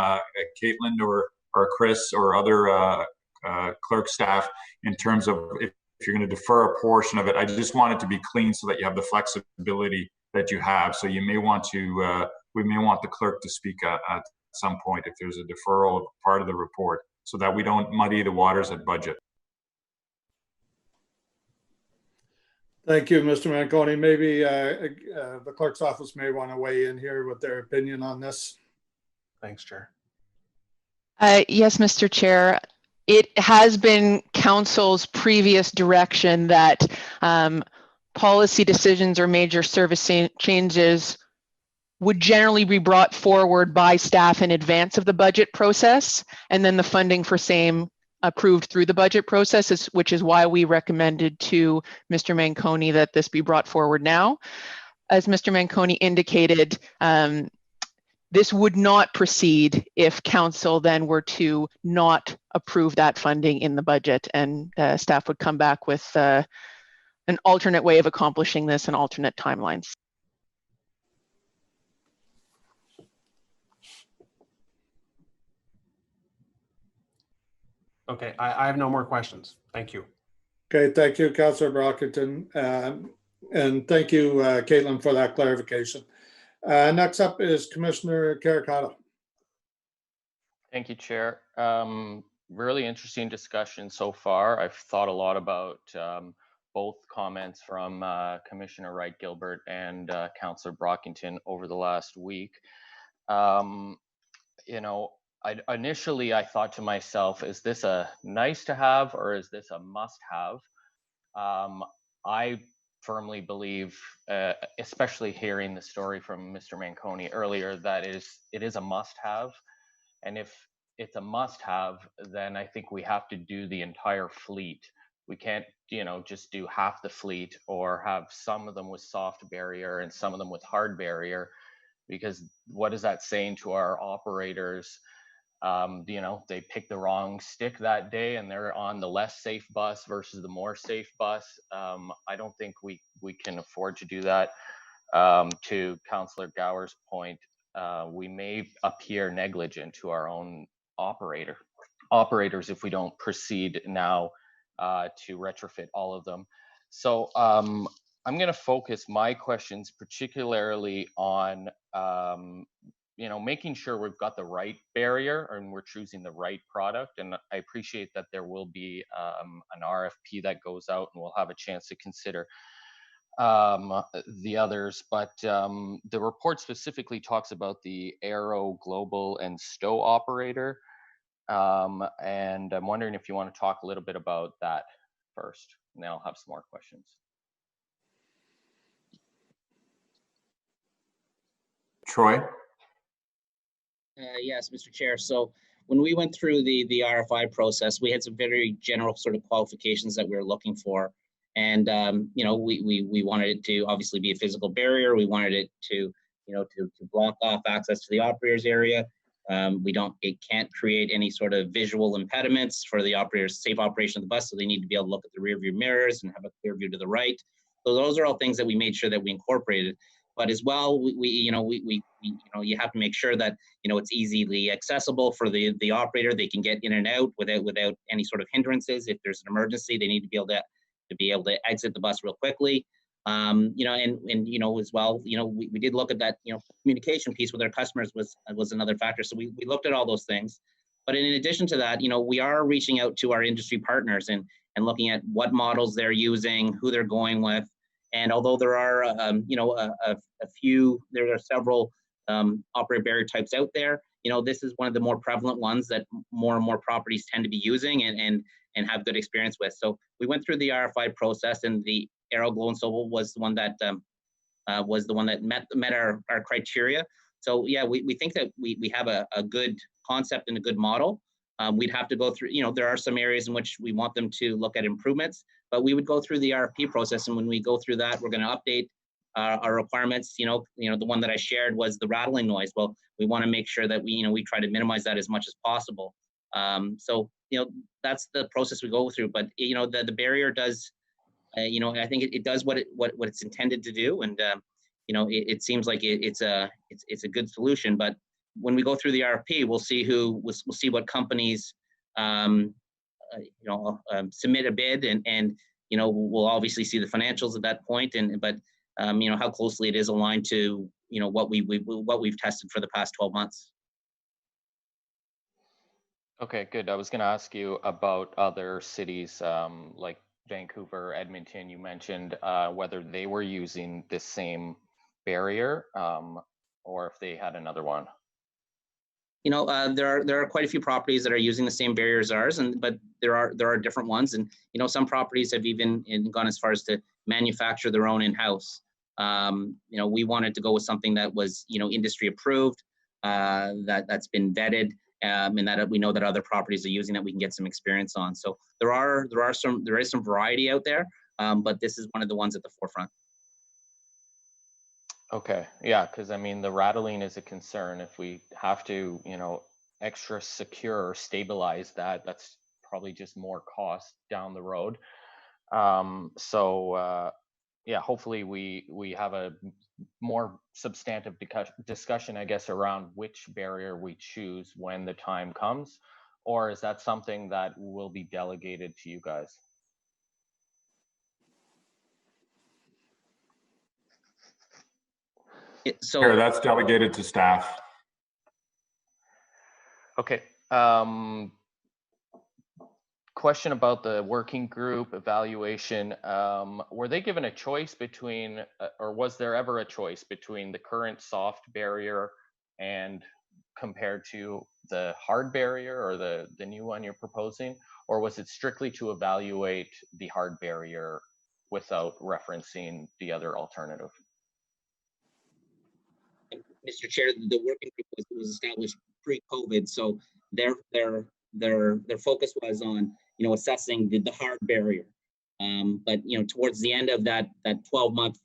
Caitlin or Chris or other clerk staff in terms of if you're going to defer a portion of it. I just want it to be clean so that you have the flexibility that you have. So you may want to, we may want the clerk to speak at some point if there's a deferral of part of the report, so that we don't muddy the waters at budget. Thank you, Mr. Manconi. Maybe the clerk's office may want to weigh in here with their opinion on this. Thanks, Chair. Yes, Mr. Chair. It has been Council's previous direction that policy decisions or major service changes would generally be brought forward by staff in advance of the budget process, and then the funding for same approved through the budget process, which is why we recommended to Mr. Manconi that this be brought forward now. As Mr. Manconi indicated, this would not proceed if Council then were to not approve that funding in the budget, and staff would come back with an alternate way of accomplishing this and alternate timelines. Okay, I have no more questions. Thank you. Okay, thank you, Councillor Brockington. And thank you, Caitlin, for that clarification. Next up is Commissioner Carricato. Thank you, Chair. really interesting discussion so far. I've thought a lot about both comments from Commissioner Wright Gilbert and Councillor Brockington over the last week. You know, initially I thought to myself, is this a nice to have or is this a must have? I firmly believe, especially hearing the story from Mr. Manconi earlier, that it is a must have. And if it's a must have, then I think we have to do the entire fleet. We can't, you know, just do half the fleet or have some of them with soft barrier and some of them with hard barrier, because what is that saying to our operators? You know, they pick the wrong stick that day and they're on the less safe bus versus the more safe bus. I don't think we can afford to do that. To Councillor Gower's point, we may appear negligent to our own operators if we don't proceed now to retrofit all of them. So I'm going to focus my questions particularly on you know, making sure we've got the right barrier and we're choosing the right product. And I appreciate that there will be an RFP that goes out and we'll have a chance to consider the others. But the report specifically talks about the Aero, Global, and Stow operator. And I'm wondering if you want to talk a little bit about that first, and then I'll have some more questions. Troy? Yes, Mr. Chair. So when we went through the RFI process, we had some very general sort of qualifications that we were looking for. And, you know, we wanted it to obviously be a physical barrier. We wanted it to, you know, to block off access to the operator's area. It can't create any sort of visual impediments for the operator's safe operation of the bus. So they need to be able to look at the rear view mirrors and have a clear view to the right. So those are all things that we made sure that we incorporated. But as well, you know, you have to make sure that, you know, it's easily accessible for the operator. They can get in and out without any sort of hindrances. If there's an emergency, they need to be able to exit the bus real quickly. You know, and you know, as well, you know, we did look at that, you know, communication piece with our customers was another factor. So we looked at all those things. But in addition to that, you know, we are reaching out to our industry partners and looking at what models they're using, who they're going with. And although there are, you know, there are several operator barrier types out there, you know, this is one of the more prevalent ones that more and more properties tend to be using and have good experience with. So we went through the RFI process, and the Aero, Glow, and Sobel was the one that met our criteria. So yeah, we think that we have a good concept and a good model. We'd have to go through, you know, there are some areas in which we want them to look at improvements, but we would go through the RFP process. And when we go through that, we're going to update our requirements. You know, the one that I shared was the rattling noise. Well, we want to make sure that we try to minimize that as much as possible. So, you know, that's the process we go through. But, you know, the barrier does, you know, I think it does what it's intended to do. And, you know, it seems like it's a good solution. But when we go through the RFP, we'll see what companies, you know, submit a bid, and you know, we'll obviously see the financials at that point, but you know, how closely it is aligned to, you know, what we've tested for the past 12 months. Okay, good. I was going to ask you about other cities like Vancouver, Edmonton. You mentioned whether they were using this same barrier or if they had another one. You know, there are quite a few properties that are using the same barrier as ours, but there are different ones, and you know, some properties have even gone as far as to manufacture their own in-house. You know, we wanted to go with something that was, you know, industry approved, that's been vetted, and that we know that other properties are using, that we can get some experience on. So there is some variety out there, but this is one of the ones at the forefront. Okay, yeah, because I mean, the rattling is a concern. If we have to, you know, extra secure or stabilize that, that's probably just more cost down the road. So yeah, hopefully we have a more substantive discussion, I guess, around which barrier we choose when the time comes, or is that something that will be delegated to you guys? So Sure, that's delegated to staff. Okay. question about the working group evaluation. Were they given a choice between, or was there ever a choice between the current soft barrier and compared to the hard barrier or the new one you're proposing? Or was it strictly to evaluate the hard barrier without referencing the other alternative? Mr. Chair, the working group was established pre-COVID, so their focus was on assessing the hard barrier. But towards the end of that 12-month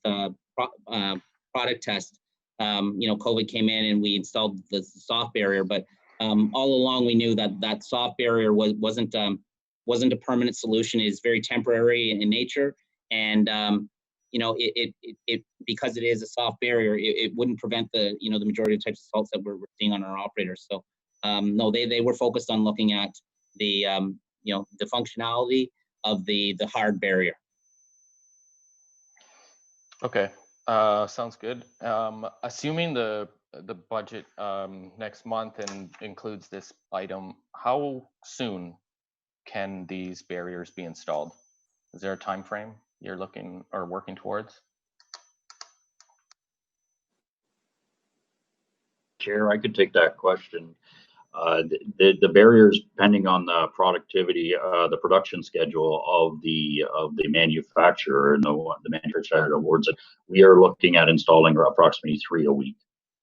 product test, COVID came in and we installed the soft barrier. But all along we knew that soft barrier wasn't a permanent solution. It's very temporary in nature, and it because it is a soft barrier, it wouldn't prevent the the majority of types of assaults that we're seeing on our operators. So no, they were focused on looking at the the functionality of the hard barrier. Okay, sounds good. Assuming the budget next month and includes this item, how soon can these barriers be installed? Is there a time frame you're looking or working towards? Chair, I could take that question. The barriers, depending on the productivity, the production schedule of the manufacturer and the manufacturer that awards it, we are looking at installing approximately 3 a week.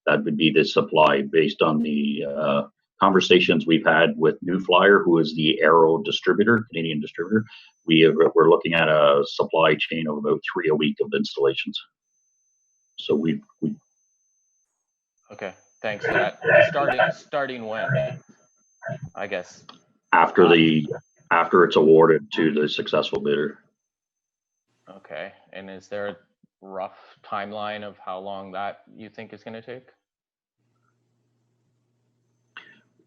That would be the supply based on the conversations we've had with New Flyer, who is the Aero distributor, Canadian distributor. We're looking at a supply chain of about 3 a week of installations. So we Okay, thanks for that. Starting when, I guess? After it's awarded to the successful bidder. Okay, and is there a rough timeline of how long that you think is going to take?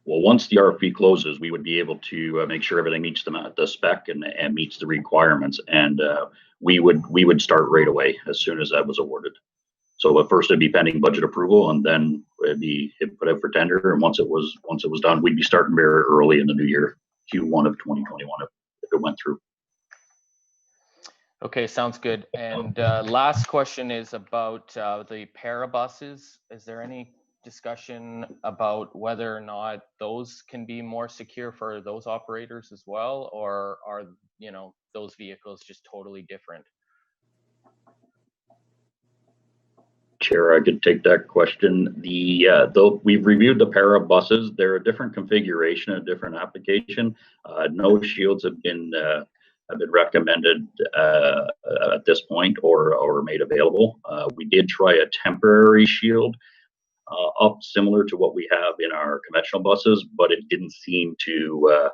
Well, once the RFP closes, we would be able to make sure everything meets the spec and meets the requirements, and we would start right away as soon as that was awarded. So at first it'd be pending budget approval, and then it'd be put out for tender. And once it was done, we'd be starting very early in the new year, Q1 of 2021, if it went through. Okay, sounds good. And last question is about the parabuses. Is there any discussion about whether or not those can be more secure for those operators as well, or are those vehicles just totally different? Chair, I could take that question. Though we've reviewed the para buses, they're a different configuration, a different application. No shields have been recommended at this point or made available. We did try a temporary shield up similar to what we have in our conventional buses, but it didn't seem to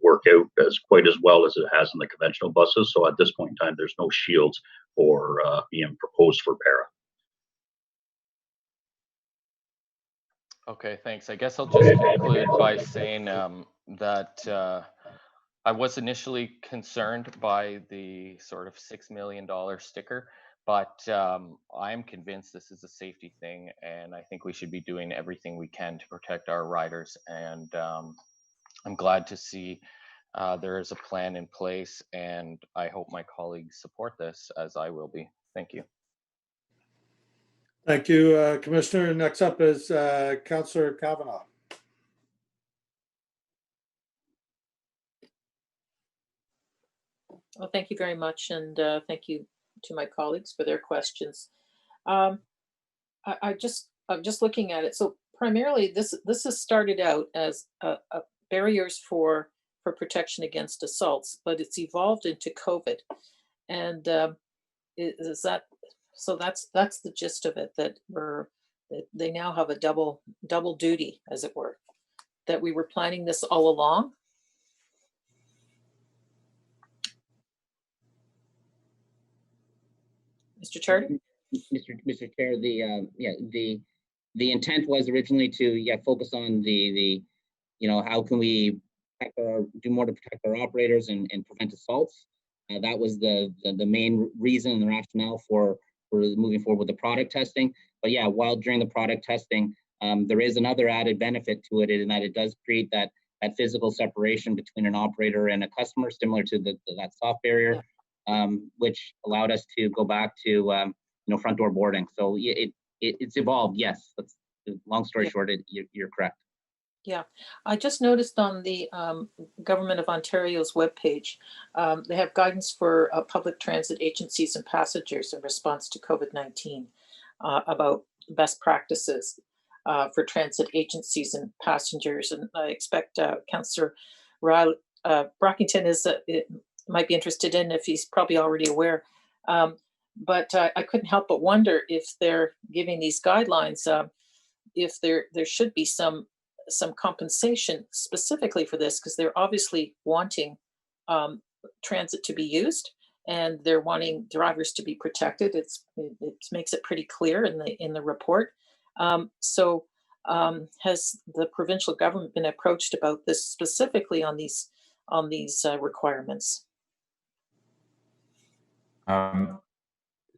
work out quite as well as it has in the conventional buses. So at this point in time, there's no shields for being proposed for para. Okay, thanks. I guess I'll just conclude by saying that I was initially concerned by the sort of $6 million sticker, but I'm convinced this is a safety thing, and I think we should be doing everything we can to protect our riders. And I'm glad to see there is a plan in place, and I hope my colleagues support this, as I will be. Thank you. Thank you, Commissioner. Next up is Councillor Kavanaugh. Well, thank you very much, and thank you to my colleagues for their questions. I'm just looking at it. So primarily, this has started out as barriers for protection against assaults, but it's evolved into COVID, and is that so? That's the gist of it. That they now have a double duty, as it were. That we were planning this all along. Mr. Charter? Mr. Chair, the intent was originally to focus on the how can we do more to protect our operators and prevent assaults. That was the main reason and the rationale for moving forward with the product testing. But while during the product testing, there is another added benefit to it in that it does create that physical separation between an operator and a customer, similar to that soft barrier, which allowed us to go back to front door boarding. So it's evolved. Yes, that's long story short. You're correct. Yeah, I just noticed on the Government of Ontario's webpage, they have guidance for public transit agencies and passengers in response to COVID-19 about best practices for transit agencies and passengers. And I expect Councillor Brockington might be interested in, if he's probably already aware. But I couldn't help but wonder, if they're giving these guidelines, if there should be some compensation specifically for this, because they're obviously wanting transit to be used, and they're wanting drivers to be protected. It makes it pretty clear in the report. So has the provincial government been approached about this specifically on these requirements?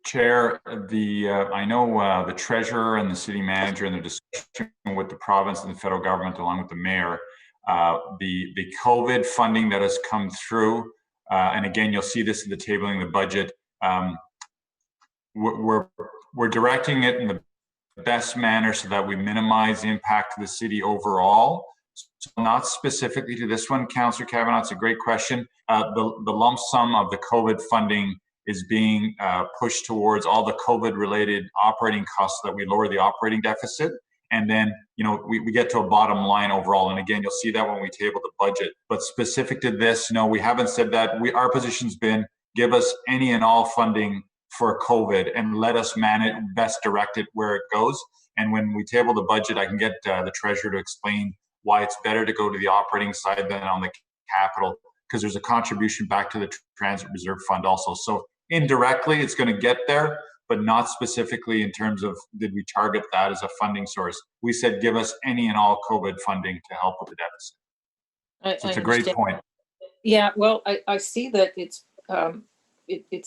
Chair, I know the treasurer and the city manager in the discussion with the province and the federal government, along with the mayor, the COVID funding that has come through, and again, you'll see this in the tabling of the budget. We're directing it in the best manner so that we minimize the impact to the city overall. So not specifically to this one, Councillor Kavanaugh, it's a great question. The lump sum of the COVID funding is being pushed towards all the COVID-related operating costs so that we lower the operating deficit. And then, we get to a bottom line overall. And again, you'll see that when we table the budget. But specific to this, no, we haven't said that. Our position's been, give us any and all funding for COVID and let us best direct it where it goes. And when we table the budget, I can get the treasurer to explain why it's better to go to the operating side than on the capital, because there's a contribution back to the Transit Reserve Fund also. So indirectly, it's going to get there, but not specifically in terms of did we target that as a funding source. We said give us any and all COVID funding to help with the deficit. So it's a great point. Yeah, well, I see that it's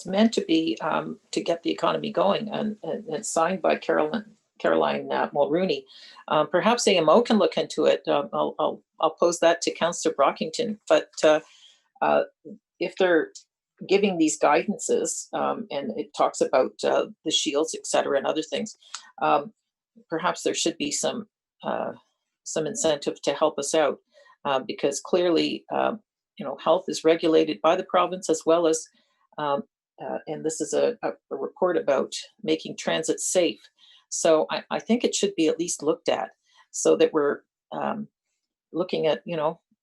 meant to be to get the economy going, and it's signed by Caroline Mulrooney. Perhaps AMO can look into it. I'll pose that to Councillor Brockington. But if they're giving these guidances, and it talks about the shields, et cetera, and other things, perhaps there should be some incentive to help us out, because clearly, health is regulated by the province, as well as, and this is a report about making transit safe. So I think it should be at least looked at, so that we're looking at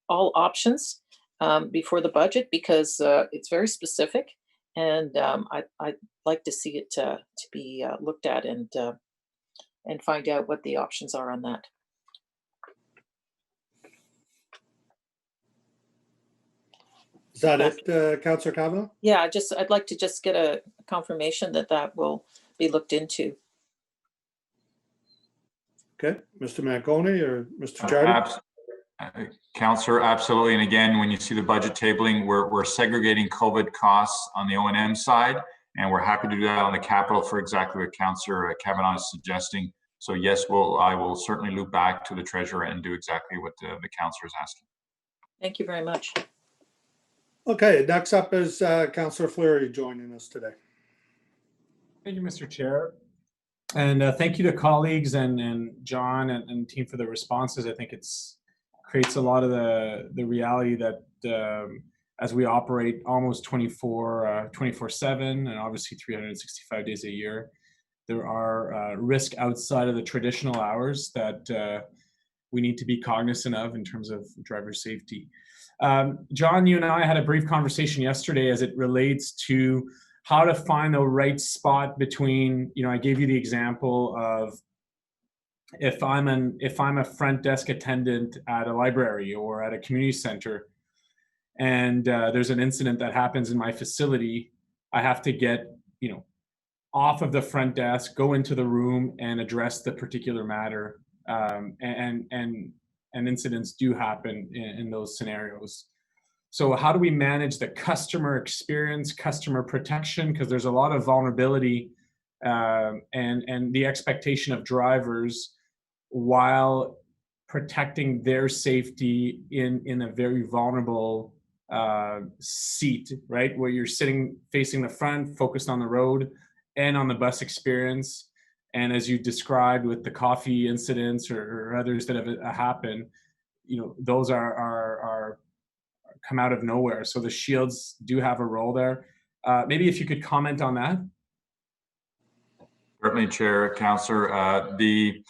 all options before the budget, because it's very specific, and I'd like to see it to be looked at and find out what the options are on that. Is that it, Councillor Kavanaugh? Yeah, I'd like to just get a confirmation that will be looked into. Okay, Mr. Manconi or Mr. Charter? Councillor, absolutely. And again, when you see the budget tabling, we're segregating COVID costs on the O&M side, and we're happy to do that on the capital for exactly what Councillor Kavanaugh is suggesting. So yes, I will certainly loop back to the treasurer and do exactly what the councillor is asking. Thank you very much. Okay, next up is Councillor Fleury joining us today. Thank you, Mr. Chair. And thank you to colleagues and John and team for the responses. I think it's creates a lot of the reality that as we operate almost 24/7 and obviously 365 days a year, there are risks outside of the traditional hours that we need to be cognizant of in terms of driver safety. John, you and I had a brief conversation yesterday as it relates to how to find the right spot between, I gave you the example of if I'm a front desk attendant at a library or at a community center, and there's an incident that happens in my facility, I have to get, off of the front desk, go into the room and address the particular matter. And incidents do happen in those scenarios. So how do we manage the customer experience, customer protection? Because there's a lot of vulnerability and the expectation of drivers while protecting their safety in a very vulnerable seat, right? Where you're sitting facing the front, focused on the road and on the bus experience. And as you described with the coffee incidents or others that have happened, those are come out of nowhere. So the shields do have a role there. Maybe if you could comment on that. Certainly, Chair, Councillor. The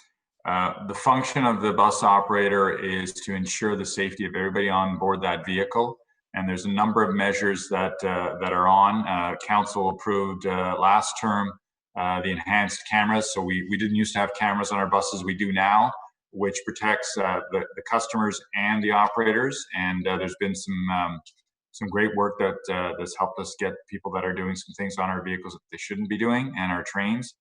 function of the bus operator is to ensure the safety of everybody on board that vehicle. And there's a number of measures that are on. Council approved last term the enhanced cameras. So we didn't used to have cameras on our buses. We do now, which protects the customers and the operators. And there's been some great work that's helped us get people that are doing some things on our vehicles that they shouldn't be doing, and our trains.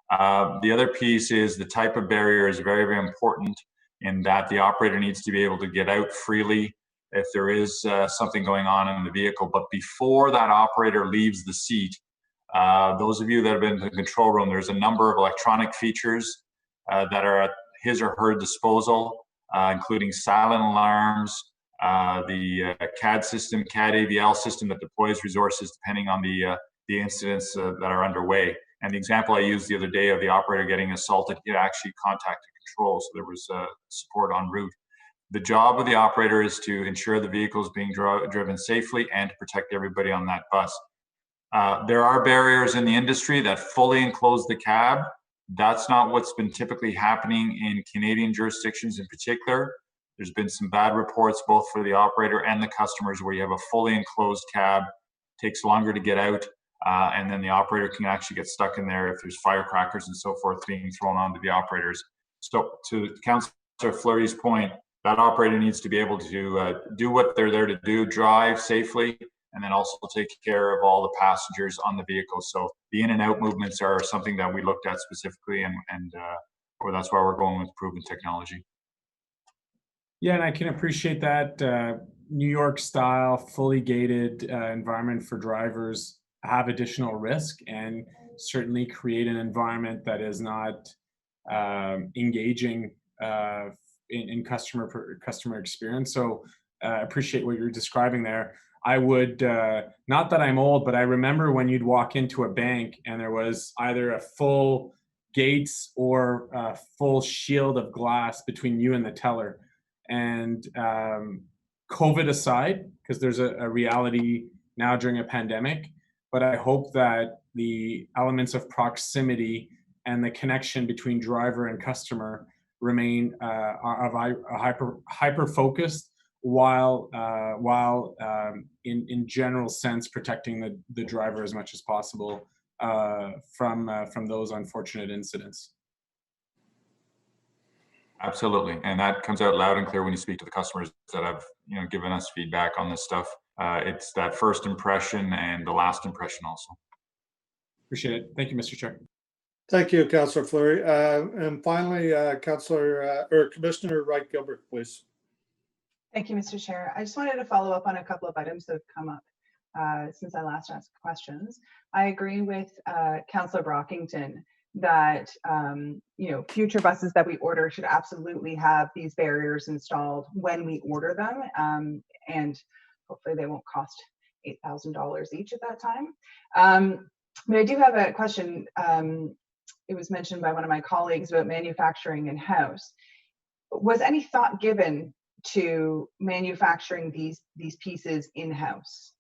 The other piece is the type of barrier is very, very important in that the operator needs to be able to get out freely if there is something going on in the vehicle. But before that operator leaves the seat, those of you that have been to the control room, there's a number of electronic features that are at his or her disposal, including silent alarms, the CAD system, CAD AVL system that deploys resources depending on the incidents that are underway. And the example I used the other day of the operator getting assaulted, he actually contacted control, so there was support en route. The job of the operator is to ensure the vehicle is being driven safely and to protect everybody on that bus. There are barriers in the industry that fully enclose the cab. That's not what's been typically happening in Canadian jurisdictions in particular. There's been some bad reports both for the operator and the customers where you have a fully enclosed cab, takes longer to get out, and then the operator can actually get stuck in there if there's firecrackers and so forth being thrown onto the operators. So to Councillor Fleury's point, that operator needs to be able to do what they're there to do, drive safely, and then also take care of all the passengers on the vehicle. So the in and out movements are something that we looked at specifically, or that's why we're going with proven technology. Yeah, and I can appreciate that New York style, fully gated environment for drivers have additional risk and certainly create an environment that is not engaging in customer experience. So I appreciate what you're describing there. I would, not that I'm old, but I remember when you'd walk into a bank and there was either a full gates or a full shield of glass between you and the teller. And COVID aside, because there's a reality now during a pandemic, but I hope that the elements of proximity and the connection between driver and customer remain hyper focused, while in general sense protecting the driver as much as possible from those unfortunate incidents. Absolutely, and that comes out loud and clear when you speak to the customers that have given us feedback on this stuff. It's that first impression and the last impression also. Appreciate it. Thank you, Mr. Chair. Thank you, Councillor Fleury. And finally, Commissioner Wright-Gilbert, please. Thank you, Mr. Chair. I just wanted to follow up on a couple of items that have come up since I last asked questions. I agree with Councillor Brockington that future buses that we order should absolutely have these barriers installed when we order them, and hopefully they won't cost $8,000 each at that time. But I do have a question. It was mentioned by one of my colleagues about manufacturing in-house. Was any thought given to manufacturing these pieces in-house?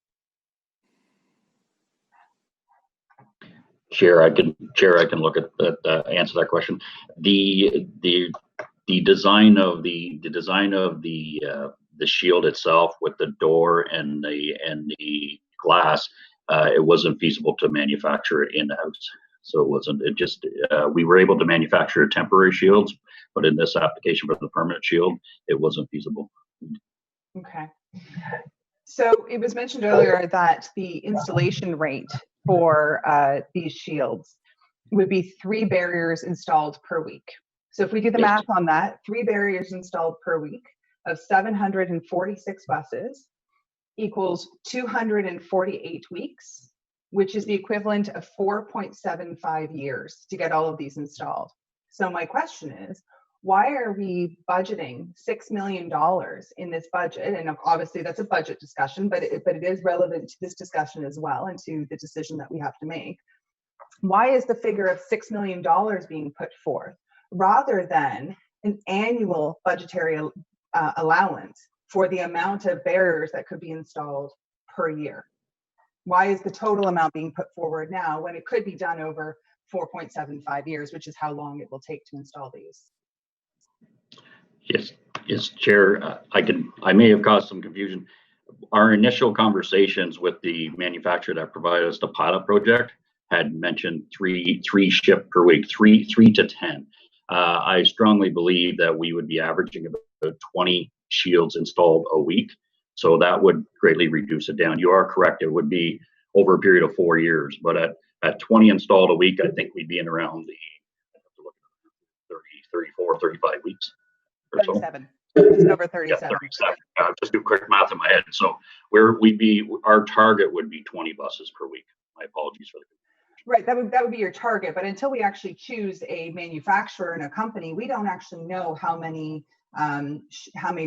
Chair, I can look at that, answer that question. The design of the shield itself with the door and the glass, it wasn't feasible to manufacture it in-house. So it wasn't. It just we were able to manufacture temporary shields, but in this application for the permanent shield, it wasn't feasible. Okay. So it was mentioned earlier that the installation rate for these shields would be 3 barriers installed per week. So if we do the math on that, 3 barriers installed per week of 746 buses equals 248 weeks, which is the equivalent of 4.75 years to get all of these installed. So my question is, why are we budgeting $6 million in this budget? And obviously that's a budget discussion, but it is relevant to this discussion as well and to the decision that we have to make. Why is the figure of $6 million being put forth rather than an annual budgetary allowance for the amount of barriers that could be installed per year? Why is the total amount being put forward now when it could be done over 4.75 years, which is how long it will take to install these? Yes, Chair. I may have caused some confusion. Our initial conversations with the manufacturer that provided us the pilot project had mentioned three ship per week, three to 10. I strongly believe that we would be averaging about 20 shields installed a week. So that would greatly reduce it down. You are correct. It would be over a period of 4 years, but at 20 installed a week, I think we'd be in around the 30, 34, 35 weeks. 37, just over 37. Yeah, 37. Just do quick math in my head. So our target would be 20 buses per week. My apologies for the confusion. Right, that would be your target, but until we actually choose a manufacturer and a company, we don't actually know how many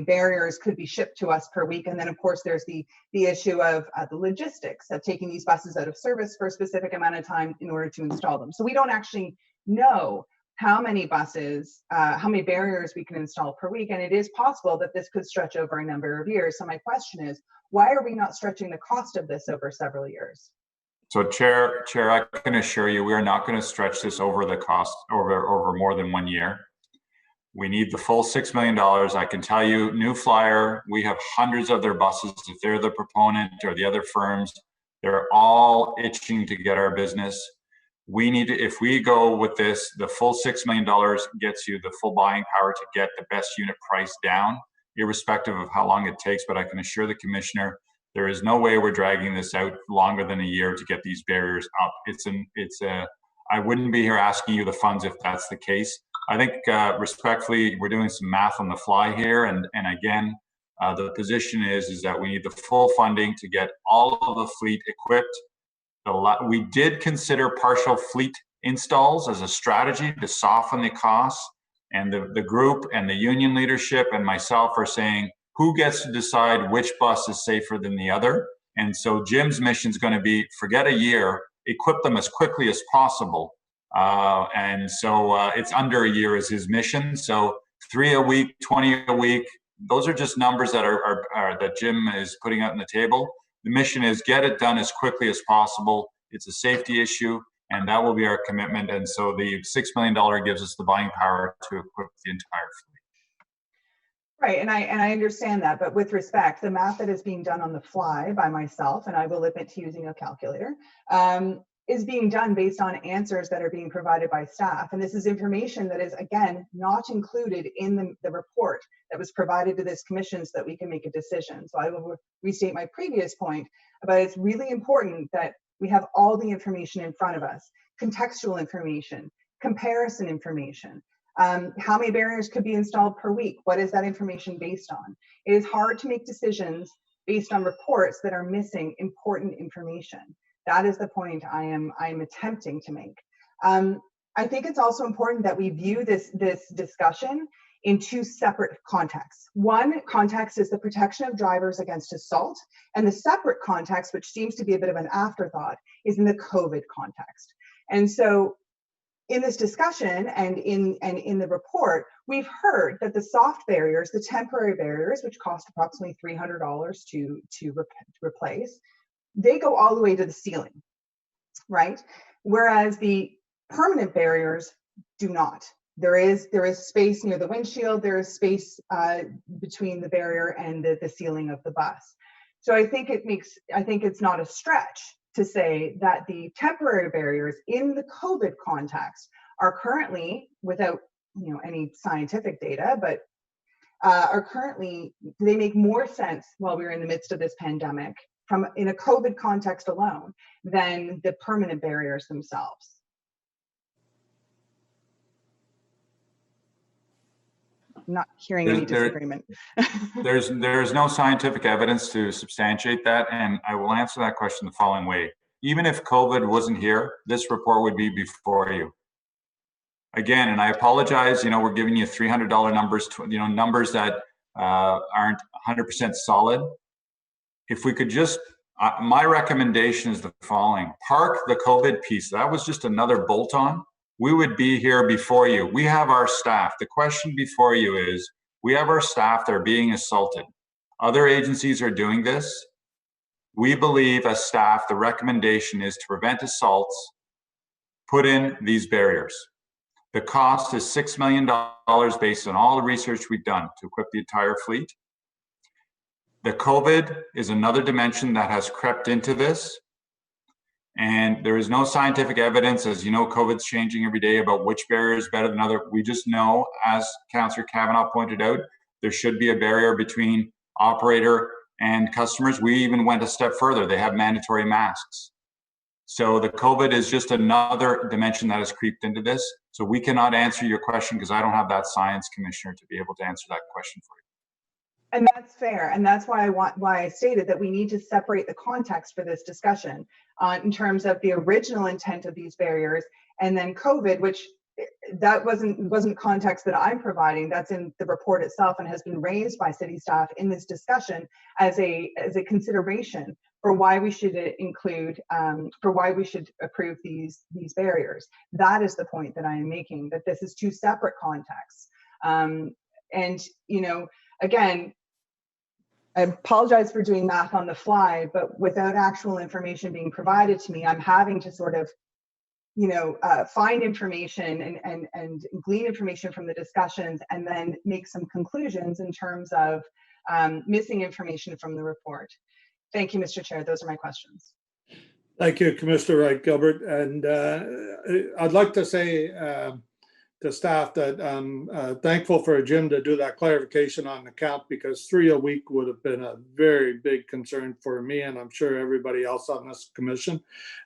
barriers could be shipped to us per week. And then of course there's the issue of the logistics of taking these buses out of service for a specific amount of time in order to install them. So we don't actually know how many buses, how many barriers we can install per week. And it is possible that this could stretch over a number of years. So my question is, why are we not stretching the cost of this over several years? So Chair, I can assure you, we are not going to stretch this over the cost over more than 1 year. We need the full $6 million. I can tell you, New Flyer, we have hundreds of their buses. If they're the proponent or the other firms, they're all itching to get our business. We need to, if we go with this, the full $6 million gets you the full buying power to get the best unit price down, irrespective of how long it takes. But I can assure the commissioner, there is no way we're dragging this out longer than a year to get these barriers up. I wouldn't be here asking you the funds if that's the case. I think respectfully, we're doing some math on the fly here. And again, the position is that we need the full funding to get all of the fleet equipped. We did consider partial fleet installs as a strategy to soften the costs, and the group and the union leadership and myself are saying, who gets to decide which bus is safer than the other? And so Jim's mission is going to be, forget a year, equip them as quickly as possible. And so it's under a year is his mission. So 3 a week, 20 a week, those are just numbers that that Jim is putting out on the table. The mission is get it done as quickly as possible. It's a safety issue, and that will be our commitment. And so the $6 million gives us the buying power to equip the entire fleet. Right, and I understand that, but with respect, the math that is being done on the fly by myself, and I will admit to using a calculator, is being done based on answers that are being provided by staff. And this is information that is, again, not included in the report that was provided to this commission so that we can make a decision. So I will restate my previous point about it's really important that we have all the information in front of us, contextual information, comparison information. How many barriers could be installed per week? What is that information based on? It is hard to make decisions based on reports that are missing important information. That is the point I am attempting to make. I think it's also important that we view this discussion in two separate contexts. One context is the protection of drivers against assault, and the separate context, which seems to be a bit of an afterthought, is in the COVID context. And so in this discussion and in the report, we've heard that the soft barriers, the temporary barriers, which cost approximately $300 to replace, they go all the way to the ceiling, right? Whereas the permanent barriers do not. There is space near the windshield, there is space between the barrier and the ceiling of the bus. So I think it's not a stretch to say that the temporary barriers in the COVID context are currently, without any scientific data, but they make more sense while we're in the midst of this pandemic in a COVID context alone than the permanent barriers themselves. I'm not hearing any disagreement. There's no scientific evidence to substantiate that, and I will answer that question the following way. Even if COVID wasn't here, this report would be before you. again, and I apologize, we're giving you $300 numbers, numbers that aren't 100% solid. If we could just, my recommendation is the following: park the COVID piece. That was just another bolt on. We would be here before you. We have our staff. The question before you is, we have our staff that are being assaulted. Other agencies are doing this. We believe as staff, the recommendation is to prevent assaults, put in these barriers. The cost is $6 million based on all the research we've done to equip the entire fleet. The COVID is another dimension that has crept into this. And there is no scientific evidence, as you know, COVID's changing every day, about which barrier is better than other. We just know, as Councillor Kavanagh pointed out, there should be a barrier between operator and customers. We even went a step further. They have mandatory masks. So the COVID is just another dimension that has creeped into this. So we cannot answer your question because I don't have that science, Commissioner, to be able to answer that question for you. And that's fair, and that's why I stated that we need to separate the context for this discussion in terms of the original intent of these barriers, and then COVID, which that wasn't context that I'm providing. That's in the report itself and has been raised by city staff in this discussion as a consideration for why we should include, for why we should approve these barriers. That is the point that I am making, that this is two separate contexts. And again, I apologize for doing math on the fly, but without actual information being provided to me, I'm having to sort of, find information and glean information from the discussions and then make some conclusions in terms of missing information from the report. Thank you, Mr. Chair. Those are my questions. Thank you, Commissioner Wright-Gilbert. And I'd like to say to staff that I'm thankful for Jim to do that clarification on the count, because 3 a week would have been a very big concern for me, and I'm sure everybody else on this commission.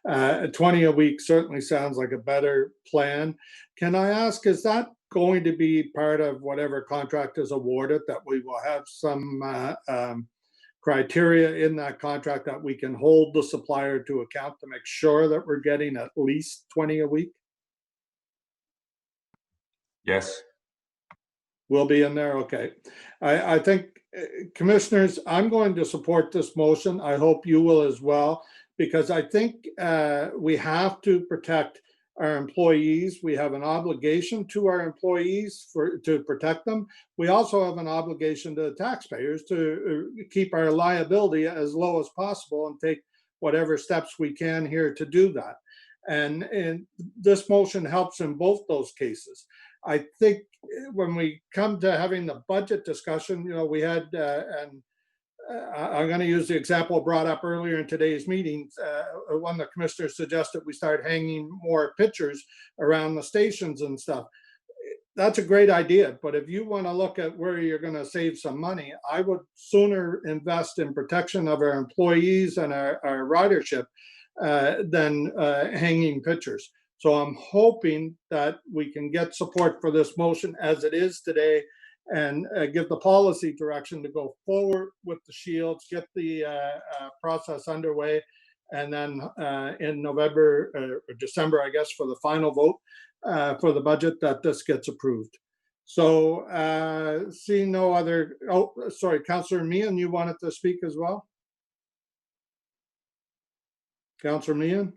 20 a week certainly sounds like a better plan. Can I ask, is that going to be part of whatever contract is awarded, that we will have some criteria in that contract that we can hold the supplier to account to make sure that we're getting at least 20 a week? Yes. Will be in there? Okay. I think, commissioners, I'm going to support this motion. I hope you will as well, because I think we have to protect our employees. We have an obligation to our employees to protect them. We also have an obligation to the taxpayers to keep our liability as low as possible and take whatever steps we can here to do that. And this motion helps in both those cases. I think when we come to having the budget discussion, we had, and I'm going to use the example brought up earlier in today's meeting. One of the commissioners suggested we start hanging more pictures around the stations and stuff. That's a great idea, but if you want to look at where you're going to save some money, I would sooner invest in protection of our employees and our ridership than hanging pictures. So I'm hoping that we can get support for this motion as it is today, and give the policy direction to go forward with the shields, get the process underway, and then in November or December, I guess, for the final vote for the budget, that this gets approved. So seeing no other, oh, sorry, Councillor Meehan, you wanted to speak as well? Councillor Meehan?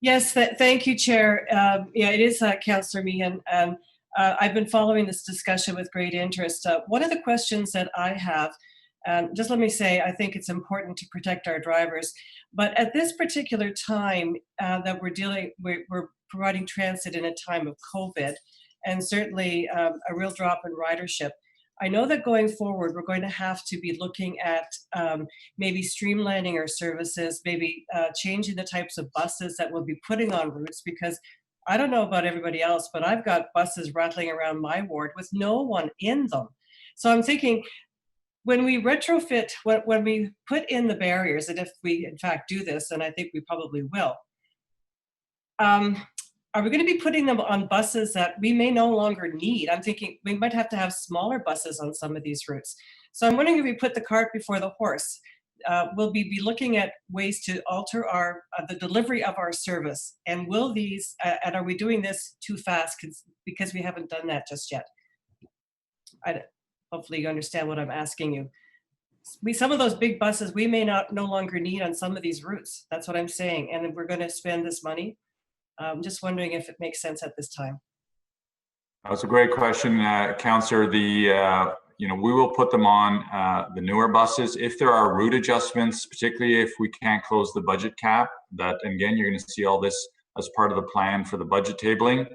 Yes, thank you, Chair. Yeah, it is Councillor Meehan. I've been following this discussion with great interest. One of the questions that I have, just let me say, I think it's important to protect our drivers, but at this particular time that we're providing transit in a time of COVID, and certainly a real drop in ridership. I know that going forward, we're going to have to be looking at maybe streamlining our services, maybe changing the types of buses that we'll be putting on routes, because I don't know about everybody else, but I've got buses rattling around my ward with no one in them. So I'm thinking, when we retrofit, when we put in the barriers, and if we in fact do this, and I think we probably will, are we going to be putting them on buses that we may no longer need? I'm thinking we might have to have smaller buses on some of these routes. So I'm wondering if we put the cart before the horse. will we be looking at ways to alter our the delivery of our service? And will these and are we doing this too fast because we haven't done that just yet? Hopefully you understand what I'm asking you. Some of those big buses we may no longer need on some of these routes. That's what I'm saying. And we're going to spend this money. I'm just wondering if it makes sense at this time. That's a great question, Councillor. We will put them on the newer buses. If there are route adjustments, particularly if we can't close the budget cap, that again, you're going to see all this as part of the plan for the budget tabling.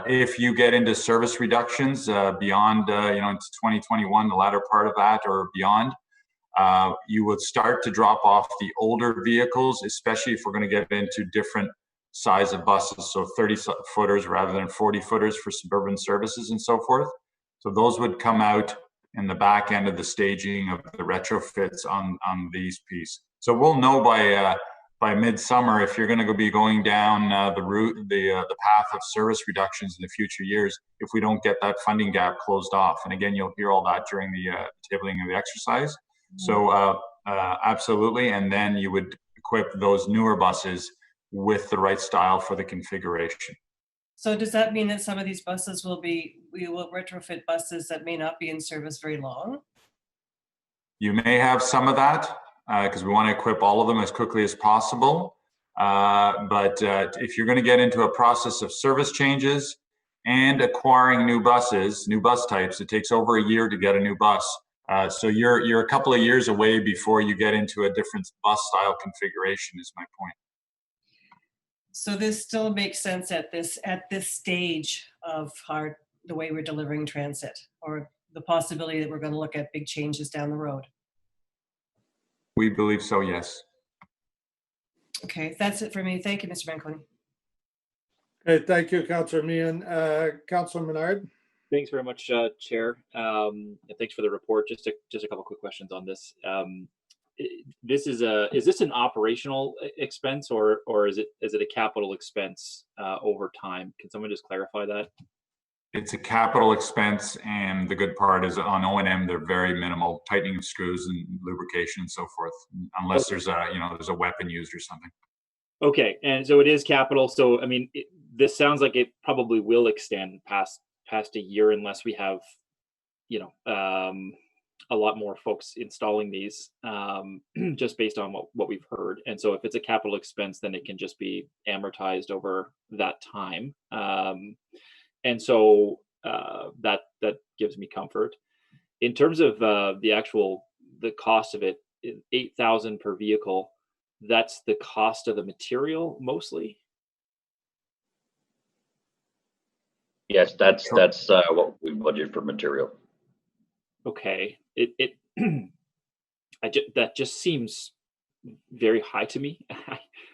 If you get into service reductions beyond, into 2021, the latter part of that or beyond, you would start to drop off the older vehicles, especially if we're going to get into different size of buses, so 30-footers rather than 40-footers for suburban services and so forth. So those would come out in the back end of the staging of the retrofits on these pieces. So we'll know by midsummer if you're going to be going down the path of service reductions in the future years if we don't get that funding gap closed off. And again, you'll hear all that during the tabling of the exercise. So absolutely, and then you would equip those newer buses with the right style for the configuration. So does that mean that some of these buses we will retrofit buses that may not be in service very long? You may have some of that because we want to equip all of them as quickly as possible. But if you're going to get into a process of service changes and acquiring new buses, new bus types, it takes over a year to get a new bus. So you're a couple of years away before you get into a different bus style configuration is my point. So this still makes sense at this stage of the way we're delivering transit, or the possibility that we're going to look at big changes down the road. We believe so, yes. Okay, that's it for me. Thank you, Mr. Manconi. Okay, thank you, Councillor Meehan. Councillor Menard. Thanks very much, Chair. And thanks for the report. Just a couple quick questions on this. Is this an operational expense or is it a capital expense over time? Can someone just clarify that? It's a capital expense, and the good part is on O&M they're very minimal, tightening of screws and lubrication and so forth, unless there's a weapon used or something. Okay, and so it is capital. So I mean, this sounds like it probably will extend past a year unless we have, a lot more folks installing these, just based on what we've heard. And so if it's a capital expense, then it can just be amortized over that time. And so that gives me comfort. In terms of the cost of it, $8,000 per vehicle, that's the cost of the material mostly? Yes, that's what we budget for material. Okay, that just seems very high to me.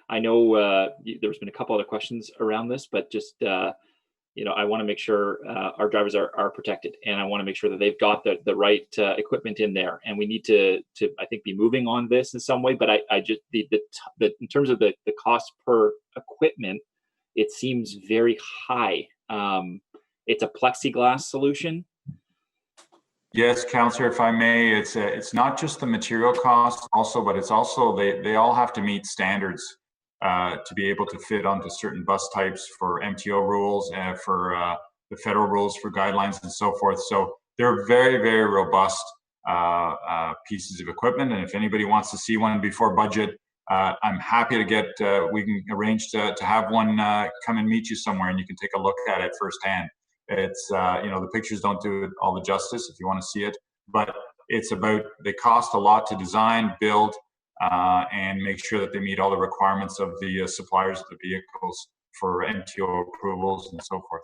I know there's been a couple other questions around this, but just I want to make sure our drivers are protected, and I want to make sure that they've got the right equipment in there. And we need to I think be moving on this in some way. But I just in terms of the cost per equipment, it seems very high. It's a plexiglass solution. Yes, Councillor, if I may, it's not just the material cost also, but it's also they all have to meet standards to be able to fit onto certain bus types for MTO rules and for the federal rules for guidelines and so forth. So they're very, very robust pieces of equipment. And if anybody wants to see one before budget, I'm happy to we can arrange to have one come and meet you somewhere and you can take a look at it firsthand. It's, the pictures don't do it all the justice if you want to see it, but it's about, they cost a lot to design, build, and make sure that they meet all the requirements of the suppliers of the vehicles for MTO approvals and so forth.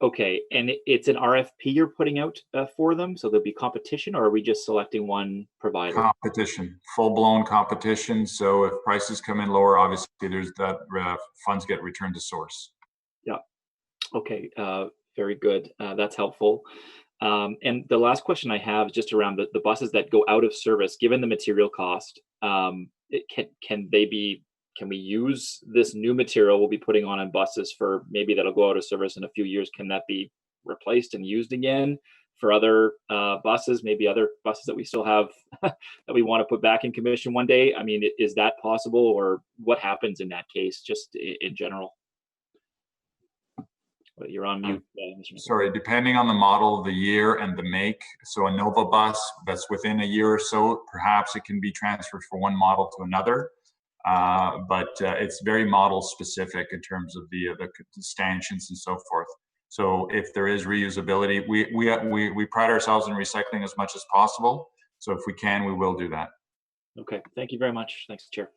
Okay, and it's an RFP you're putting out for them, so there'll be competition, or are we just selecting one provider? Competition, full-blown competition. So if prices come in lower, obviously there's that funds get returned to source. Yeah. Okay. Very good. That's helpful. And the last question I have is just around the buses that go out of service. Given the material cost, can we use this new material we'll be putting on buses for maybe that'll go out of service in a few years? Can that be replaced and used again for other buses, maybe other buses that we still have that we want to put back in commission one day? I mean, is that possible, or what happens in that case, just in general? Well, you're on mute, Mr. Sorry, depending on the model of the year and the make. So a Nova bus that's within a year or so, perhaps it can be transferred from one model to another. But it's very model specific in terms of the stanchions and so forth. So if there is reusability, we pride ourselves in recycling as much as possible. So if we can, we will do that. Okay, thank you very much. Thanks, Chair.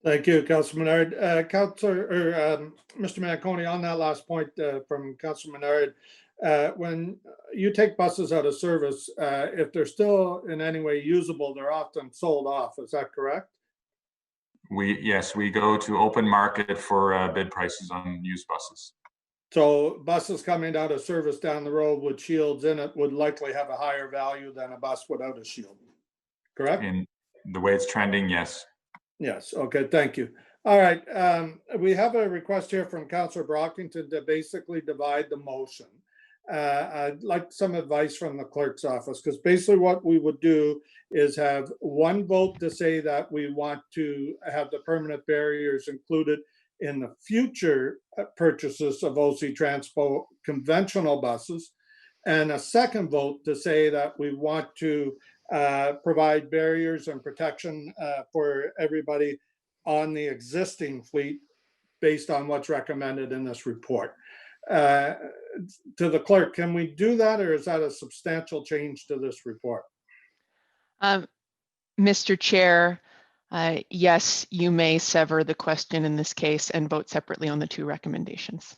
Thank you, Councilor Menard. Mr. Manconi, on that last point from Councilor Menard, when you take buses out of service, if they're still in any way usable, they're often sold off. Is that correct? Yes, we go to open market for bid prices on used buses. So buses coming out of service down the road with shields in it would likely have a higher value than a bus without a shield, correct? In the way it's trending, yes. Yes, okay, thank you. All right, we have a request here from Councillor Brockington to basically divide the motion. I'd like some advice from the clerk's office, because basically what we would do is have one vote to say that we want to have the permanent barriers included in the future purchases of OC Transpo conventional buses, and a second vote to say that we want to provide barriers and protection for everybody on the existing fleet based on what's recommended in this report. To the clerk, can we do that, or is that a substantial change to this report? Mr. Chair, yes, you may sever the question in this case and vote separately on the two recommendations.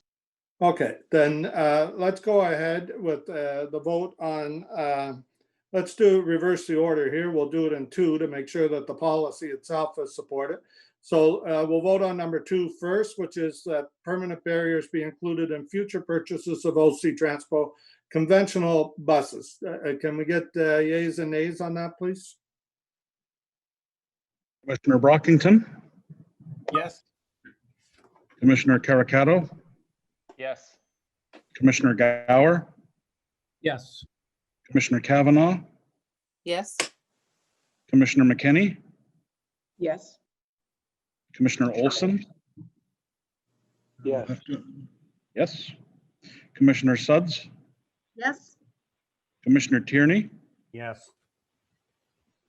Okay, then let's go ahead with the vote on, let's reverse the order here. We'll do it in two to make sure that the policy itself is supported. So we'll vote on number 2 first, which is that permanent barriers be included in future purchases of OC Transpo conventional buses. Can we get yeas and nays on that, please? Commissioner Brockington, Yes. Commissioner Caracato, Yes. Commissioner Gower, Yes. Commissioner Kavanaugh, Yes. Commissioner McKinney, Yes. Commissioner Olson. Yes. Yes. Commissioner Suds, Yes. Commissioner Tierney, Yes.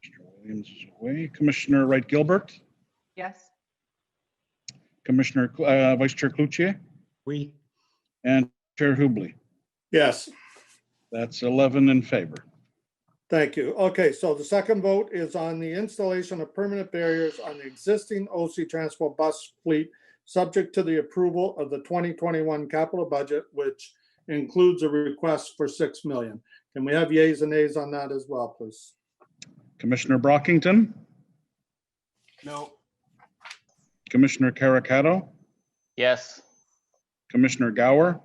Mr. Williams is away, Commissioner Wright Gilbert, Yes. Commissioner Vice Chair Cloutier, Oui. and Chair Hubley. Yes. That's 11 in favor. Thank you. Okay, so the second vote is on the installation of permanent barriers on the existing OC Transpo bus fleet, subject to the approval of the 2021 capital budget, which includes a request for $6 million. Can we have yeas and nays on that as well, please? Commissioner Brockington, No. Commissioner Caracato, Yes. Commissioner Gower,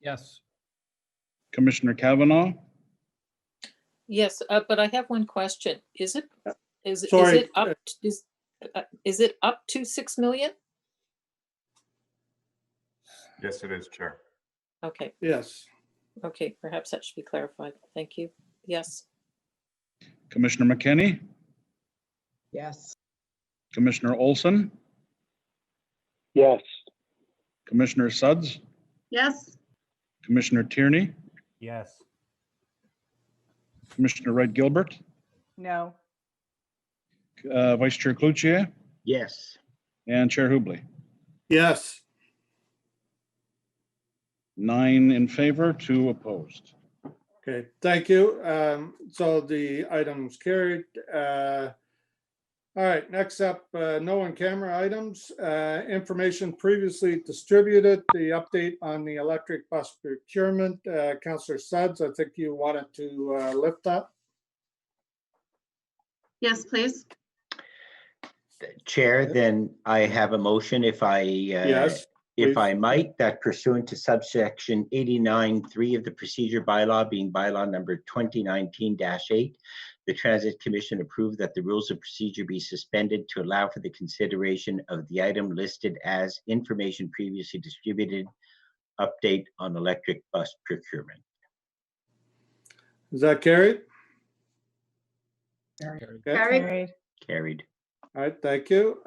Yes. Commissioner Kavanaugh, Yes, but I have one question. Is it Sorry. is it up to 6 million? Yes, it is, Chair. Okay. Yes. Okay, perhaps that should be clarified. Thank you. Yes. Commissioner McKinney, Yes. Commissioner Olson, Yes. Commissioner Suds, Yes. Commissioner Tierney, Yes. Commissioner Wright Gilbert, No. Vice Chair Cloutier, Yes. and Chair Hubley. Yes. 9 in favor, 2 opposed. Okay, thank you. So the item's carried. All right, next up, no in-camera items. Information previously distributed, the update on the electric bus procurement. Councillor Suds, I think you wanted to lift that. Yes, please. Chair, then I have a motion if I Yes. if please. I might, that pursuant to subsection 89(3) of the procedure bylaw, being bylaw number 2019-8, the Transit Commission approved that the rules of procedure be suspended to allow for the consideration of the item listed as information previously distributed, update on electric bus procurement. Is that carried? Carried. Okay. Carried. All right, thank you.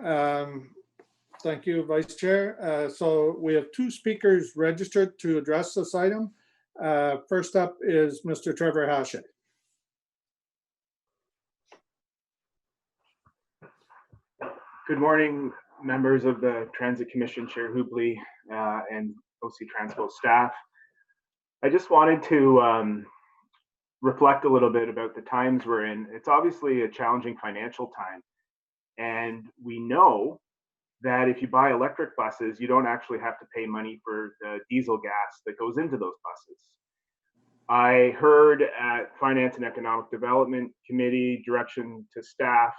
Thank you, Vice Chair. So we have two speakers registered to address this item. First up is Mr. Trevor Hache. Good morning, members of the Transit Commission, Chair Hubley, and OC Transpo staff. I just wanted to reflect a little bit about the times we're in. It's obviously a challenging financial time, and we know that if you buy electric buses, you don't actually have to pay money for the diesel gas that goes into those buses. I heard at Finance and Economic Development Committee direction to staff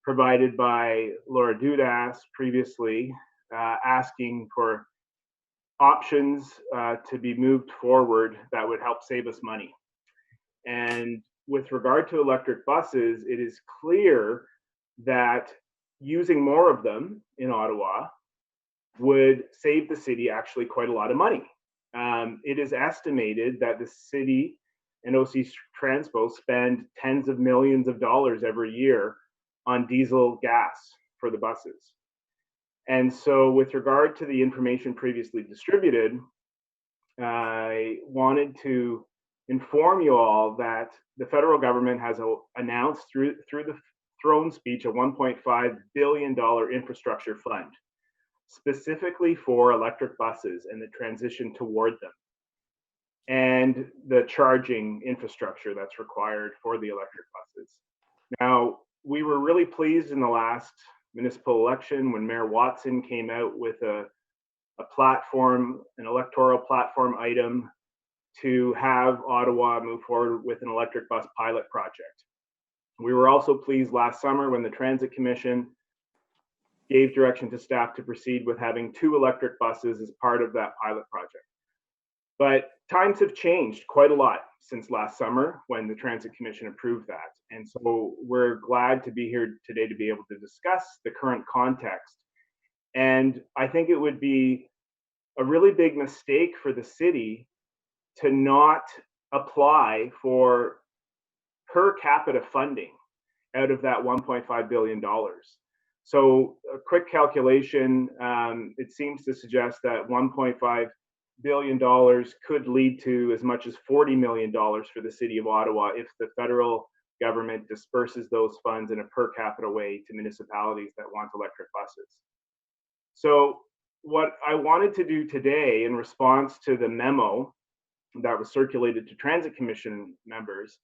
provided by Laura Dudas previously, asking for options to be moved forward that would help save us money. And with regard to electric buses, it is clear that using more of them in Ottawa would save the city actually quite a lot of money. It is estimated that the city and OC Transpo spend tens of millions of dollars every year on diesel gas for the buses. And so with regard to the information previously distributed, I wanted to inform you all that the federal government has announced through the throne speech a $1.5 billion infrastructure fund, specifically for electric buses and the transition toward them, and the charging infrastructure that's required for the electric buses. Now, we were really pleased in the last municipal election when Mayor Watson came out with a platform, an electoral platform item to have Ottawa move forward with an electric bus pilot project. We were also pleased last summer when the Transit Commission gave direction to staff to proceed with having 2 electric buses as part of that pilot project. But times have changed quite a lot since last summer when the Transit Commission approved that. And so we're glad to be here today to be able to discuss the current context. And I think it would be a really big mistake for the city to not apply for per capita funding out of that $1.5 billion. So a quick calculation, it seems to suggest that $1.5 billion could lead to as much as $40 million for the city of Ottawa if the federal government disperses those funds in a per capita way to municipalities that want electric buses. So what I wanted to do today in response to the memo that was circulated to Transit Commission members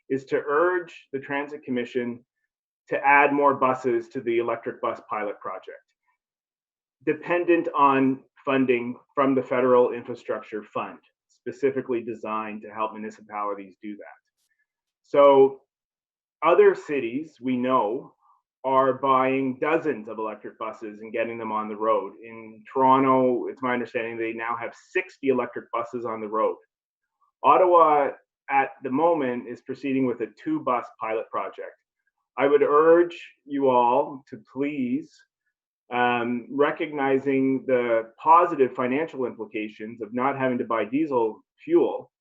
is to urge the Transit Commission to add more buses to the electric bus pilot project, dependent on funding from the Federal Infrastructure Fund, specifically designed to help municipalities do that. So other cities we know are buying dozens of electric buses and getting them on the road. In Toronto, it's my understanding they now have 60 electric buses on the road. Ottawa at the moment is proceeding with a 2-bus pilot project. I would urge you all to please, recognizing the positive financial implications of not having to buy diesel fuel,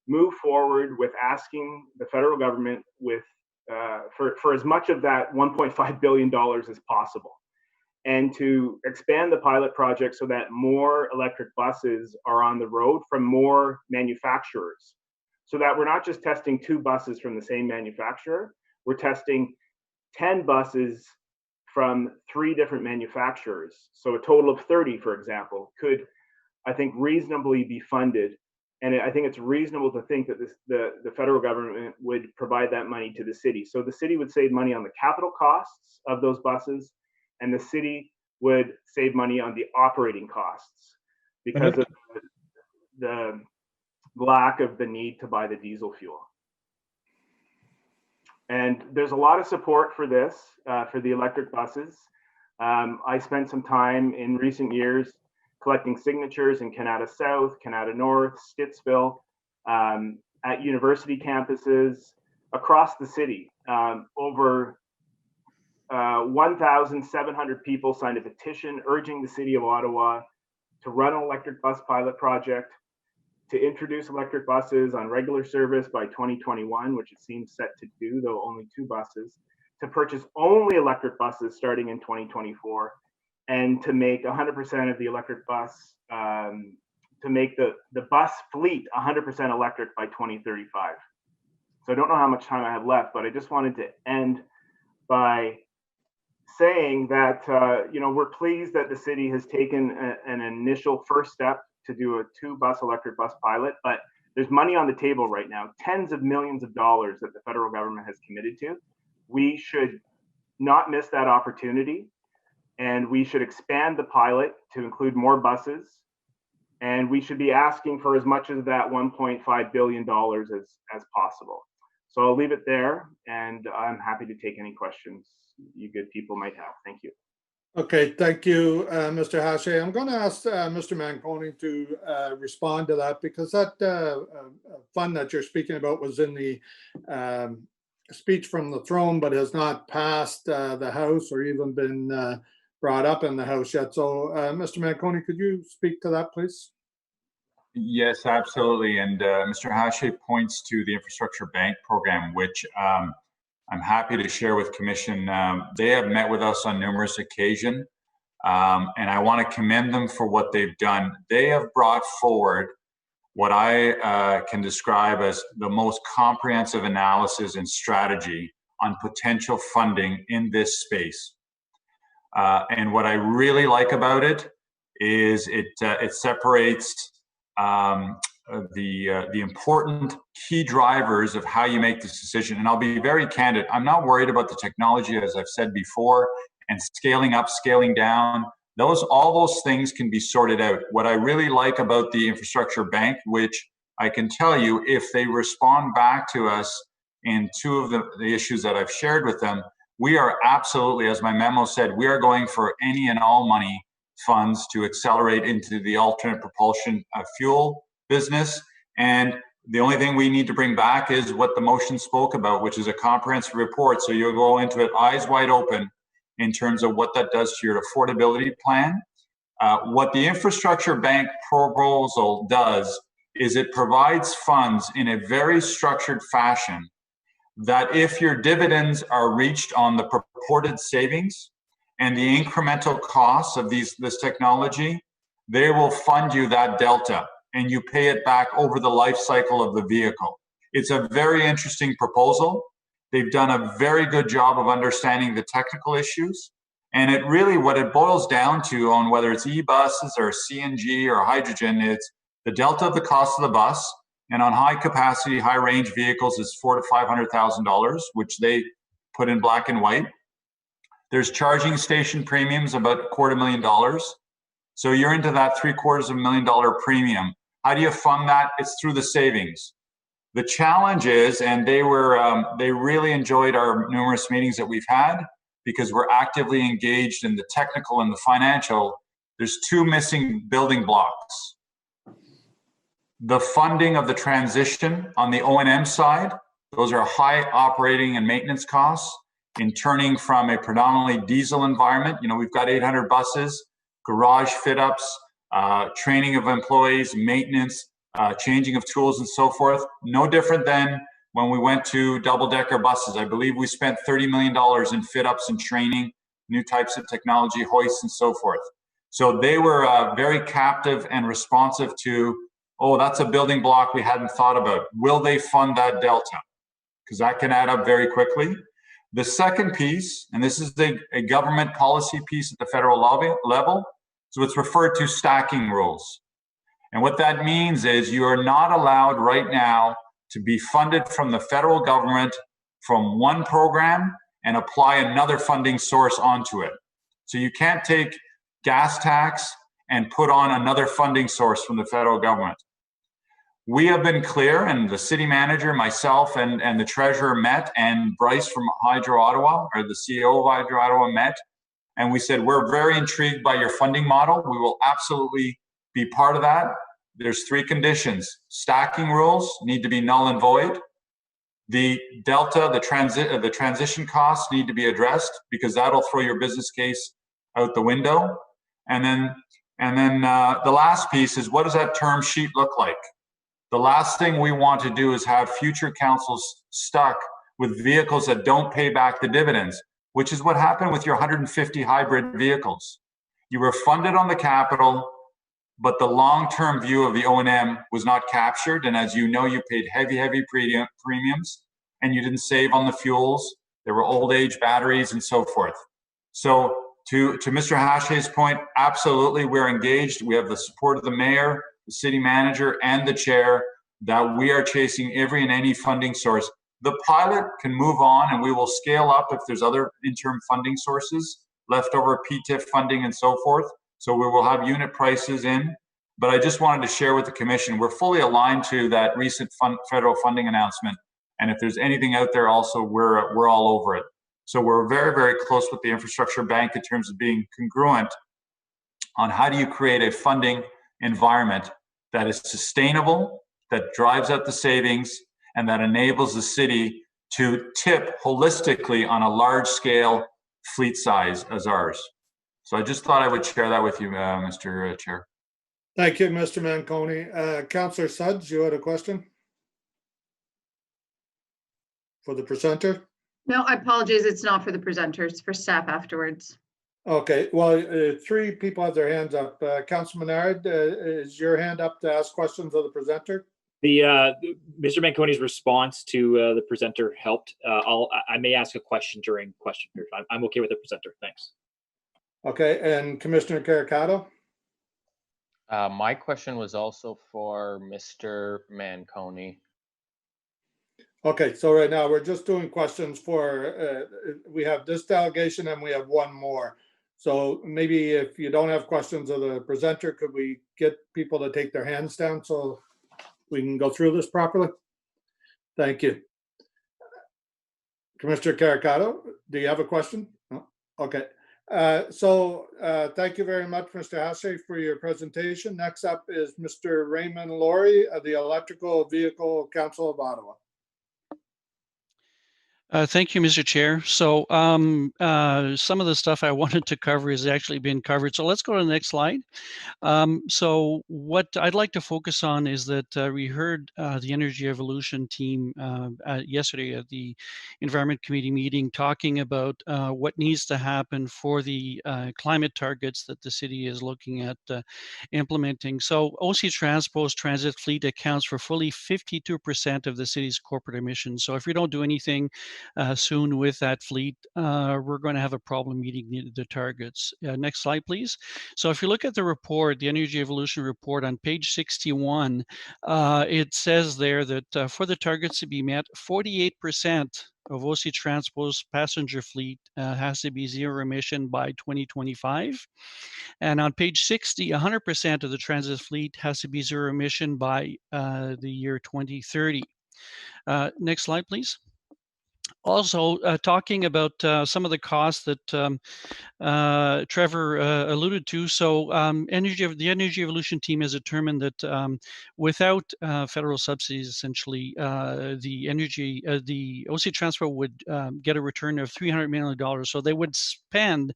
move forward with asking the federal government with for as much of that $1.5 billion as possible, and to expand the pilot project so that more electric buses are on the road from more manufacturers, so that we're not just testing 2 buses from the same manufacturer, we're testing 10 buses from 3 different manufacturers. So a total of 30, for example, could, I think, reasonably be funded. And I think it's reasonable to think that the federal government would provide that money to the city. So the city would save money on the capital costs of those buses, and the city would save money on the operating costs because of the lack of the need to buy the diesel fuel. And there's a lot of support for this, for the electric buses. I spent some time in recent years collecting signatures in Canada South, Canada North, Stittsville, at university campuses across the city. Over 1,700 people signed a petition urging the city of Ottawa to run an electric bus pilot project. to introduce electric buses on regular service by 2021, which it seems set to do, though only 2 buses, to purchase only electric buses starting in 2024, and to make 100% of the electric bus, to make the bus fleet 100% electric by 2035. So I don't know how much time I have left, but I just wanted to end by saying that, we're pleased that the city has taken an initial first step to do a 2-bus electric bus pilot, but there's money on the table right now, tens of millions of dollars that the federal government has committed to. We should not miss that opportunity, and we should expand the pilot to include more buses, and we should be asking for as much of that $1.5 billion as possible. So I'll leave it there, and I'm happy to take any questions you good people might have. Thank you. Okay, thank you, Mr. Hache. I'm going to ask Mr. Manconi to respond to that, because that fund that you're speaking about was in the speech from the throne, but has not passed the House or even been brought up in the House yet. So, Mr. Manconi, could you speak to that, please? Yes, absolutely. And Mr. Hache points to the Infrastructure Bank program, which I'm happy to share with Commission. They have met with us on numerous occasions, and I want to commend them for what they've done. They have brought forward what I can describe as the most comprehensive analysis and strategy on potential funding in this space. And what I really like about it is it separates the important key drivers of how you make this decision. And I'll be very candid. I'm not worried about the technology, as I've said before, and scaling up, scaling down. All those things can be sorted out. What I really like about the Infrastructure Bank, which I can tell you, if they respond back to us in 2 of the issues that I've shared with them, we are absolutely, as my memo said, we are going for any and all money funds to accelerate into the alternate propulsion fuel business. And the only thing we need to bring back is what the motion spoke about, which is a comprehensive report. So you'll go into it eyes wide open in terms of what that does to your affordability plan. What the Infrastructure Bank proposal does is it provides funds in a very structured fashion that if your dividends are reached on the purported savings and the incremental costs of this technology, they will fund you that delta and you pay it back over the life cycle of the vehicle. It's a very interesting proposal. They've done a very good job of understanding the technical issues. And it really, what it boils down to on whether it's e-buses or CNG or hydrogen, it's the delta of the cost of the bus. And on high capacity, high range vehicles is $400,000 to $500,000, which they put in black and white. There's charging station premiums about $250,000. So you're into that $750,000 premium. How do you fund that? It's through the savings. The challenge is, and they really enjoyed our numerous meetings that we've had because we're actively engaged in the technical and the financial. There's 2 missing building blocks. The funding of the transition on the O&M side, those are high operating and maintenance costs in turning from a predominantly diesel environment. We've got 800 buses, garage fit ups, training of employees, maintenance, changing of tools and so forth. No different than when we went to double-decker buses. I believe we spent $30 million in fit ups and training, new types of technology, hoists and so forth. So they were very captive and responsive to, oh, that's a building block we hadn't thought about. Will they fund that delta? Because that can add up very quickly. The second piece, and this is a government policy piece at the federal level, so it's referred to stacking rules. And what that means is you are not allowed right now to be funded from the federal government from one program and apply another funding source onto it. So you can't take gas tax and put on another funding source from the federal government. We have been clear, and the city manager, myself, and the treasurer met, and Bryce from Hydro Ottawa, or the CEO of Hydro Ottawa met, and we said, we're very intrigued by your funding model. We will absolutely be part of that. There's 3 conditions. Stacking rules need to be null and void. The delta, the transition costs need to be addressed because that'll throw your business case out the window. And then the last piece is, what does that term sheet look like? The last thing we want to do is have future councils stuck with vehicles that don't pay back the dividends, which is what happened with your 150 hybrid vehicles. You were funded on the capital, but the long-term view of the O&M was not captured. And as you know, you paid heavy premiums, and you didn't save on the fuels. There were old age batteries and so forth. So to Mr. Hashay's point, absolutely, we're engaged. We have the support of the mayor, the city manager, and the chair that we are chasing every and any funding source. The pilot can move on, and we will scale up if there's other interim funding sources, leftover PTIF funding and so forth. So we will have unit prices in. But I just wanted to share with the commission, we're fully aligned to that recent federal funding announcement. And if there's anything out there also, we're all over it. So we're very, very close with the infrastructure bank in terms of being congruent on how do you create a funding environment that is sustainable, that drives out the savings, and that enables the city to tip holistically on a large scale fleet size as ours. So I just thought I would share that with you, Mr. Chair. Thank you, Mr. Manconi. Councillor Sudds, you had a question for the presenter? No, I apologize. It's not for the presenters, for staff afterwards. Okay, well, three people have their hands up. Councilor Menard, is your hand up to ask questions of the presenter? The Mr. Manconi's response to the presenter helped. I may ask a question during question period. I'm okay with the presenter. Thanks. Okay, and Commissioner Caricato? My question was also for Mr. Manconi. Okay, so right now we're just doing questions for, we have this delegation and we have one more. So maybe if you don't have questions of the presenter, could we get people to take their hands down so we can go through this properly? Thank you. Commissioner Caricato, do you have a question? No? Okay. Thank you very much, Mr. Hasse, for your presentation. Next up is Mr. Raymond Laurie of the Electrical Vehicle Council of Ottawa. Thank you, Mr. Chair. So some of the stuff I wanted to cover has actually been covered. So let's go to the next slide. So what I'd like to focus on is that we heard the Energy Evolution team yesterday at the Environment Committee meeting talking about what needs to happen for the climate targets that the city is looking at implementing. So OC Transpo's transit fleet accounts for fully 52% of the city's corporate emissions. So if we don't do anything soon with that fleet, we're going to have a problem meeting the targets. Next slide, please. So if you look at the report, the Energy Evolution report on page 61, it says there that for the targets to be met, 48% of OC Transpo's passenger fleet has to be zero emission by 2025. And on page 60, 100% of the transit fleet has to be zero emission by the year 2030. Next slide, please. Also, talking about some of the costs that Trevor alluded to. So the Energy Evolution team has determined that without federal subsidies, essentially, the OC Transpo would get a return of $300 million. So they would spend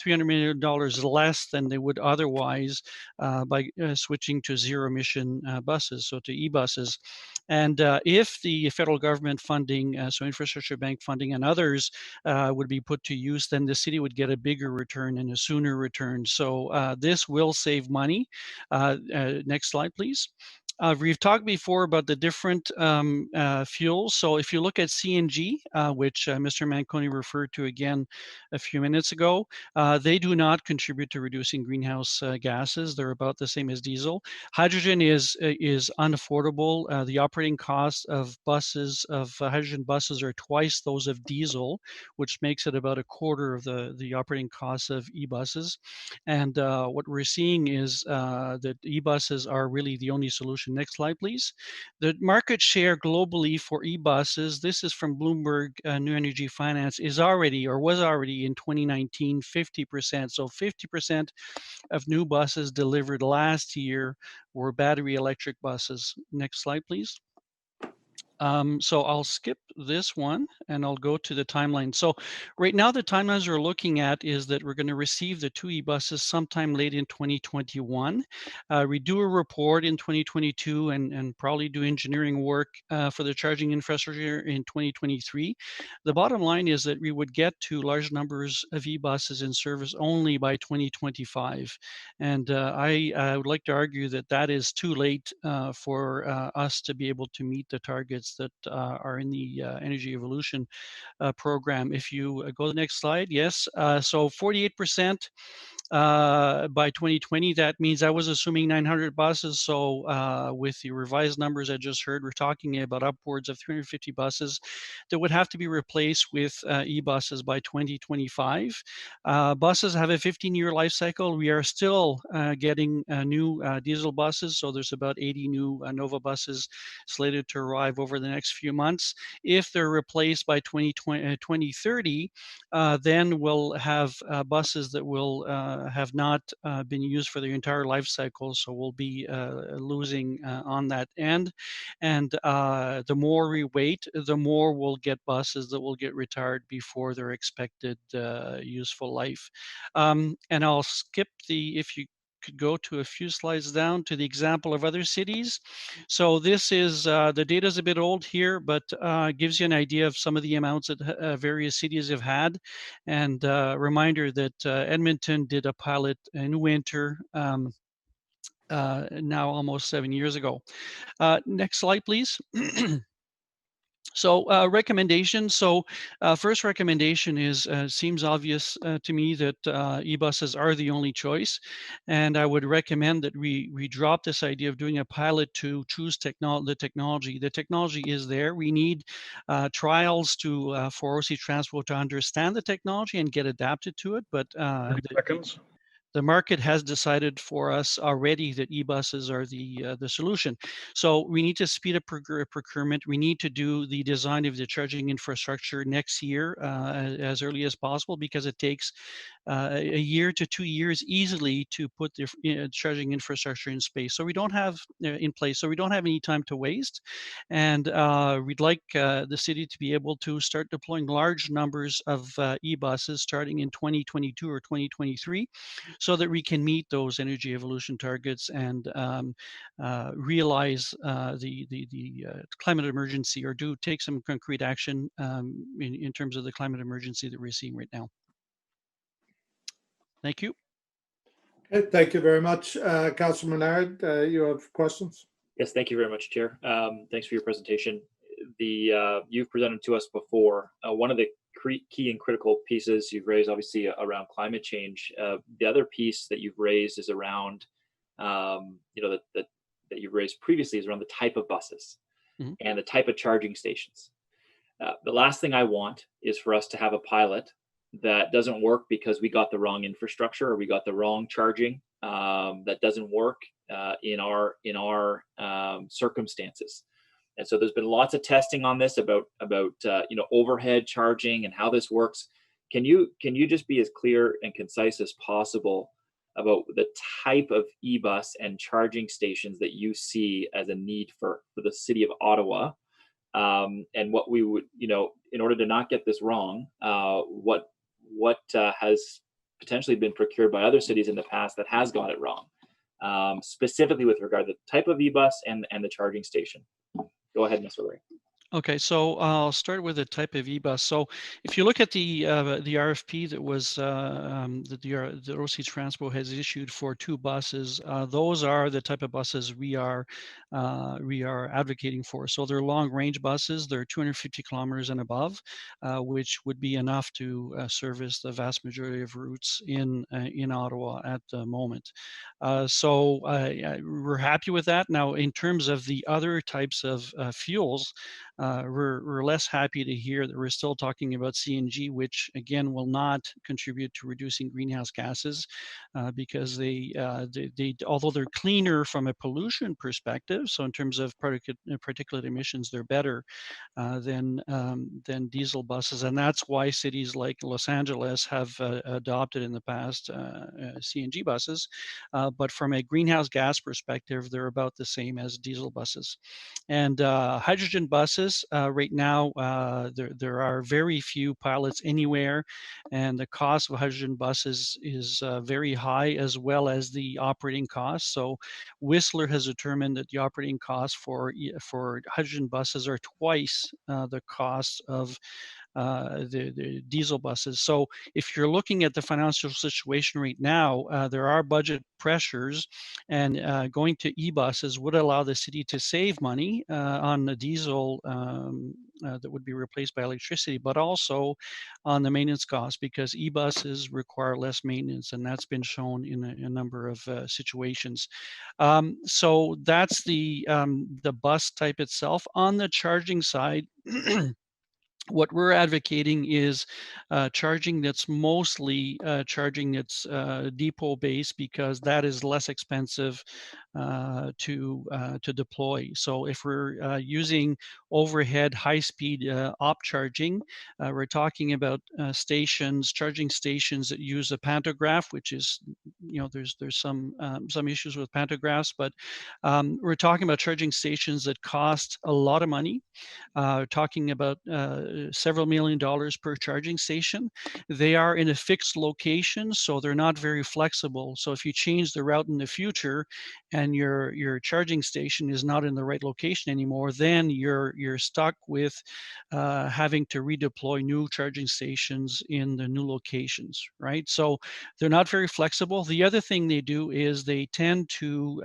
$300 million less than they would otherwise by switching to zero emission buses, so to e-buses. And if the federal government funding, so infrastructure bank funding and others would be put to use, then the city would get a bigger return and a sooner return. So this will save money. Next slide, please. We've talked before about the different fuels. So if you look at CNG, which Mr. Manconi referred to again a few minutes ago, they do not contribute to reducing greenhouse gases. They're about the same as diesel. Hydrogen is unaffordable. The operating costs of buses, of hydrogen buses, are twice those of diesel, which makes it about a quarter of the operating costs of e-buses. And what we're seeing is that e-buses are really the only solution. Next slide, please. The market share globally for e-buses, this is from Bloomberg New Energy Finance, is already, or was already in 2019, 50%. So 50% of new buses delivered last year were battery electric buses. Next slide, please. So I'll skip this one and I'll go to the timeline. So right now the timelines we're looking at is that we're going to receive the 2 e-buses sometime late in 2021. We do a report in 2022 and probably do engineering work for the charging infrastructure in 2023. The bottom line is that we would get to large numbers of e-buses in service only by 2025. And I would like to argue that that is too late for us to be able to meet the targets that are in the Energy Evolution program. If you go to the next slide, yes. So 48% by 2020, that means I was assuming 900 buses. So with the revised numbers I just heard, we're talking about upwards of 350 buses that would have to be replaced with e-buses by 2025. Buses have a 15-year life cycle. We are still getting new diesel buses. So there's about 80 new Nova buses slated to arrive over the next few months. If they're replaced by 2030, then we'll have buses that will have not been used for their entire life cycle. So we'll be losing on that end. And the more we wait, the more we'll get buses that will get retired before their expected useful life. And I'll skip if you could go to a few slides down to the example of other cities. So this is, the data is a bit old here, but gives you an idea of some of the amounts that various cities have had. And reminder that Edmonton did a pilot in winter now almost 7 years ago. Next slide, please. So recommendations. So first recommendation is, seems obvious to me that e-buses are the only choice. And I would recommend that we drop this idea of doing a pilot to choose the technology. The technology is there. We need trials for OC Transport to understand the technology and get adapted to it. But the market has decided for us already that e-buses are the solution. So we need to speed up procurement. We need to do the design of the charging infrastructure next year as early as possible, because it takes a year to 2 years easily to put the charging infrastructure in space. So we don't have in place. So we don't have any time to waste. And we'd like the city to be able to start deploying large numbers of e-buses starting in 2022 or 2023, so that we can meet those energy evolution targets and realize the climate emergency, or do take some concrete action in terms of the climate emergency that we're seeing right now. Thank you. Okay, thank you very much. Councilor Menard, you have questions? Yes, thank you very much, Chair. Thanks for your presentation. You've presented to us before. One of the key and critical pieces you've raised, obviously, around climate change. The other piece that you've raised is around, that you've raised previously, is around the type of buses and the type of charging stations. The last thing I want is for us to have a pilot that doesn't work because we got the wrong infrastructure or we got the wrong charging that doesn't work in our circumstances. And so there's been lots of testing on this about overhead charging and how this works. Can you just be as clear and concise as possible about the type of e-bus and charging stations that you see as a need for the city of Ottawa, and what we would, in order to not get this wrong, what has potentially been procured by other cities in the past that has got it wrong, specifically with regard to the type of e-bus and the charging station. Go ahead, Ms. O'Leary. Okay, so I'll start with the type of e-bus. So if you look at the RFP that was that the OC Transport has issued for 2 buses, those are the type of buses we are advocating for. So they're long-range buses. They're 250 kilometers and above, which would be enough to service the vast majority of routes in Ottawa at the moment. So we're happy with that. Now, in terms of the other types of fuels, we're less happy to hear that we're still talking about CNG, which again will not contribute to reducing greenhouse gases, because they although they're cleaner from a pollution perspective, so in terms of particulate emissions, they're better than diesel buses, and that's why cities like Los Angeles have adopted in the past CNG buses. But from a greenhouse gas perspective, they're about the same as diesel buses. And hydrogen buses, buses. Right now, there are very few pilots anywhere, and the cost of hydrogen buses is very high, as well as the operating costs. So Whistler has determined that the operating costs for hydrogen buses are twice the cost of the diesel buses. So if you're looking at the financial situation right now, there are budget pressures, and going to e-buses would allow the city to save money on the diesel that would be replaced by electricity, but also on the maintenance costs, because e-buses require less maintenance, and that's been shown in a number of situations. So that's the bus type itself. On the charging side, what we're advocating is charging that's mostly charging that's depot based, because that is less expensive to deploy. So if we're using overhead high-speed op charging, we're talking about charging stations that use a pantograph, which is, there's some issues with pantographs, but we're talking about charging stations that cost a lot of money. Talking about several $1 million per charging station. They are in a fixed location, so they're not very flexible. So if you change the route in the future and your charging station is not in the right location anymore, then you're stuck with having to redeploy new charging stations in the new locations, right? So they're not very flexible. The other thing they do is they tend to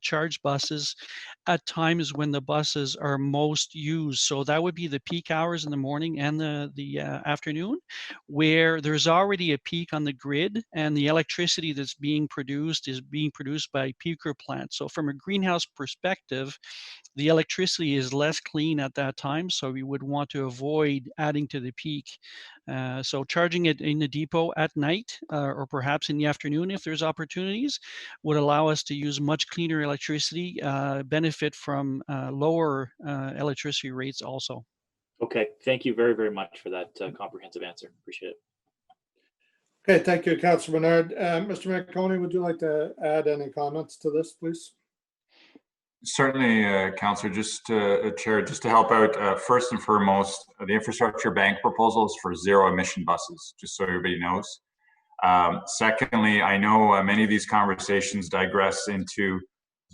charge buses at times when the buses are most used. So that would be the peak hours in the morning and the afternoon, where there's already a peak on the grid, and the electricity that's being produced is being produced by peaker plants. So from a greenhouse perspective, the electricity is less clean at that time, so we would want to avoid adding to the peak. So charging it in the depot at night or perhaps in the afternoon, if there's opportunities, would allow us to use much cleaner electricity, benefit from lower electricity rates also. Okay, thank you very, very much for that comprehensive answer. Appreciate it. Okay, thank you, Councillor Bernard. Mr. McConey, would you like to add any comments to this, please? Certainly, Councillor, Chair, just to help out, first and foremost, the infrastructure bank proposal is for zero emission buses, just so everybody knows. Secondly, I know many of these conversations digress into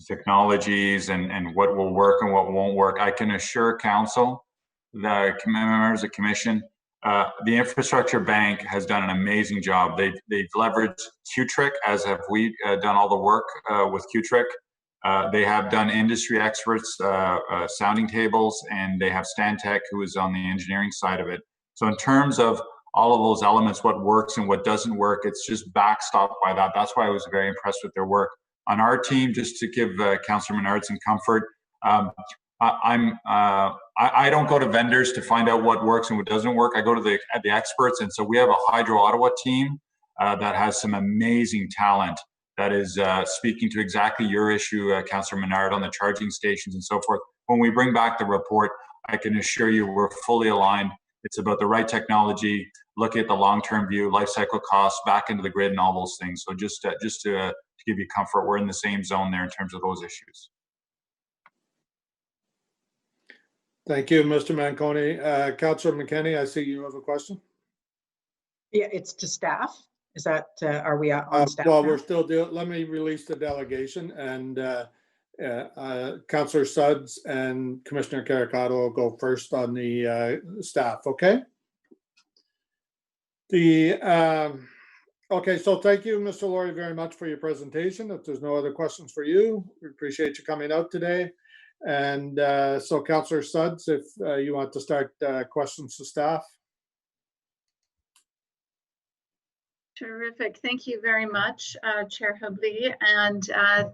technologies and what will work and what won't work. I can assure Council, the members of the Commission, the infrastructure bank has done an amazing job. They've leveraged Qtrick, as have we done all the work with Qtrick. They have done industry experts, sounding tables, and they have Stantec, who is on the engineering side of it. So in terms of all of those elements, what works and what doesn't work, it's just backstopped by that. That's why I was very impressed with their work. On our team, just to give Councillor Menard some comfort, I don't go to vendors to find out what works and what doesn't work. I go to the experts, and so we have a Hydro Ottawa team that has some amazing talent that is speaking to exactly your issue, Councillor Menard, on the charging stations and so forth. When we bring back the report, I can assure you we're fully aligned. It's about the right technology, look at the long-term view, life cycle costs, back into the grid, and all those things. So just to give you comfort, we're in the same zone there in terms of those issues. Thank you, Mr. Manconi. Councillor McKenney, I see you have a question. Yeah, it's to staff. Is that, are we on staff Well, now? we're still doing, let me release the delegation, and Councillor Suds and Commissioner Caricato will go first on the staff, okay? Okay, so thank you, Mr. Laurie, very much for your presentation. If there's no other questions for you, we appreciate you coming out today. And so Councillor Suds, if you want to start questions to staff. Terrific. Thank you very much, Chair Hubley. And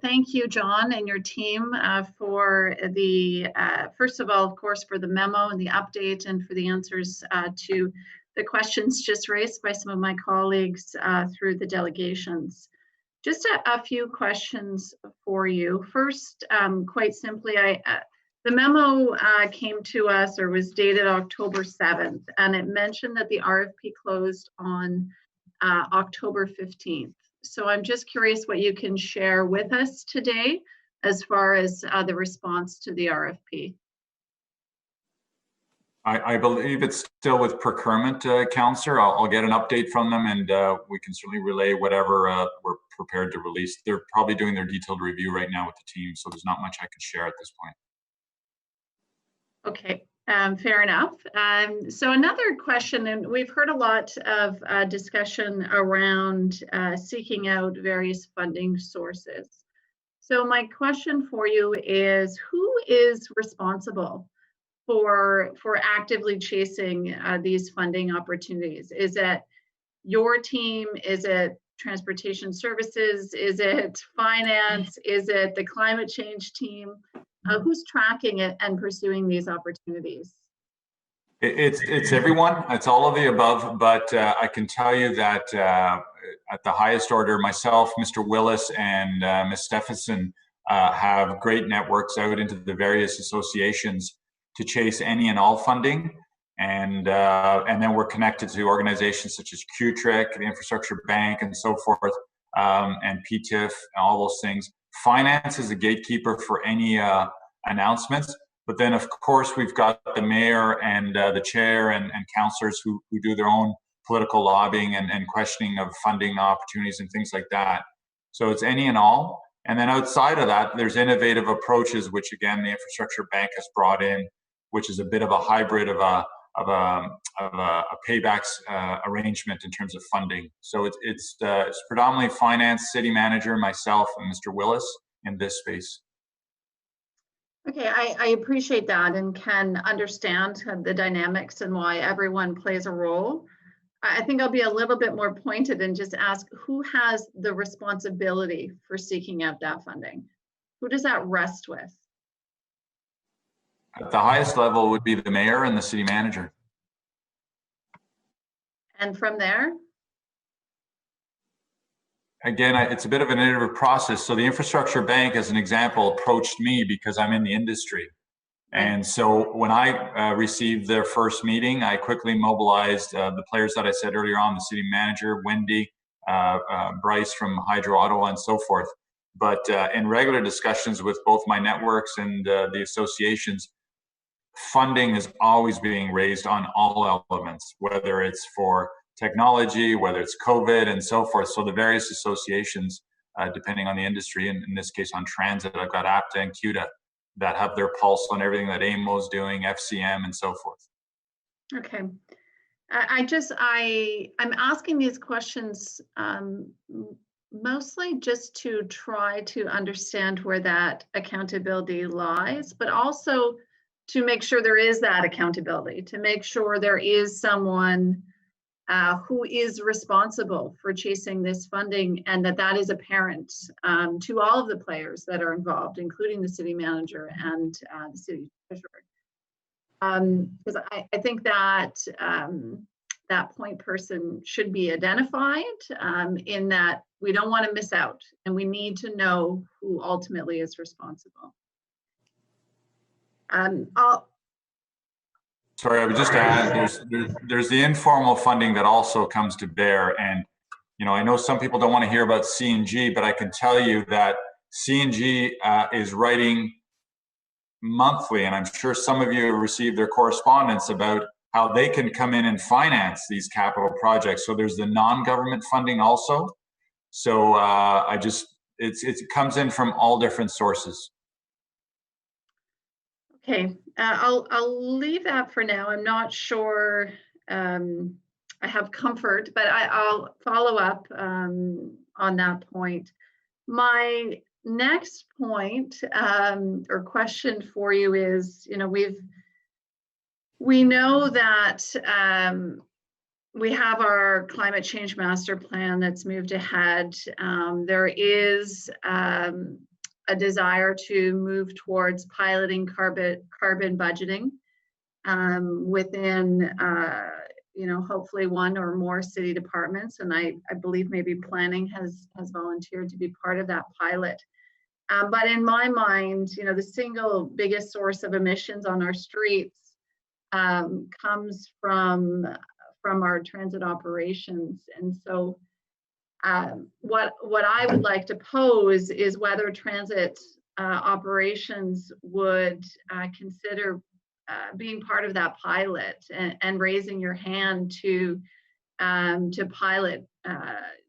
thank you, John, and your team for the, first of all, of course, for the memo and the update and for the answers to the questions just raised by some of my colleagues through the delegations. Just a few questions for you. First, quite simply, the memo came to us or was dated October 7th, and it mentioned that the RFP closed on October 15th. So I'm just curious what you can share with us today as far as the response to the RFP. I believe it's still with procurement, Councillor. I'll get an update from them, and we can certainly relay whatever we're prepared to release. They're probably doing their detailed review right now with the team, so there's not much I can share at this point. Okay, fair enough. So another question, and we've heard a lot of discussion around seeking out various funding sources. So my question for you is, who is responsible for actively chasing these funding opportunities? Is it your team? Is it transportation services? Is it finance? Is it the climate change team? Who's tracking it and pursuing these opportunities? It's everyone. It's all of the above. But I can tell you that at the highest order, myself, Mr. Willis, and Ms. Stephenson have great networks out into the various associations to chase any and all funding, and then we're connected to organizations such as QTRIC, the Infrastructure Bank, and so forth, and PTIF, and all those things. Finance is a gatekeeper for any announcements, but then of course we've got the mayor and the chair and councillors who do their own political lobbying and questioning of funding opportunities and things like that. So it's any and all. And then outside of that, there's innovative approaches, which again the Infrastructure Bank has brought in, which is a bit of a hybrid of a paybacks arrangement in terms of funding. So it's predominantly finance, city manager, myself, and Mr. Willis in this space. Okay, I appreciate that and can understand the dynamics and why everyone plays a role. I think I'll be a little bit more pointed and just ask, who has the responsibility for seeking out that funding? Who does that rest with? At the highest level would be the mayor and the city manager. And from there? Again, it's a bit of an iterative process. So the Infrastructure Bank, as an example, approached me because I'm in the industry. And so when I received their first meeting, I quickly mobilized the players that I said earlier on, the city manager, Wendy, Bryce from Hydro Ottawa, and so forth. But in regular discussions with both my networks and the associations, funding is always being raised on all elements, whether it's for technology, whether it's COVID, and so forth. So the various associations, depending on the industry, and in this case on transit, I've got APTA and CUDA that have their pulse on everything that AMO's doing, FCM, and so forth. Okay. I'm asking these questions mostly just to try to understand where that accountability lies, but also to make sure there is that accountability, to make sure there is someone who is responsible for chasing this funding, and that is apparent to all of the players that are involved, including the city manager and the city treasurer. Because I think that that point person should be identified in that we don't want to miss out, and we need to know who ultimately is responsible. Sorry, I would just add, there's the informal funding that also comes to bear. And, you know, I know some people don't want to hear about CNG, but I can tell you that CNG is writing monthly, and I'm sure some of you received their correspondence about how they can come in and finance these capital projects. So there's the non-government funding also. So it comes in from all different sources. Okay, I'll leave that for now. I'm not sure I have comfort, but I'll follow up on that point. My next point or question for you is, you know, we know that we have our climate change master plan that's moved ahead. There is a desire to move towards piloting carbon budgeting within, you know, hopefully one or more city departments. And I believe maybe planning has volunteered to be part of that pilot. But in my mind, you know, the single biggest source of emissions on our streets comes from our transit operations. And so what I would like to pose is whether transit operations would consider being part of that pilot and raising your hand to pilot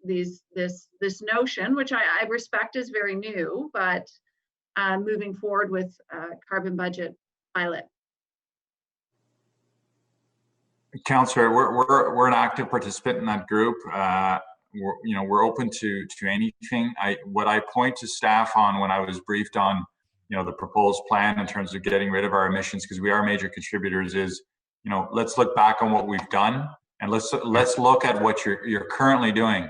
this notion, which I respect is very new, but moving forward with carbon budget pilot. Councillor, we're an active participant in that group. We're open to anything. What I point to staff on when I was briefed on, the proposed plan in terms of getting rid of our emissions, because we are major contributors, is, let's look back on what we've done and let's look at what you're currently doing.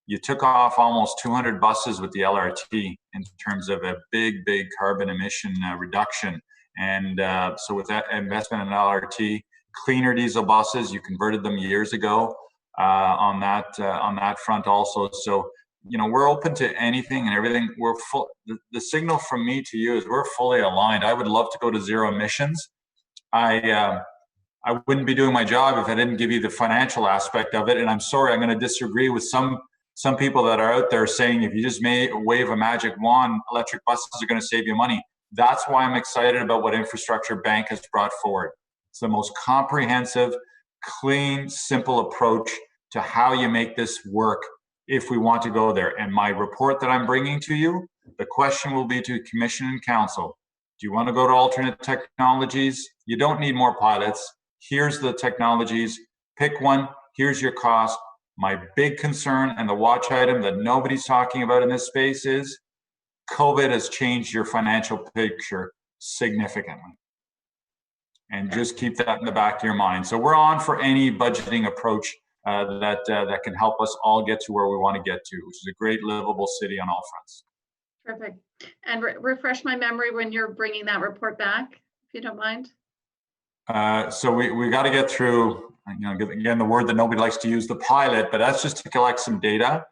You took off almost 200 buses with the LRT in terms of a big carbon emission reduction, and so with that investment in LRT. Cleaner diesel buses, you converted them years ago on that front also. So, we're open to anything and everything. We're full. The signal from me to you is we're fully aligned. I would love to go to zero emissions. I wouldn't be doing my job if I didn't give you the financial aspect of it. And I'm sorry, I'm going to disagree with some people that are out there saying if you just wave a magic wand, electric buses are going to save you money. That's why I'm excited about what Infrastructure Bank has brought forward. It's the most comprehensive, clean, simple approach to how you make this work if we want to go there. And my report that I'm bringing to you, the question will be to Commission and Council. Do you want to go to alternate technologies? You don't need more pilots. Here's the technologies. Pick one. Here's your cost. My big concern and the watch item that nobody's talking about in this space is COVID has changed your financial picture significantly. And just keep that in the back of your mind. So we're on for any budgeting approach that can help us all get to where we want to get to, which is a great livable city on all fronts. Perfect. And refresh my memory when you're bringing that report back, if you don't mind. So we got to get through, again, the word that nobody likes to use, the pilot, but that's just to collect some data.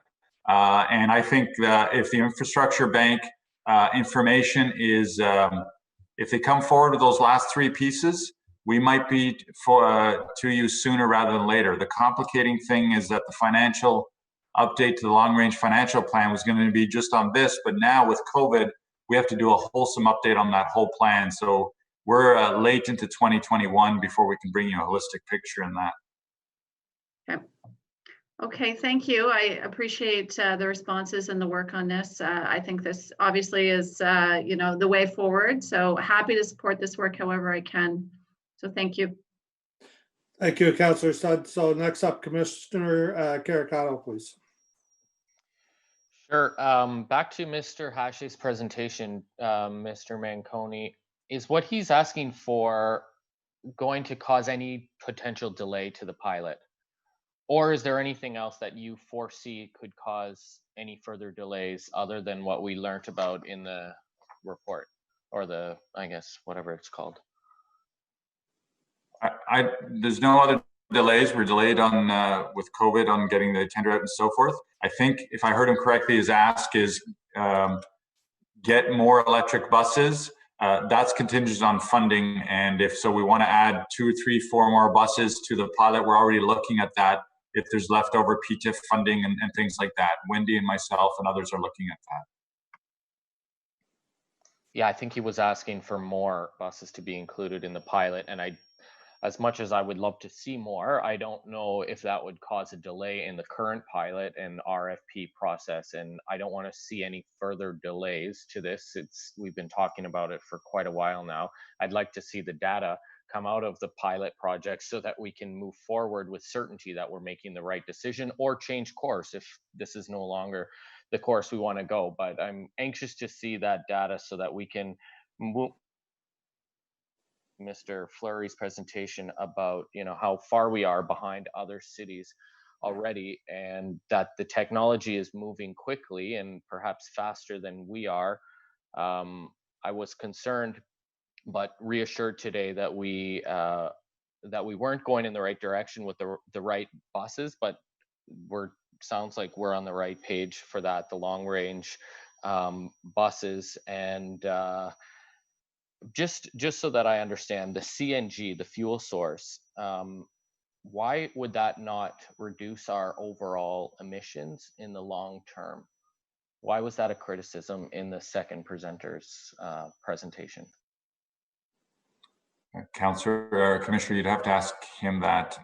And I think that if the Infrastructure Bank information is, if they come forward with those last three pieces, we might be to you sooner rather than later. The complicating thing is that the financial update to the long-range financial plan was going to be just on this, but now with COVID, we have to do a wholesome update on that whole plan. So we're late into 2021 before we can bring you a holistic picture in that. Okay. Okay, thank you. I appreciate the responses and the work on this. I think this obviously is, the way forward. So happy to support this work however I can. So thank you. Thank you, Councillor Studd. So next up, Commissioner Caracato, please. Sure. Back to Mr. Hash's presentation, Mr. Manconi, is what he's asking for going to cause any potential delay to the pilot? Or is there anything else that you foresee could cause any further delays other than what we learned about in the report or the, I guess, whatever it's called? There's no other delays. We're delayed on with COVID on getting the tender out and so forth. I think if I heard him correctly, his ask is get more electric buses. That's contingent on funding. And if so, we want to add 2, 3, 4 more buses to the pilot. We're already looking at that. If there's leftover PTIF funding and things like that. Wendy and myself and others are looking at that. Yeah, I think he was asking for more buses to be included in the pilot. And as much as I would love to see more, I don't know if that would cause a delay in the current pilot and RFP process. And I don't want to see any further delays to this. We've been talking about it for quite a while now. I'd like to see the data come out of the pilot project so that we can move forward with certainty that we're making the right decision or change course if this is no longer the course we want to go. But I'm anxious to see that data so that we can move Mr. Fleury's presentation about how far we are behind other cities already, and that the technology is moving quickly and perhaps faster than we are. I was concerned but reassured today that we weren't going in the right direction with the right buses, but sounds like we're on the right page for that, the long range buses. And just so that I understand, the CNG, the fuel source, why would that not reduce our overall emissions in the long term? Why was that a criticism in the second presenter's presentation? Councillor, Commissioner, you'd have to ask him that.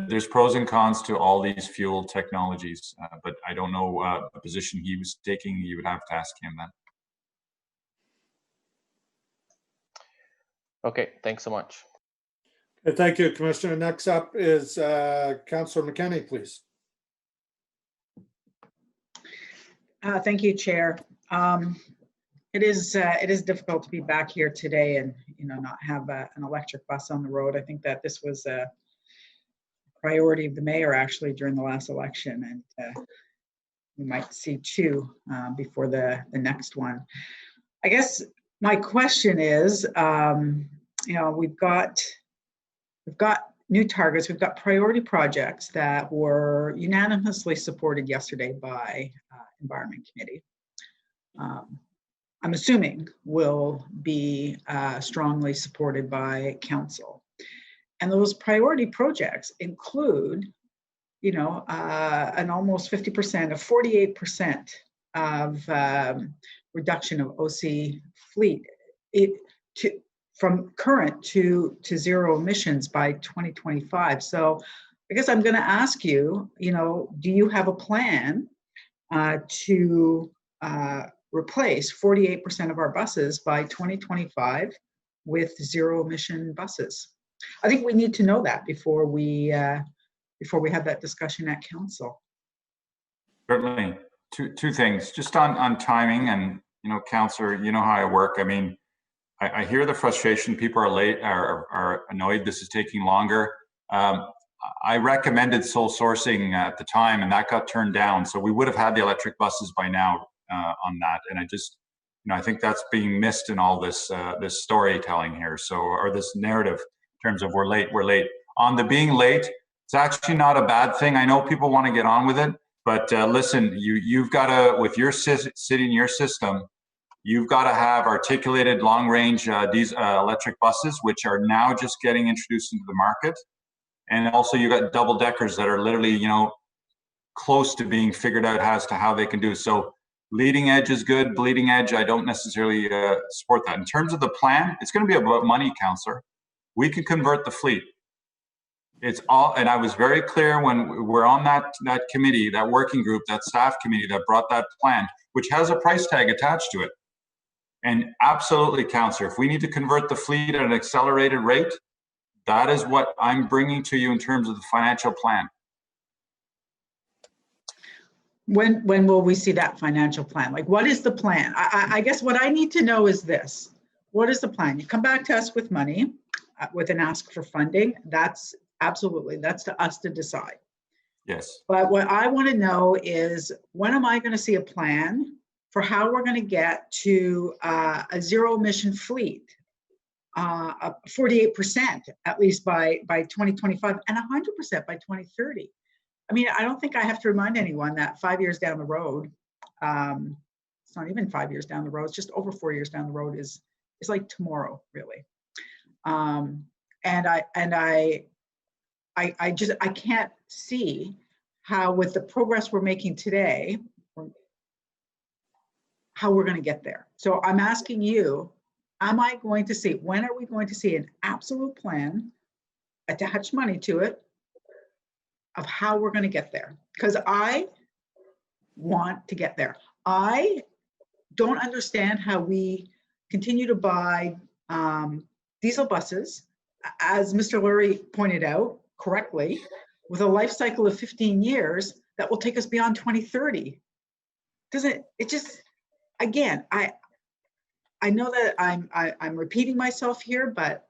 There's pros and cons to all these fuel technologies, but I don't know the position he was taking. You would have to ask him that. Okay, thanks so much. Thank you, Commissioner. Next up is Councillor McKenney, please. Thank you, Chair. It is difficult to be back here today and not have an electric bus on the road. I think that this was a priority of the mayor actually during the last election, and we might see two before the next one. I guess my question is, we've got new targets. We've got priority projects that were unanimously supported yesterday by Environment Committee. I'm assuming will be strongly supported by Council. And those priority projects include, an almost 50%, a 48% of reduction of OC fleet from current to zero emissions by 2025. So I guess I'm going to ask you, do you have a plan to replace 48% of our buses by 2025 with zero emission buses? I think we need to know that before we have that discussion at Council. Certainly. Two things, just on timing, and Councillor, you know how I work. I mean, I hear the frustration. People are late, are annoyed this is taking longer. I recommended sole sourcing at the time, and that got turned down. So we would have had the electric buses by now on that. And I think that's being missed in all this storytelling here. So, or this narrative in terms of we're late. On the being late, it's actually not a bad thing. I know people want to get on with it, but listen, you've got to, with your city in your system, you've got to have articulated long-range electric buses, which are now just getting introduced into the market. And also you got double deckers that are literally, close to being figured out as to how they can do. So leading edge is good. Bleeding edge, I don't necessarily support that. In terms of the plan, it's going to be about money, Councillor. We can convert the fleet. It's all, and I was very clear when we're on that committee, that working group, that staff committee that brought that plan, which has a price tag attached to it. And absolutely, Councillor, if we need to convert the fleet at an accelerated rate, that is what I'm bringing to you in terms of the financial plan. When will we see that financial plan? Like, what is the plan? I guess what I need to know is this. What is the plan? You come back to us with money, with an ask for funding. That's absolutely, that's to us to decide. Yes. But what I want to know is, when am I going to see a plan for how we're going to get to a zero emission fleet, 48% at least by 2025 and 100% by 2030. I mean, I don't think I have to remind anyone that 5 years down the road, it's not even 5 years down the road, it's just over 4 years down the road is like tomorrow, really. And I can't see how, with the progress we're making today, how we're going to get there. So I'm asking you, when are we going to see an absolute plan, attach money to it, of how we're going to get there? Because I want to get there. I don't understand how we continue to buy diesel buses, as Mr. Lurie pointed out correctly, with a life cycle of 15 years that will take us beyond 2030. Again, I know that I'm repeating myself here, but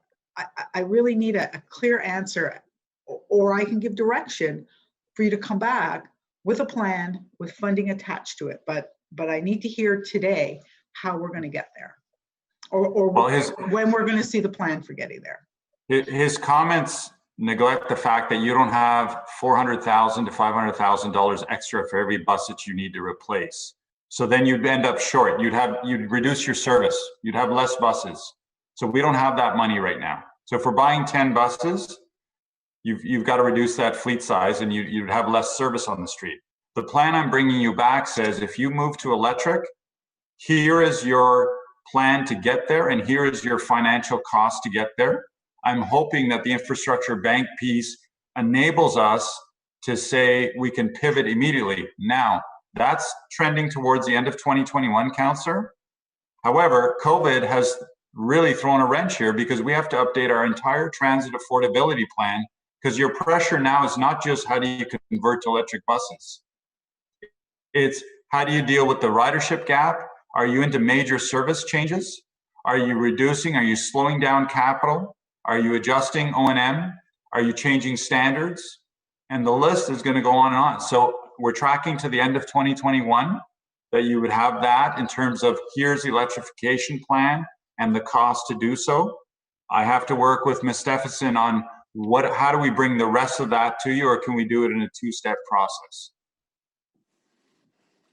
I really need a clear answer, or I can give direction for you to come back with a plan with funding attached to it. But I need to hear today how we're going to get there, or when we're going to see the plan for getting there. His comments neglect the fact that you don't have $400,000 to $500,000 extra for every bus that you need to replace. So then you'd end up short. You'd reduce your service. You'd have less buses. So we don't have that money right now. So if we're buying 10 buses, you've got to reduce that fleet size, and you'd have less service on the street. The plan I'm bringing you back says, if you move to electric, here is your plan to get there, and here is your financial cost to get there. I'm hoping that the infrastructure bank piece enables us to say we can pivot immediately. Now, that's trending towards the end of 2021, Councillor. However, COVID has really thrown a wrench here because we have to update our entire transit affordability plan, because your pressure now is not just how do you convert to electric buses. It's how do you deal with the ridership gap? Are you into major service changes? Are you reducing? Are you slowing down capital? Are you adjusting O&M? Are you changing standards? And the list is going to go on and on. So we're tracking to the end of 2021 that you would have that in terms of here's the electrification plan and the cost to do so. I have to work with Ms. Stephenson on how do we bring the rest of that to you, or can we do it in a two-step process?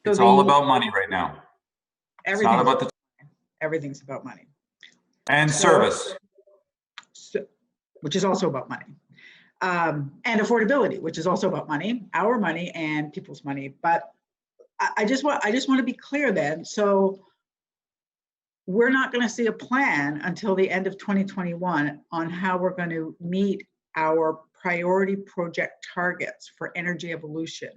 So it's all about money right now. It's not about everything's about money. And service. Which is also about money. And affordability, which is also about money, our money and people's money. But I just want to be clear then. So we're not going to see a plan until the end of 2021 on how we're going to meet our priority project targets for energy evolution.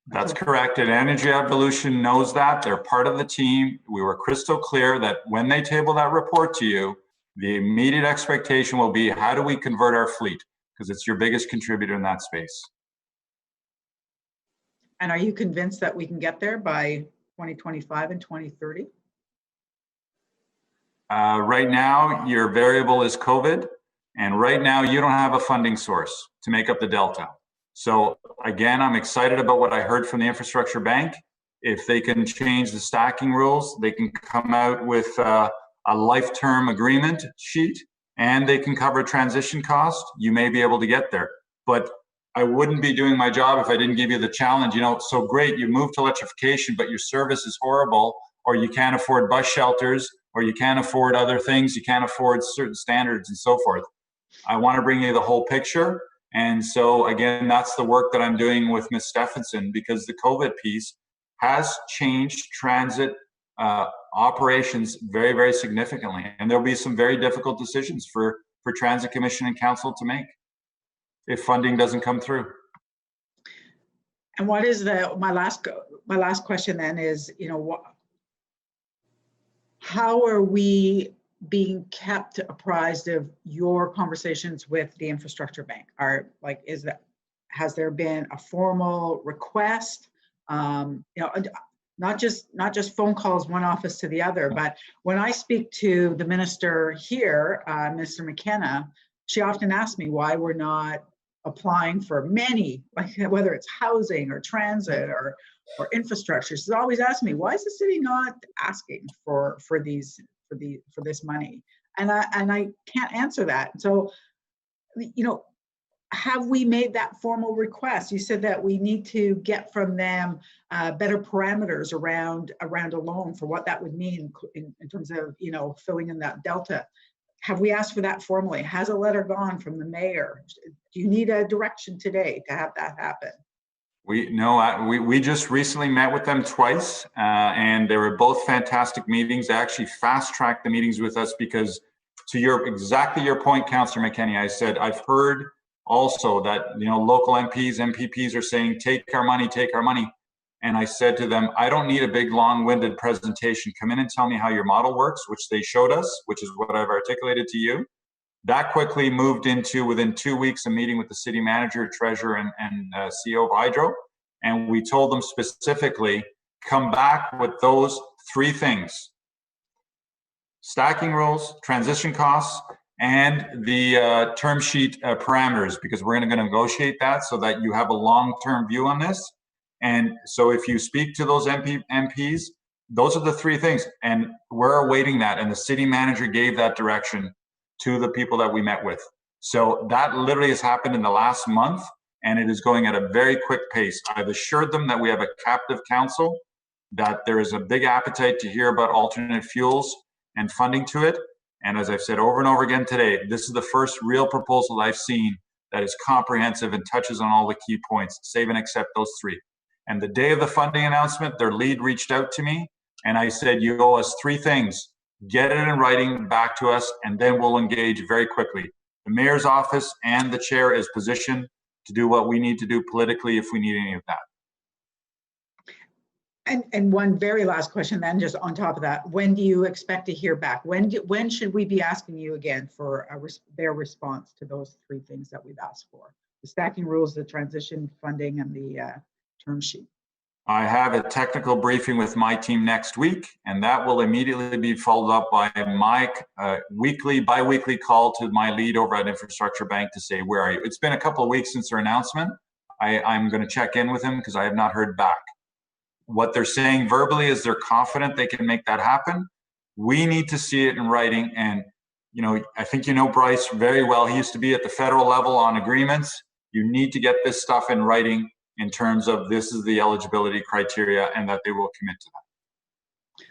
That's correct. And Energy Evolution knows that. They're part of the team. We were crystal clear that when they table that report to you, the immediate expectation will be, how do we convert our fleet? Because it's your biggest contributor in that space. And are you convinced that we can get there by 2025 and 2030? Right now, your variable is COVID. And right now, you don't have a funding source to make up the delta. So again, I'm excited about what I heard from the Infrastructure Bank. If they can change the stacking rules, they can come out with a life-term agreement sheet, and they can cover transition cost, you may be able to get there. But I wouldn't be doing my job if I didn't give you the challenge. You know, so great, you moved to electrification, but your service is horrible, or you can't afford bus shelters, or you can't afford other things, you can't afford certain standards and so forth. I want to bring you the whole picture. And so again, that's the work that I'm doing with Ms. Stephenson, because the COVID piece has changed transit operations very, very significantly. And there'll be some very difficult decisions for Transit Commission and Council to make if funding doesn't come through. And what is my last question then is, you know, how are we being kept apprised of your conversations with the Infrastructure Bank? Has there been a formal request? You know, not just phone calls one office to the other, but when I speak to the minister here, Mr. McKenna, she often asks me why we're not applying for many, like whether it's housing or transit or infrastructure. She's always asking me, why is the city not asking for this money? And I can't answer that. So, you know, have we made that formal request? You said that we need to get from them better parameters around a loan for what that would mean in terms of, you know, filling in that delta. Have we asked for that formally? Has a letter gone from the mayor? Do you need a direction today to have that happen? We just recently met with them twice, and they were both fantastic meetings. They actually fast-tracked the meetings with us because, to exactly your point, Councillor McKenney, I said I've heard also that, you know, local MPs, MPPs are saying take our money, and I said to them, I don't need a big long-winded presentation. Come in and tell me how your model works, which they showed us, which is what I've articulated to you. That quickly moved into, within 2 weeks, a meeting with the city manager, treasurer, and CEO of Hydro. And we told them specifically, come back with those three things: stacking rules, transition costs, and the term sheet parameters, because we're going to negotiate that so that you have a long-term view on this. And so if you speak to those MPs, those are the three things. And we're awaiting that. And the city manager gave that direction to the people that we met with. So that literally has happened in the last month, and it is going at a very quick pace. I've assured them that we have a captive council, that there is a big appetite to hear about alternate fuels and funding to it. And as I've said over and over again today, this is the first real proposal I've seen that is comprehensive and touches on all the key points, save and except those three. And the day of the funding announcement, their lead reached out to me, and I said, you owe us three things: get it in writing back to us, and then we'll engage very quickly. The mayor's office and the chair is positioned to do what we need to do politically if we need any of that. And one very last question then, just on top of that, when do you expect to hear back? When should we be asking you again for their response to those three things that we've asked for? The stacking rules, the transition funding, and the term sheet. I have a technical briefing with my team next week, and that will immediately be followed up by my bi-weekly call to my lead over at Infrastructure Bank to say, where are you? It's been a couple of weeks since their announcement. I'm going to check in with him because I have not heard back. What they're saying verbally is they're confident they can make that happen. We need to see it in writing. And, you know, I think you know Bryce very well. He used to be at the federal level on agreements. You need to get this stuff in writing in terms of this is the eligibility criteria and that they will commit to that.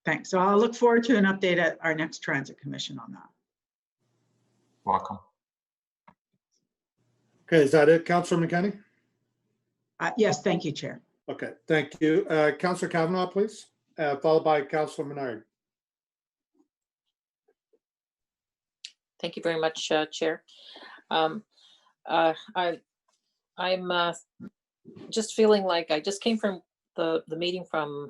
Thanks. So I'll look forward to an update at our next Transit Commission on that. Welcome. Okay, is that it, Councillor McKenney? Yes, thank you, Chair. Okay, thank you. Councillor Kavanagh, please, followed by Councillor Menard. Thank you very much, Chair. I'm just feeling like I just came from the meeting from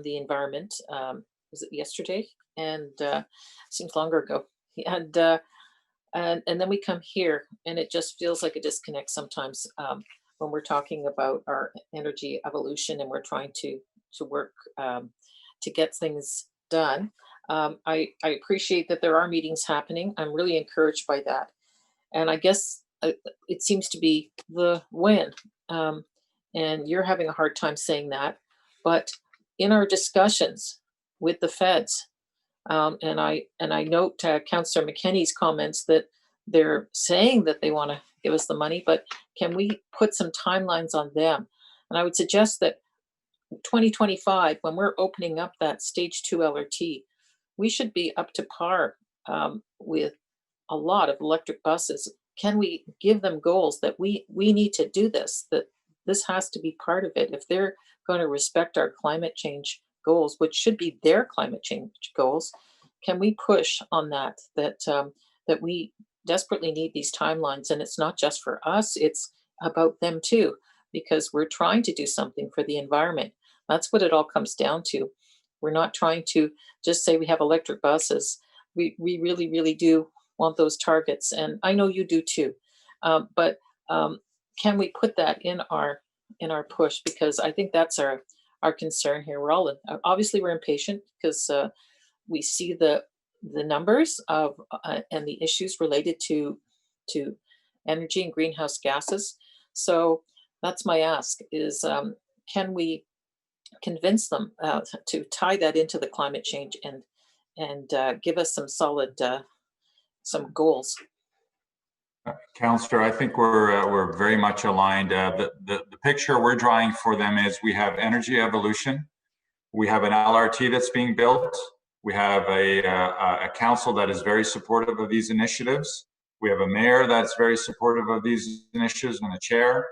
the environment. Was it yesterday? And seems longer ago. And then we come here, and it just feels like a disconnect sometimes when we're talking about our energy evolution and we're trying to work to get things done. I appreciate that there are meetings happening. I'm really encouraged by that. And I guess it seems to be the when. And you're having a hard time saying that. But in our discussions with the feds, and I note Councillor McKenney's comments that they're saying that they want to give us the money, but can we put some timelines on them? And I would suggest that 2025, when we're opening up that stage 2 LRT, we should be up to par with a lot of electric buses. Can we give them goals that we need to do this, that this has to be part of it? If they're going to respect our climate change goals, which should be their climate change goals, can we push on that we desperately need these timelines? And it's not just for us, it's about them too, because we're trying to do something for the environment. That's what it all comes down to. We're not trying to just say we have electric buses. We really, really do want those targets. And I know you do too. But can we put that in our push? Because I think that's our concern here. We're all obviously we're impatient because we see the numbers of and the issues related to energy and greenhouse gases. So that's my ask is can we convince them to tie that into the climate change and give us some solid some goals? Councillor, I think we're very much aligned. The picture we're drawing for them is we have energy evolution, we have an LRT that's being built, we have a council that is very supportive of these initiatives, we have a mayor that's very supportive of these initiatives and a chair.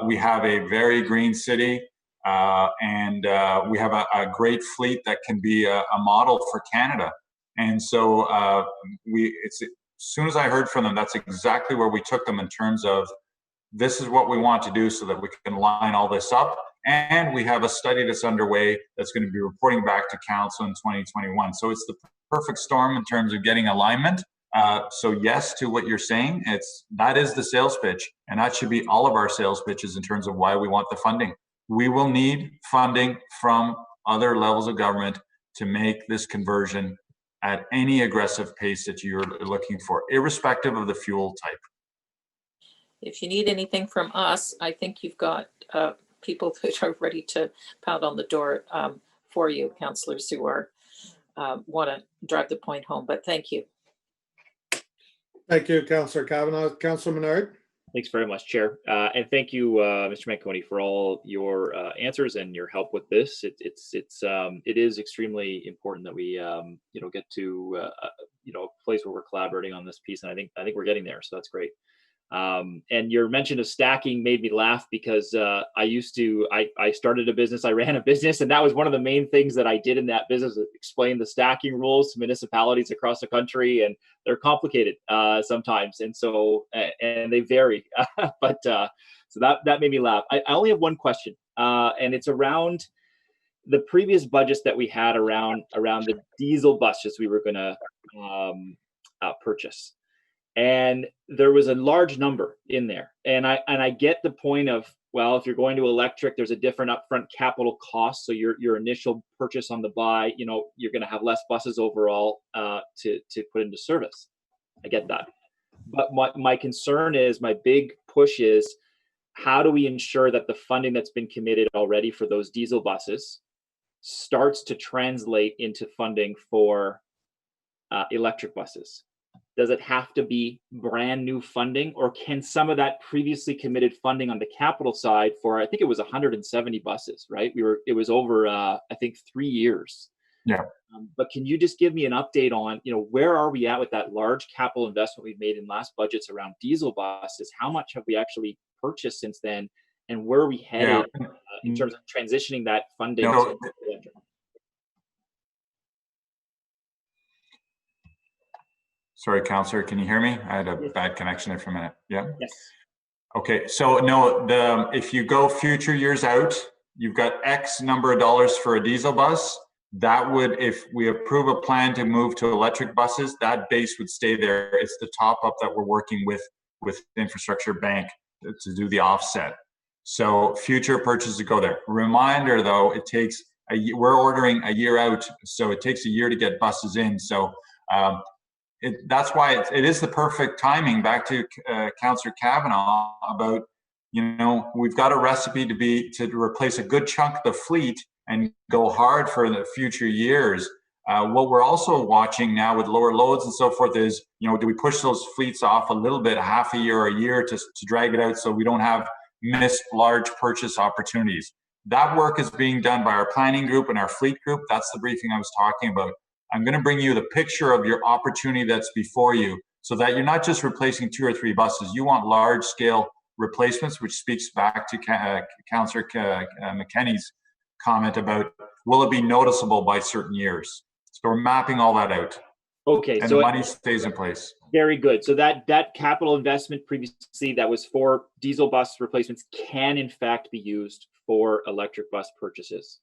We have a very green city, and we have a great fleet that can be a model for Canada. And so as soon as I heard from them, that's exactly where we took them in terms of this is what we want to do so that we can line all this up. And we have a study that's underway that's going to be reporting back to council in 2021. So it's the perfect storm in terms of getting alignment. So yes, to what you're saying, that is the sales pitch, and that should be all of our sales pitches in terms of why we want the funding. We will need funding from other levels of government to make this conversion at any aggressive pace that you're looking for, irrespective of the fuel type. If you need anything from us, I think you've got people that are ready to pound on the door for you, councillors who are want to drive the point home. But thank you. Thank you, Councillor Kavanagh. Councillor Menard. Thanks very much, Chair. And thank you, Mr. Manconi, for all your answers and your help with this. It is extremely important that we get to a place where we're collaborating on this piece, and I think we're getting there. So that's great. And your mention of stacking made me laugh because I started a business, I ran a business, and that was one of the main things that I did in that business, explain the stacking rules to municipalities across the country, and they're complicated sometimes, and so and they vary. But so that made me laugh. I only have one question, and it's around the previous budgets that we had around the diesel buses we were going to purchase. And there was a large number in there. And I get the point of, well, if you're going to electric, there's a different upfront capital cost. So your initial purchase on the buy, you're going to have less buses overall to put into service. I get that. But my concern is, my big push is, how do we ensure that the funding that's been committed already for those diesel buses starts to translate into funding for electric buses? Does it have to be brand new funding, or can some of that previously committed funding on the capital side for, I think it was 170 buses, right? It was over, I think 3 years. Yeah. But can you just give me an update on, where are we at with that large capital investment we've made in last budgets around diesel buses? How much have we actually purchased since then? And where are we headed in terms of transitioning that funding to electric? Sorry, Councillor, can you hear me? I had a bad connection there for a minute. Yeah. Yes. Okay, so no, if you go future years out, you've got X number of dollars for a diesel bus. That would, if we approve a plan to move to electric buses, that base would stay there. It's the top up that we're working with Infrastructure Bank to do the offset. So future purchases go there. Reminder though, it takes we're ordering a year out, so it takes a year to get buses in. So that's why it is the perfect timing. Back to Councillor Kavanaugh about, we've got a recipe to replace a good chunk of the fleet and go hard for the future years. What we're also watching now with lower loads and so forth is, do we push those fleets off a little bit, half a year or a year to drag it out so we don't have missed large purchase opportunities? That work is being done by our planning group and our fleet group. That's the briefing I was talking about. I'm going to bring you the picture of your opportunity that's before you, so that you're not just replacing 2 or 3 buses. You want large scale replacements, which speaks back to Councillor McKenney's comment about, will it be noticeable by certain years? So we're mapping all that out. Okay. And so the money stays in place. Very good. So that capital investment previously that was for diesel bus replacements can in fact be used for electric bus purchases.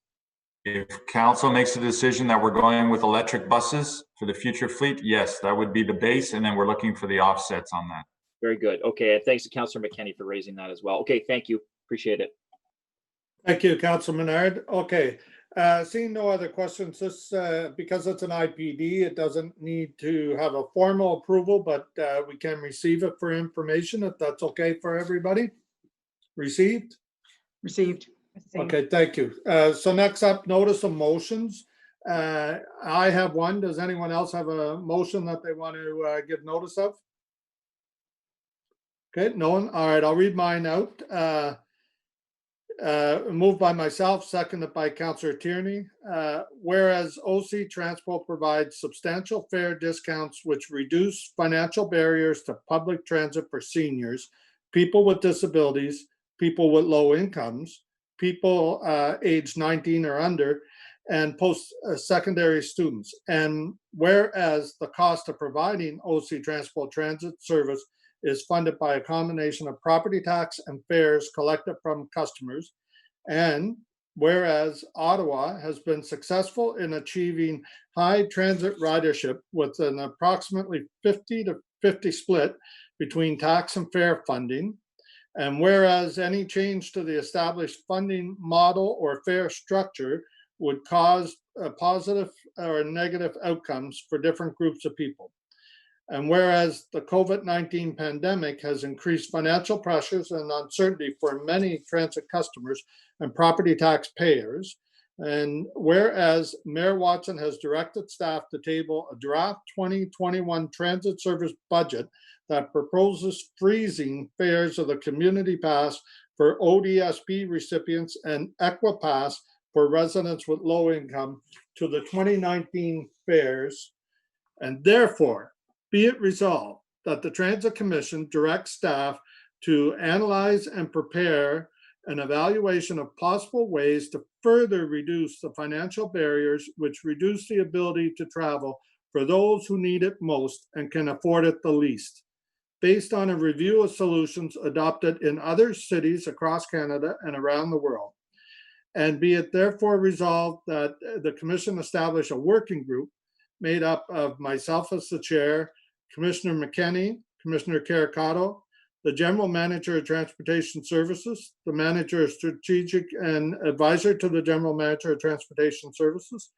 If council makes a decision that we're going with electric buses for the future fleet, yes, that would be the base, and then we're looking for the offsets on that. Very good. Okay, and thanks to Councillor McKenney for raising that as well. Okay, thank you. Appreciate it. Thank you, Councillor Menard. Okay, seeing no other questions, this because it's an IPD, it doesn't need to have a formal approval, but we can receive it for information if that's okay for everybody. Received? Received. Okay, thank you. So next up, notice of motions. I have one. Does anyone else have a motion that they want to give notice of? Okay, no one. All right, I'll read mine out. Moved by myself, seconded by Councillor Tierney. Whereas OC Transport provides substantial fare discounts which reduce financial barriers to public transit for seniors, people with disabilities, people with low incomes, people aged 19 or under, and post-secondary students. And whereas the cost of providing OC Transport transit service is funded by a combination of property tax and fares collected from customers, and whereas Ottawa has been successful in achieving high transit ridership with an approximately 50-50 split between tax and fare funding, and whereas any change to the established funding model or fare structure would cause positive or negative outcomes for different groups of people. And whereas the COVID-19 pandemic has increased financial pressures and uncertainty for many transit customers and property tax payers, and whereas Mayor Watson has directed staff to table a draft 2021 transit service budget that proposes freezing fares of the Community Pass for ODSP recipients and Equipass for residents with low income to the 2019 fares, and therefore be it resolved that the Transit Commission directs staff to analyze and prepare an evaluation of possible ways to further reduce the financial barriers which reduce the ability to travel for those who need it most and can afford it the least, based on a review of solutions adopted in other cities across Canada and around the world. And be it therefore resolved that the Commission establish a working group made up of myself as the chair, Commissioner McKenney, Commissioner Caricato, the General Manager of Transportation Services, the Manager of Strategic and Advisor to the General Manager of Transportation Services,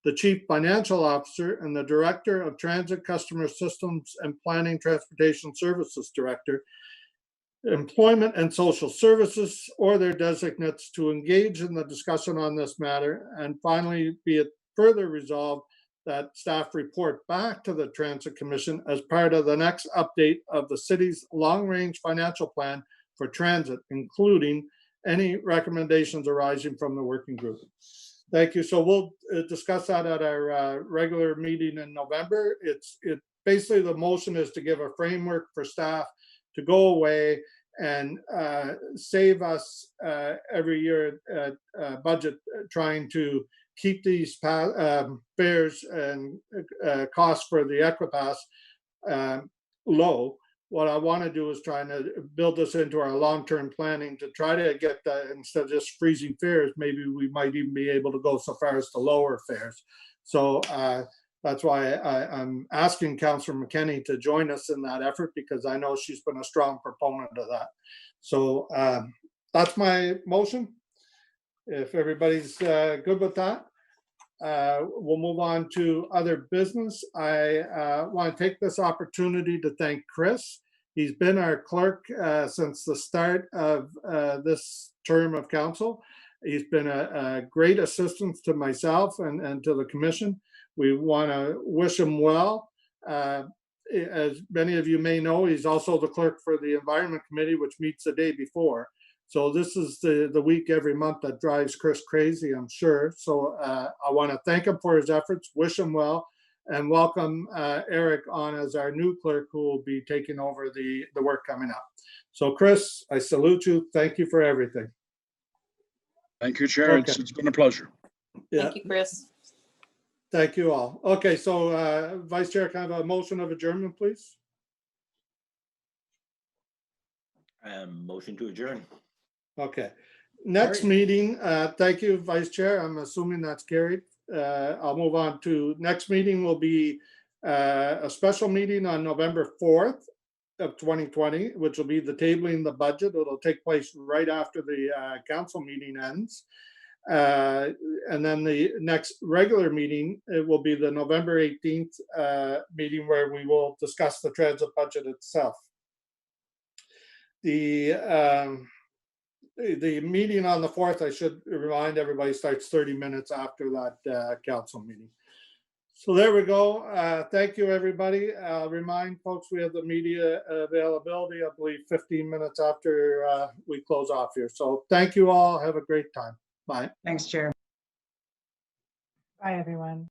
the Chief Financial Officer, and the Director of Transit Customer Systems and Planning Transportation Services Director, Employment and Social Services, or their designates to engage in the discussion on this matter. And finally, be it further resolved that staff report back to the Transit Commission as part of the next update of the city's long-range financial plan for transit, including any recommendations arising from the working group. Thank you. So we'll discuss that at our regular meeting in November. Basically the motion is to give a framework for staff to go away and save us every year budget trying to keep these fares and costs for the Equipass low. What I want to do is trying to build this into our long-term planning to try to get that, instead of just freezing fares, maybe we might even be able to go so far as to lower fares. So that's why I'm asking Councillor McKenney to join us in that effort, because I know she's been a strong proponent of that. So that's my motion. If everybody's good with that, we'll move on to other business. I want to take this opportunity to thank Chris. He's been our clerk since the start of this term of council. He's been a great assistance to myself and to the commission. We want to wish him well. As many of you may know, he's also the clerk for the Environment Committee, which meets the day before. So this is the week every month that drives Chris crazy, I'm sure. So I want to thank him for his efforts, wish him well, and welcome Eric on as our new clerk, who will be taking over the work coming up. So Chris, I salute you. Thank you for everything. Thank you, Chair. Okay. It's been a pleasure. Yeah. Thank you, Chris. Thank you all. Okay, so Vice Chair, can I have a motion of adjournment, please? Motion to adjourn. Okay. Next meeting, thank you, Vice Chair. I'm assuming that's carried. I'll move on to next meeting will be a special meeting on November 4th of 2020, which will be the tabling the budget. It'll take place right after the council meeting ends. And then the next regular meeting, it will be the November 18th meeting, where we will discuss the transit budget itself. The meeting on the 4th, I should remind everybody, starts 30 minutes after that council meeting. So there we go. Thank you, everybody. I'll remind folks we have the media availability, I believe, 15 minutes after we close off here. So thank you all. Have a great time. Bye. Thanks, Chair. Bye, everyone.